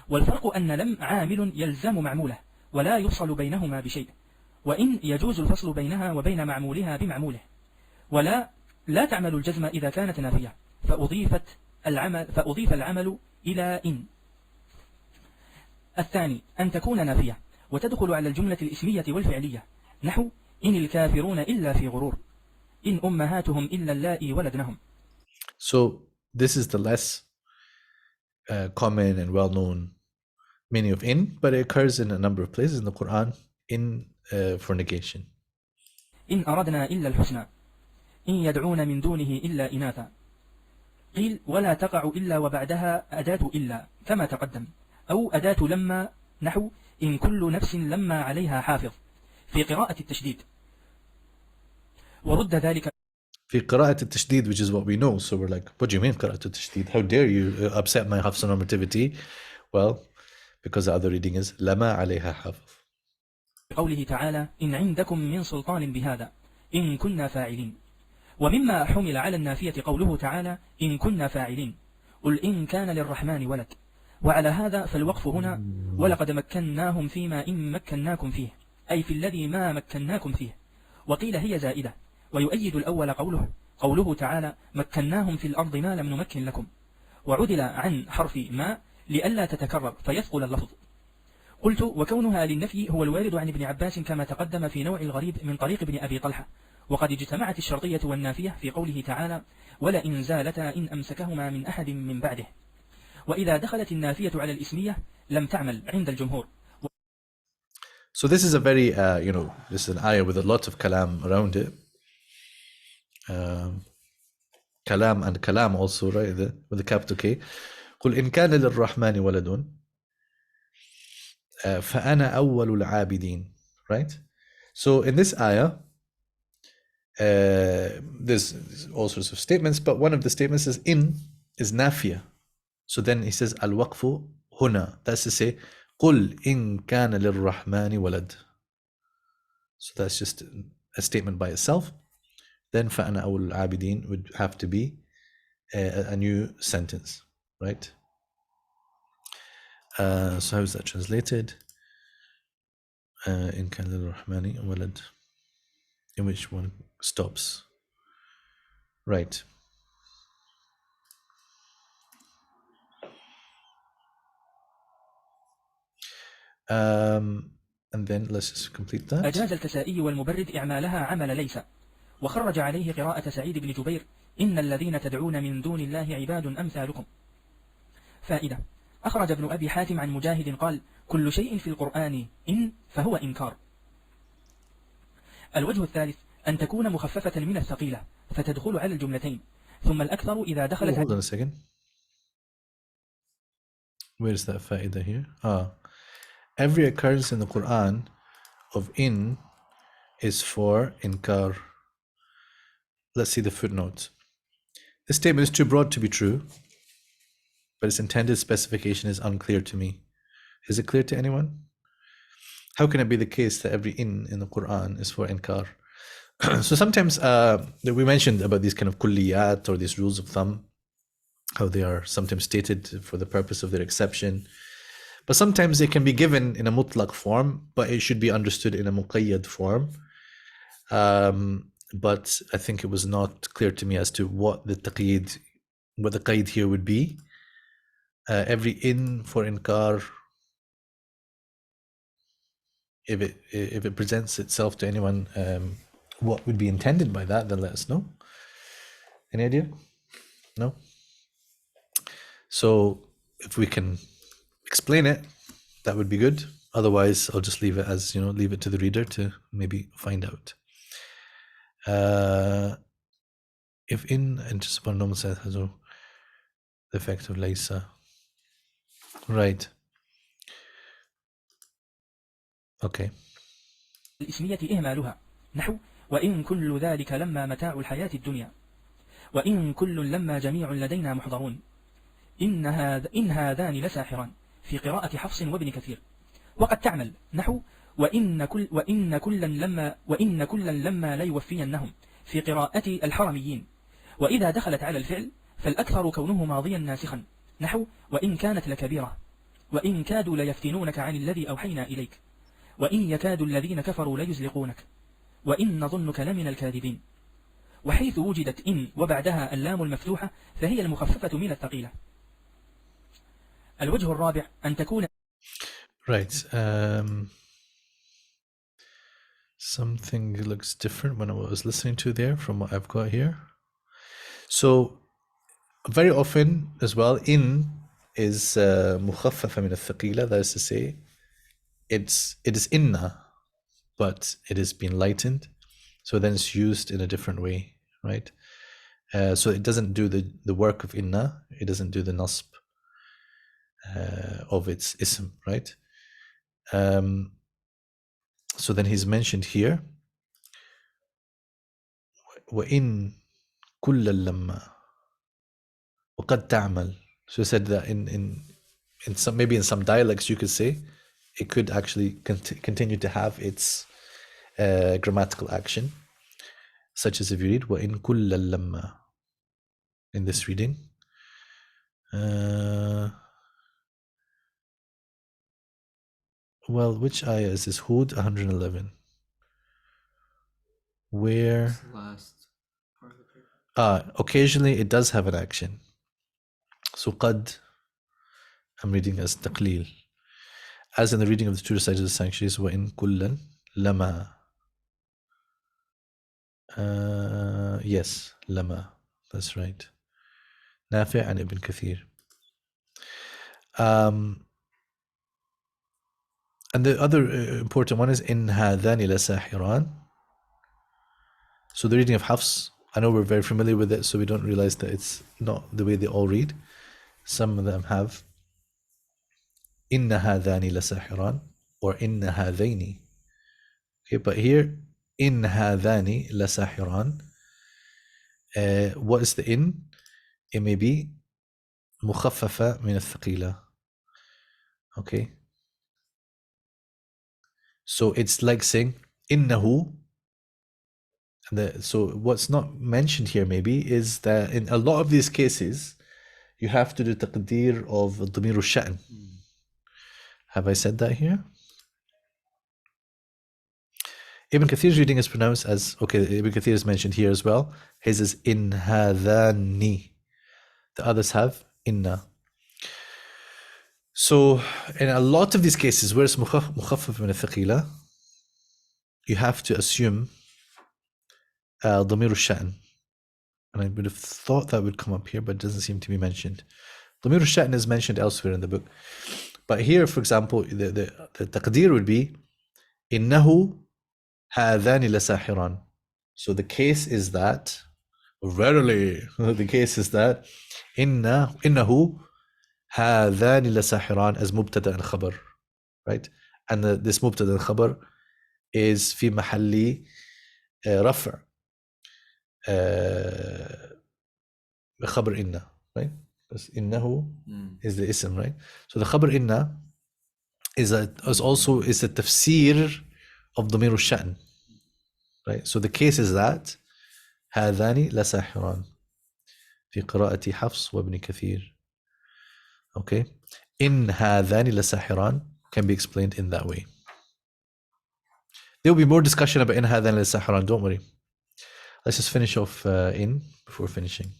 والفرق أن لم عامل يلزم معموله ولا يفصل بينهما بشيء، وإن يجوز الفصل بينها وبين معمولها بمعموله، ولا تعمل الجزم إذا كانت نافية فأضيف العمل إلى إن. الثاني أن تكون نافية وتدخل على الجملة الإسمية والفعلية نحو إن الكافرون إلا في غرور، إن أمهاتهم إلا اللائي ولدنهم. So this is the less common and well-known meaning of in, but it occurs in a number of places in the Qur'an in for negation. إن أردنا إلا الحسنى، إن يدعون من دونه إلا إناثا. قيل ولا تقع إلا وبعدها أداة إلا كما تقدم، أو أداة لما نحو إن كل نفس لما عليها حافظ في قراءة التشديد. ورد ذلك في قراءة التشديد, which is what we know. So we're like, what do you mean قراءة التشديد? How dare you upset my Hafs normativity? Well, because the other reading is لما عليها حافظ. قوله تعالى إن عندكم من سلطان بهذا إن كنا فاعلين. ومما حمل على النافية قوله تعالى إن كنا فاعلين، قل إن كان للرحمن ولد. وعلى هذا فالوقف هنا ولقد مكناهم فيما إن مكناكم فيه، أي في الذي ما مكناكم فيه. وقيل هي زائدة، ويؤيد الأول قوله تعالى مكناهم في الأرض ما لم نمكن لكم، وعدل عن حرف ما لئلا تتكرر فيثقل اللفظ. قلت وكونها للنفي هو الوارد عن ابن عباس كما تقدم في نوع الغريب من طريق ابن أبي طلحة، وقد اجتمعت الشرطية والنافية في قوله تعالى ولئن زالتا إن أمسكهما من أحد من بعده. وإذا دخلت النافية على الإسمية لم تعمل عند الجمهور. So this is a very, this is an ayah with a lot of kalam around it. Kalam and kalam also, right, with the capital K. قل إن كان للرحمن ولد فأنا أول العابدين. Right? So in this ayah, there's all sorts of statements, but one of the statements is in is nafiya. So then he says al-waqfu huna. That's to say, قل إن كان للرحمن ولد. So that's just a statement by itself. Then فأنا أول العابدين would have to be a new sentence, right? So how is that translated? إن كان للرحمن ولد. In which one stops? Right. And then let's just complete that. أجاز الكسائي والمبرد إعمالها عمل ليس، وخرج عليه قراءة سعيد بن جبير إن الذين تدعون من دون الله عباد أمثالكم. فائدة: أخرج ابن أبي حاتم عن مجاهد قال: كل شيء في القرآن إن فهو إنكار. الوجه الثالث أن تكون مخففة من الثقيلة فتدخل على الجملتين، ثم الأكثر إذا دخلت. Hold on a second. Where's that فائدة here? Every occurrence in the Quran of in is for inkar. Let's see the footnote. This statement is too broad to be true, but its intended specification is unclear to me. Is it clear to anyone? How can it be the case that every in the Quran is for inkar? So sometimes we mentioned about these kind of kulliyat or these rules of thumb, how they are sometimes stated for the purpose of their exception. But sometimes they can be given in a mutlaq form, but it should be understood in a muqayyad form. But I think it was not clear to me as to what the qaid here would be. Every in for inkar, if it presents itself to anyone, what would be intended by that, then let us know. Any idea? No? So if we can explain it, that would be good. Otherwise, I'll just leave it as, leave it to the reader to maybe find out. If in and just upon normal sense has the effect of laysa. Right. Okay. الإسمية إهمالها نحو وإن كل ذلك لما متاع الحياة الدنيا، وإن كل لما جميع لدينا محضرون، إن هذان لساحران في قراءة حفص وابن كثير. وقد تعمل نحو وإن كلا لما ليوفينهم في قراءة الحرميين. وإذا دخلت على الفعل فالأكثر كونه ماضيا ناسخا نحو وإن كانت لكبيرة، وإن كادوا ليفتنونك عن الذي أوحينا إليك، وإن يكاد الذين كفروا ليزلقونك، وإن نظنك لمن الكاذبين. وحيث وجدت إن وبعدها اللام المفتوحة فهي المخففة من الثقيلة. الوجه الرابع أن تكون. Right. Something looks different when I was listening to there from what I've got here. So very often as well, in is mukhaffafa min al-thaqila, that is to say, it is inna, but it is being lightened. So then it's used in a different way, right? So it doesn't do the work of inna, it doesn't do the nasb of its ism, right? So then he's mentioned here وَإِن كُلَّ لَمَّا وَقَدْ تَعْمَلْ. So he said that in some, maybe in some dialects you could say it could actually continue to have its grammatical action, such as if you read وَإِن كُلَّ لَمَّا in this reading. Well, which ayah is this? Hud 111. Where Last part of it. occasionally it does have an action. So qad, I'm reading as taqleel. As in the reading of the two reciters of the sanctuaries, wa in kullan lama. Yes, lama. That's right. Nafi' and Ibn Kathir. And the other important one is in هذان لساحران. So the reading of Hafs, I know we're very familiar with it, so we don't realize that it's not the way they all read. Some of them have إن هذان لساحران or إن هذين. Okay, but here إن هذان لساحران. What is the in? It may be مخففة من الثقيلة. Okay. So it's like saying إنه. So what's not mentioned here maybe is that in a lot of these cases you have to do taqdeer of ضمير الشأن. Have I said that here? Ibn Kathir's reading is pronounced as, okay, Ibn Kathir is mentioned here as well. His is in hadani. The others have inna. So in a lot of these cases where it's mukhaffaf min al-thaqila, you have to assume ضمير الشأن. And I would have thought that would come up here, but it doesn't seem to be mentioned. ضمير الشأن is mentioned elsewhere in the book. But here, for example, the taqdeer would be إنه هذان لساحران. So the case is that, verily, the case is that إنه هذان لساحران as مبتدا and khabar, right? And this مبتدا and khabar is في محل رفع خبر إن, right? Because إنه is the ism, right? So the khabar إن is also a tafsir of ضمير الشأن, right? So the case is that هذان لساحران في قراءة حفص وابن كثير. Okay, إن هذان لساحران can be explained in that way. There will be more discussion about إن هذان لساحران, don't worry. Let's just finish off in before finishing.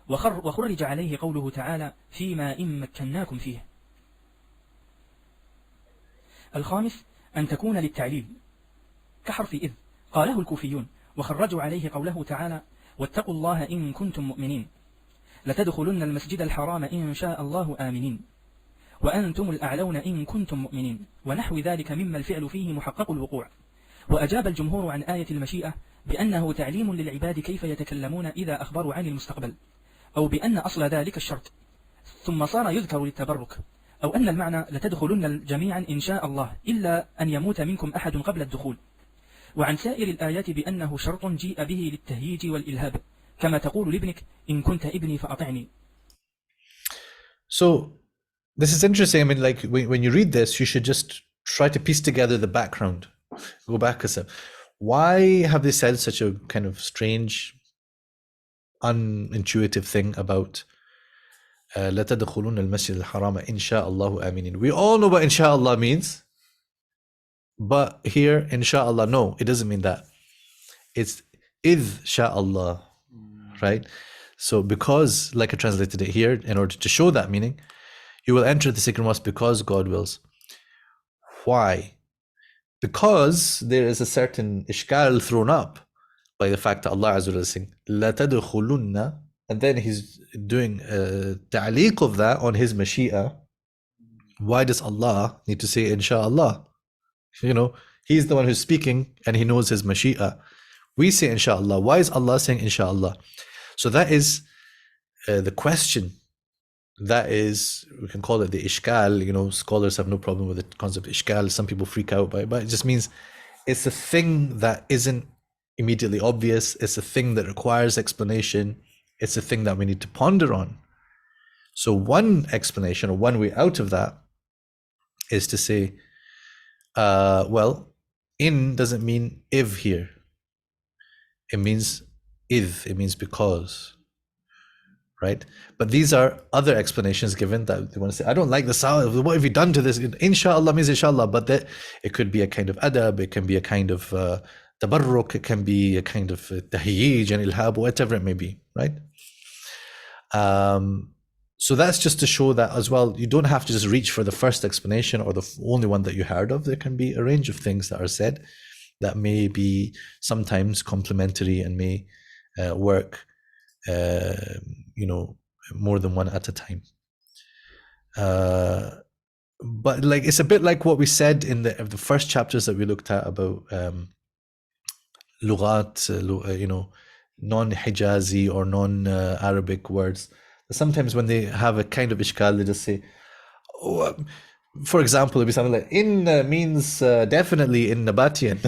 وخرج عليه قوله تعالى فيما إن مكناكم فيه. الخامس أن تكون للتعليل كحرف إذ قاله الكوفيون، وخرجوا عليه قوله تعالى واتقوا الله إن كنتم مؤمنين لتدخلن المسجد الحرام إن شاء الله آمنين وأنتم الأعلون إن كنتم مؤمنين ونحو ذلك مما الفعل فيه محقق الوقوع. وأجاب الجمهور عن آية المشيئة بأنه تعليم للعباد كيف يتكلمون إذا أخبروا عن المستقبل، أو بأن أصل ذلك الشرط ثم صار يذكر للتبرك، أو أن المعنى لتدخلن جميعا إن شاء الله إلا أن يموت منكم أحد قبل الدخول. وعن سائر الآيات بأنه شرط جيء به للتهييج والإلهاب، كما تقول لابنك إن كنت ابني فأطعني. So this is interesting. I mean, like when you read this, you should just try to piece together the background. Go back a step. Why have they said such a kind of strange, unintuitive thing about لا تدخلون المسجد الحرام إن شاء الله آمنين? We all know what inshallah means, but here inshallah, no, it doesn't mean that. It's إذ شاء الله, right? So because, like I translated it here, in order to show that meaning, you will enter the sacred mosque because God wills. Why? Because there is a certain ishkal thrown up by the fact that Allah Azza wa Jalla is saying لا تدخلن, and then he's doing a ta'liq of that on his mashi'a. Why does Allah need to say inshallah? You know, he's the one who's speaking and he knows his mashi'a. We say inshallah. Why is Allah saying inshallah? So that is the question. That is, we can call it the ishkal. You know, scholars have no problem with the concept of ishkal. Some people freak out by it, but it just means it's a thing that isn't immediately obvious. It's a thing that requires explanation. It's a thing that we need to ponder on. So one explanation or one way out of that is to say, well, in doesn't mean if here. It means if, it means because. Right? But these are other explanations given that they want to say, I don't like the sound. What have you done to this? Inshallah means inshallah, but that it could be a kind of adab, it can be a kind of tabarruk, it can be a kind of tahyij and ilhab, whatever it may be, right? So that's just to show that as well, you don't have to just reach for the first explanation or the only one that you heard of. There can be a range of things that are said that may be sometimes complementary and may work you know, more than one at a time. But like it's a bit like what we said in the first chapters that we looked at about lughat, non-Hijazi or non-Arabic words. Sometimes when they have a kind of ishkal, they just say, oh, for example, it'd be something like in means definitely in Nabatian.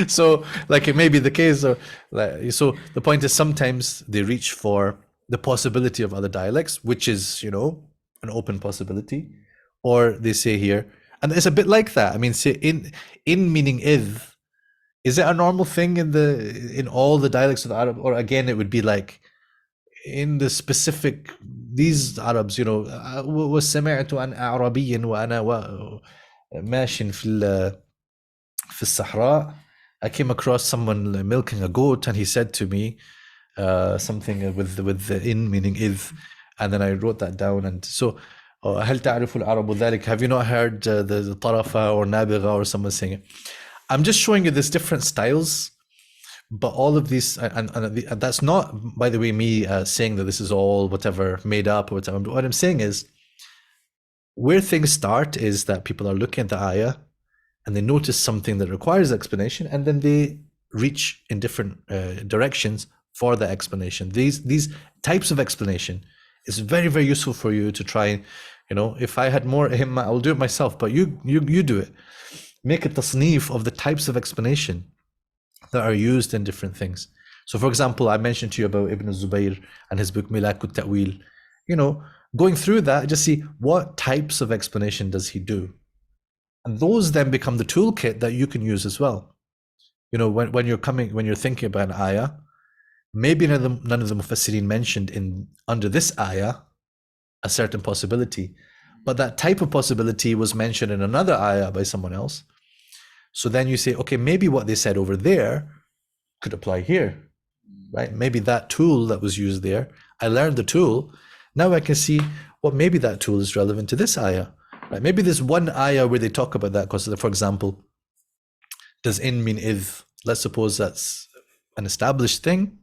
So like it may be the case, or like, so the point is sometimes they reach for the possibility of other dialects, which is, an open possibility, or they say here, and it's a bit like that. I mean, say in meaning is it a normal thing in all the dialects of the Arab, or again it would be like in the specific these Arabs, وسمعت عن أعرابي وأنا ماشٍ في الصحراء. I came across someone milking a goat, and he said to me something with the in meaning is, and then I wrote that down. And so هل تعرف العرب ذلك? Have you not heard the طرفة or نابغة or someone saying it? I'm just showing you these different styles, but all of these, and that's not, by the way, me saying that this is all whatever made up or whatever. What I'm saying is, where things start is that people are looking at the ayah and they notice something that requires explanation, and then they reach in different directions for the explanation. These types of explanation is very, very useful for you to try. If I had more himma, I'll do it myself, but you do it. Make a tasnif of the types of explanation that are used in different things. So for example, I mentioned to you about Ibn Zubayr and his book Milak al-Ta'wil. Going through that, just see what types of explanation does he do. And those then become the toolkit that you can use as well. When you're thinking about an ayah, maybe none of the Mufassirin mentioned under this ayah a certain possibility, but that type of possibility was mentioned in another ayah by someone else. So then you say, okay, maybe what they said over there could apply here, right? Maybe that tool that was used there, I learned the tool. Now I can see, well, maybe that tool is relevant to this ayah, right? Maybe there's one ayah where they talk about that because, for example, does in mean if? Let's suppose that's an established thing.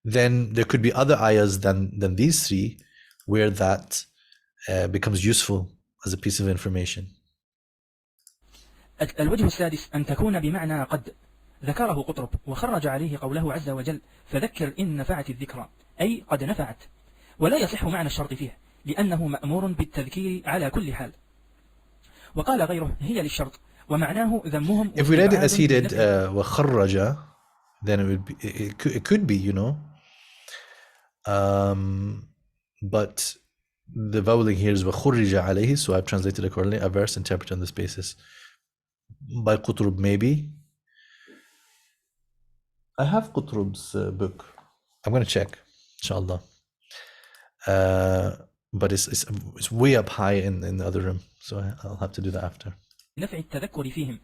Then there could be other ayahs than these three where that becomes useful as a piece of information. الوجه السادس أن تكون بمعنى قد ذكره قطرب وخرج عليه قوله عز وجل فذكر إن نفعت الذكرى أي قد نفعت ولا يصح معنى الشرط فيه لأنه مأمور بالتذكير على كل حال وقال غيره هي للشرط ومعناه ذمهم. If we read it as he did وخرج, then it could be, but the vowel here is وخرج عليه, so I've translated accordingly, a verse interpreted on this basis by Qutrub. Maybe I have Qutrub's book. I'm going to check, inshallah. But it's way up high in the other room, so I'll have to do that after. نفع التذكر فيهم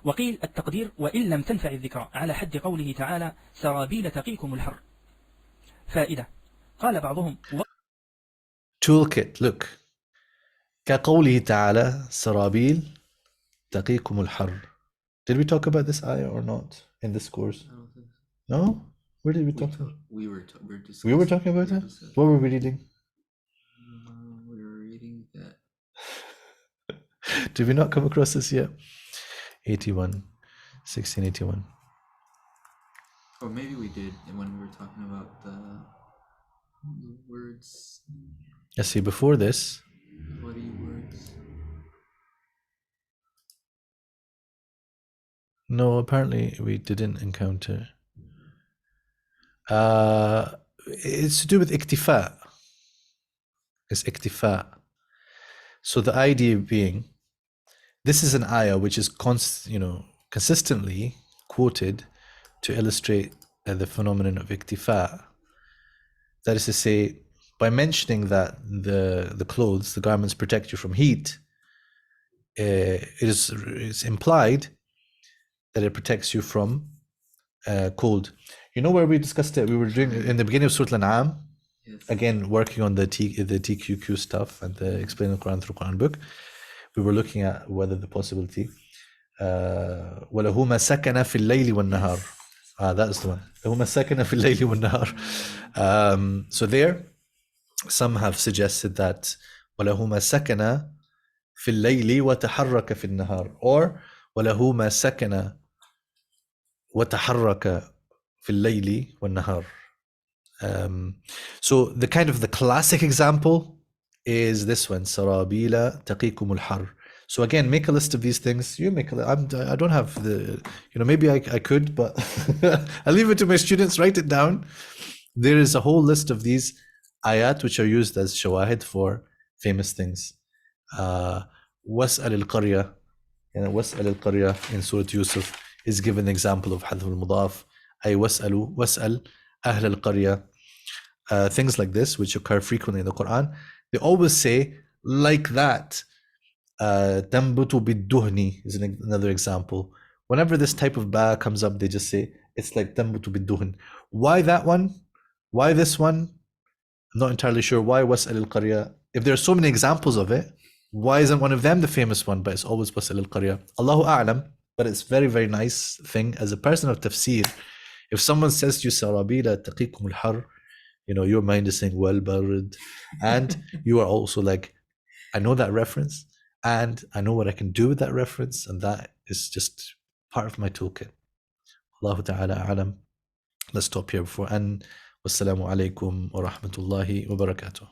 وقيل التقدير وإن لم تنفع الذكرى على حد قوله تعالى سرابيل تقيكم الحر. فائدة قال بعضهم toolkit, look, كقوله تعالى سرابيل تقيكم الحر. Did we talk about this ayah or not in this course? I don't think so. No? Where did we talk about it? We were talking about it? What were we reading? We were reading that. Did we not come across this yet? 1681. Or maybe we did when we were talking about the words. Let's see, before this. Bloody words. No, apparently we didn't encounter. It's to do with iktifa. It's iktifa. So the idea being, this is an ayah which is consistently quoted to illustrate the phenomenon of iktifa. That is to say, by mentioning that the clothes, the garments protect you from heat, it's implied that it protects you from cold. You know where we discussed it? We were doing in the beginning of Surah Al-An'am, Yes. again working on the TQQ stuff and the explaining the Quran through Quran book. We were looking at whether the possibility وَلَهُ مَا سَكَنَ فِي اللَّيْلِ وَالنَّهَارِ. That's the one. لَهُ مَا سَكَنَ فِي اللَّيْلِ وَالنَّهَارِ. So there, some have suggested that وَلَهُ مَا سَكَنَ فِي اللَّيْلِ وَتَحَرَّكَ فِي النَّهَارِ, or وَلَهُ مَا سَكَنَ وَتَحَرَّكَ فِي اللَّيْلِ وَالنَّهَارِ. So the kind of the classic example is this one, سَرَابِيلَ تَقِيكُمُ الْحَرِّ. So again, make a list of these things. You make I don't have the, maybe I could, but I leave it to my students. Write it down. There is a whole list of these ayat which are used as shawahid for famous things. وَاسْأَلِ الْقَرْيَةِ, وَاسْأَلِ الْقَرْيَةِ in Surah Yusuf is given an example of حذف المضاف. أي وَاسْأل أهل القرية. Things like this, which occur frequently in the Quran, they always say like that. تنبت بالدهن is another example. Whenever this type of ba comes up, they just say it's like تنبت بالدهن. Why that one? Why this one? I'm not entirely sure. Why واسأل القرية? If there are so many examples of it, why isn't one of them the famous one? But it's always واسأل القرية. Allahu a'lam. But it's very, very nice thing as a person of tafsir. If someone says to you سرابيل تقيكم الحر, your mind is saying well barad, and you are also like, I know that reference and I know what I can do with that reference, and that is just part of my toolkit. Allahu ta'ala a'lam. Let's stop here before, and wassalamu alaikum wa rahmatullahi wa barakatuh.